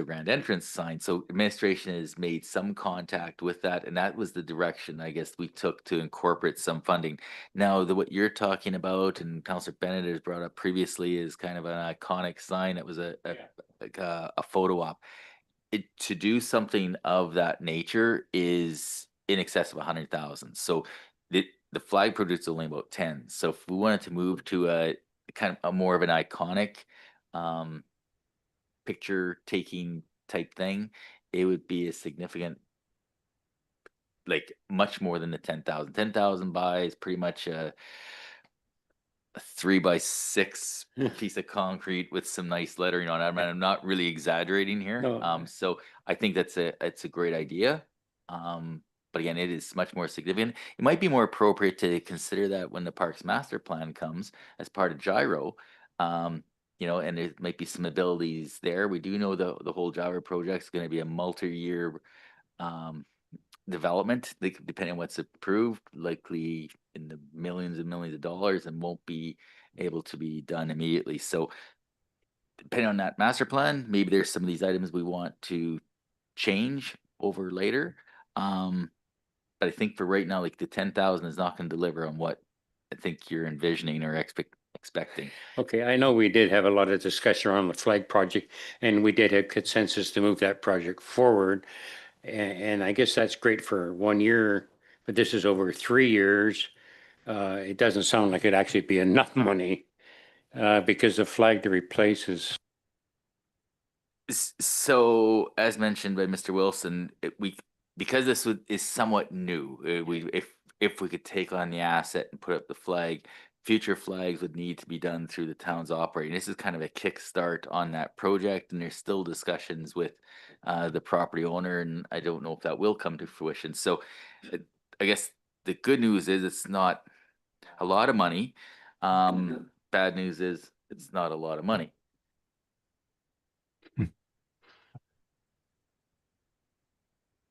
grand entrance sign. So administration has made some contact with that, and that was the direction I guess we took to incorporate some funding. Now, what you're talking about, and Councillor Bennett has brought up previously, is kind of an iconic sign that was a photo op. To do something of that nature is in excess of 100,000. So the flag project is only about 10. So if we wanted to move to a kind of a more of an iconic picture taking type thing, it would be a significant, like much more than the 10,000. 10,000 by is pretty much a 3x6 piece of concrete with some nice lettering on it. I mean, I'm not really exaggerating here. No. So I think it's a great idea. But again, it is much more significant. It might be more appropriate to consider that when the Parks Master Plan comes as part of Gyro. You know, and there might be some abilities there. We do know the whole Gyro project is going to be a multi-year development, depending on what's approved, likely in the millions and millions of dollars, and won't be able to be done immediately. So depending on that master plan, maybe there's some of these items we want to change over later. But I think for right now, like the 10,000 is not going to deliver on what I think you're envisioning or expecting. Okay, I know we did have a lot of discussion around the flag project, and we did have consensus to move that project forward. And I guess that's great for 1 year, but this is over 3 years. It doesn't sound like it'd actually be enough money because the flag to replace is. So as mentioned by Mr. Wilson, because this is somewhat new, if we could take on the asset and put up the flag, future flags would need to be done through the town's operating. This is kind of a kickstart on that project, and there's still discussions with the property owner, and I don't know if that will come to fruition. So I guess the good news is it's not a lot of money. Bad news is it's not a lot of money.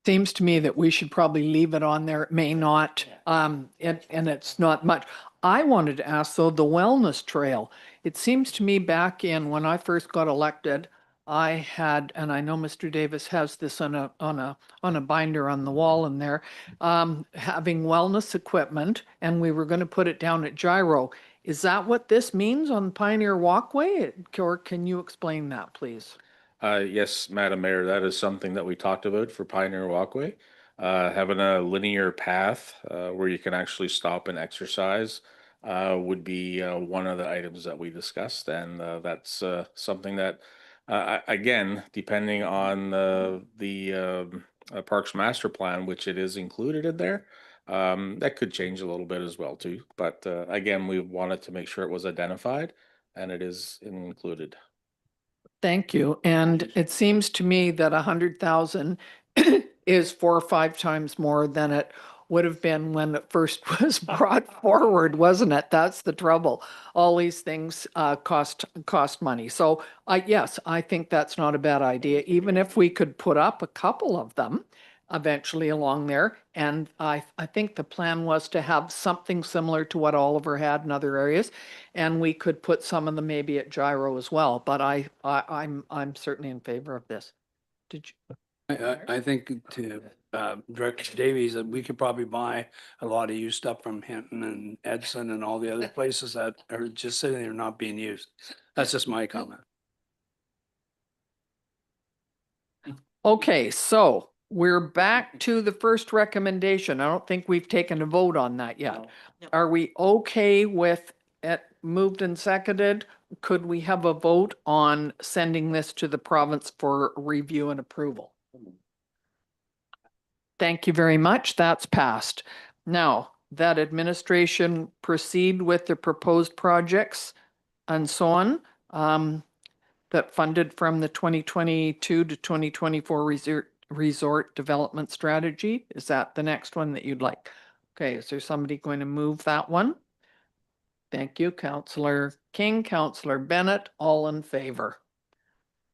Seems to me that we should probably leave it on there. It may not, and it's not much. I wanted to ask though, the wellness trail. It seems to me back in when I first got elected, I had, and I know Mr. Davis has this on a binder on the wall in there, having wellness equipment, and we were going to put it down at Gyro. Is that what this means on Pioneer Walkway? Or can you explain that, please? Yes, Madam Mayor, that is something that we talked about for Pioneer Walkway. Having a linear path where you can actually stop and exercise would be one of the items that we discussed, and that's something that, again, depending on the Parks Master Plan, which it is included in there, that could change a little bit as well too. But again, we wanted to make sure it was identified, and it is included. Thank you. And it seems to me that 100,000 is 4 or 5 times more than it would have been when it first was brought forward, wasn't it? That's the trouble. All these things cost money. So yes, I think that's not a bad idea, even if we could put up a couple of them eventually along there. And I think the plan was to have something similar to what Oliver had in other areas. And we could put some of them maybe at Gyro as well, but I'm certainly in favor of this. Did you? I think to Director Davies, that we could probably buy a lot of used stuff from Hinton and Edson and all the other places that are just sitting there not being used. That's just my comment. Okay, so we're back to the first recommendation. I don't think we've taken a vote on that yet. No. Are we okay with it moved and seconded? Could we have a vote on sending this to the province for review and approval? Thank you very much. That's passed. Now, that administration proceed with the proposed projects and so on, that funded from the 2022 to 2024 resort development strategy. Is that the next one that you'd like? Okay, is there somebody going to move that one? Thank you, Councillor King, Councillor Bennett, all in favor.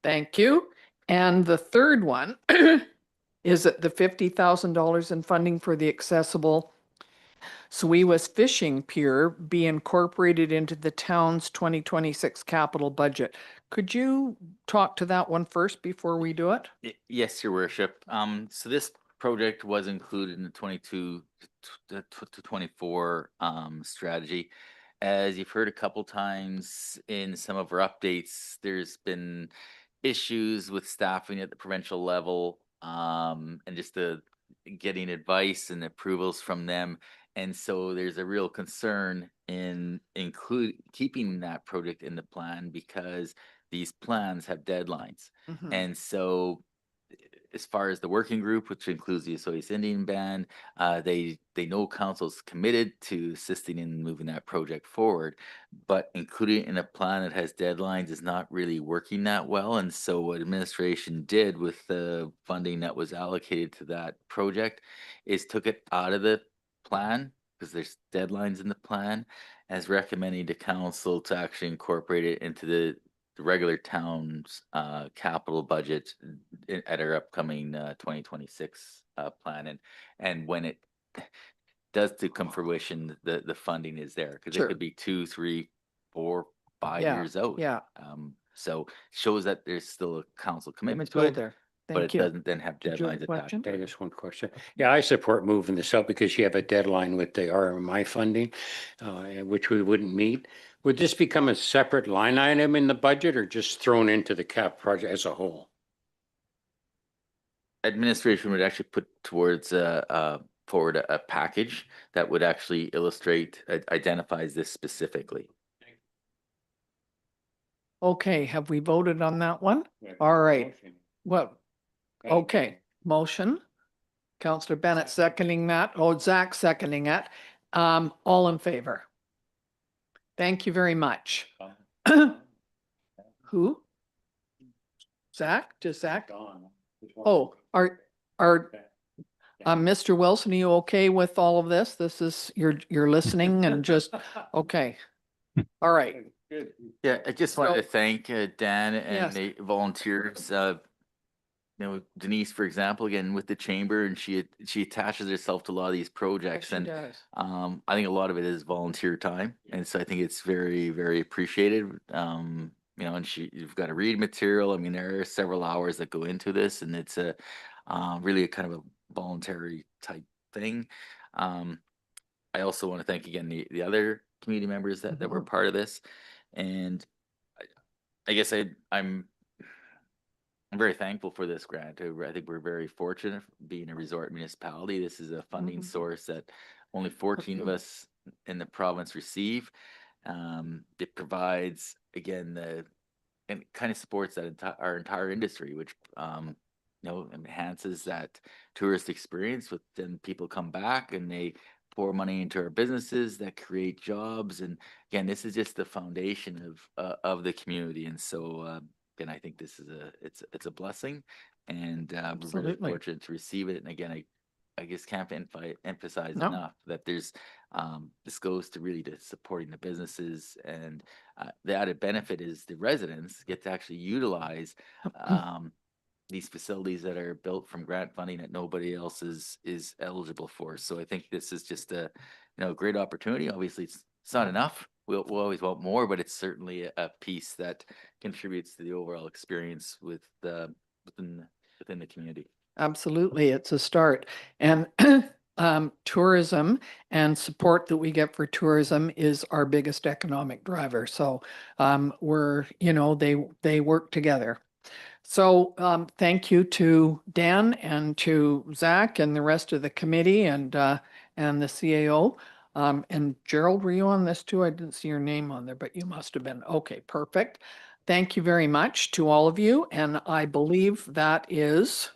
Thank you. And the third one is that the $50,000 in funding for the accessible Suiwas Fishing Pier be incorporated into the town's 2026 capital budget. Could you talk to that one first before we do it? Yes, Your Worship. So this project was included in the 22 to 24 strategy. As you've heard a couple times in some of our updates, there's been issues with staffing at the provincial level, and just the getting advice and approvals from them. And so there's a real concern in keeping that project in the plan, because these plans have deadlines. Mhm. And so as far as the working group, which includes the Osoyoos Indian Band, they know council's committed to assisting in moving that project forward, but including it in a plan that has deadlines is not really working that well. And so what administration did with the funding that was allocated to that project is took it out of the plan, because there's deadlines in the plan, as recommending to council to actually incorporate it into the regular town's capital budget at our upcoming 2026 plan. And when it does to come fruition, the funding is there, because Sure. it could be 2, 3, 4, 5 Yeah, years out. yeah. So shows that there's still a council commitment to Go it, there. but Thank it you. doesn't then have Did you have a deadlines attached. question? Okay, just one question. Yeah, I support moving this up because you have a deadline with the RMI funding, which we wouldn't meet. Would this become a separate line item in the budget or just thrown into the cap project as a whole? Administration would actually put towards forward a package that would actually illustrate, identifies this specifically. Okay, have we voted on that one? All right. Well, okay, motion. Councillor Bennett seconding that. Oh, Zach seconding it. All in favor? Thank you very much. Who? Zach? Just Zach? Oh, Mr. Wilson, are you okay with all of this? This is, you're listening and just, okay. All right. Yeah, I just wanted So- to thank Dan Yes. and the volunteers. Denise, for example, again with the chamber, and she attaches herself to a lot of these projects, Yes, she and does. I think a lot of it is volunteer time, and so I think it's very, very appreciated. you know, and you've got to read material. I mean, there are several hours that go into this, and it's a really a kind of a voluntary type thing. I also want to thank again the other community members that were part of this, and I guess I'm very thankful for this grant. I think we're very fortunate being a resort municipality. This is a funding source that only 14 of us in the province receive. It provides, again, and kind of supports that our entire industry, which you know, enhances that tourist experience. With then people come back and they pour money into our businesses that create jobs. And again, this is just the foundation of the community. And so again, I think this is it's a blessing, and we're very Absolutely. fortunate to receive it. And again, I just can't emphasize No. enough that there's this goes to really to supporting the businesses, and the added benefit is the residents get to actually utilize these facilities that are built from grant funding that nobody else is eligible for. So I think this is just a great opportunity. Obviously, it's not enough. We'll always want more, but it's certainly a piece that contributes to the overall experience within the community. Absolutely, it's a start. And tourism and support that we get for tourism is our biggest economic driver. So they work together. So thank you to Dan and to Zach and the rest of the committee and the CAO. And Gerald, were you on this too? I didn't see your name on there, but you must have been. Okay, perfect. Thank you very much to all of you. And I believe that is,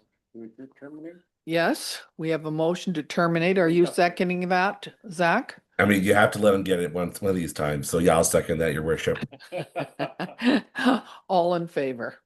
yes, we have a motion to terminate. Are you seconding that, Zach? I mean, you have to let them get it one of these times. So yeah, I'll second that, Your Worship. All in favor?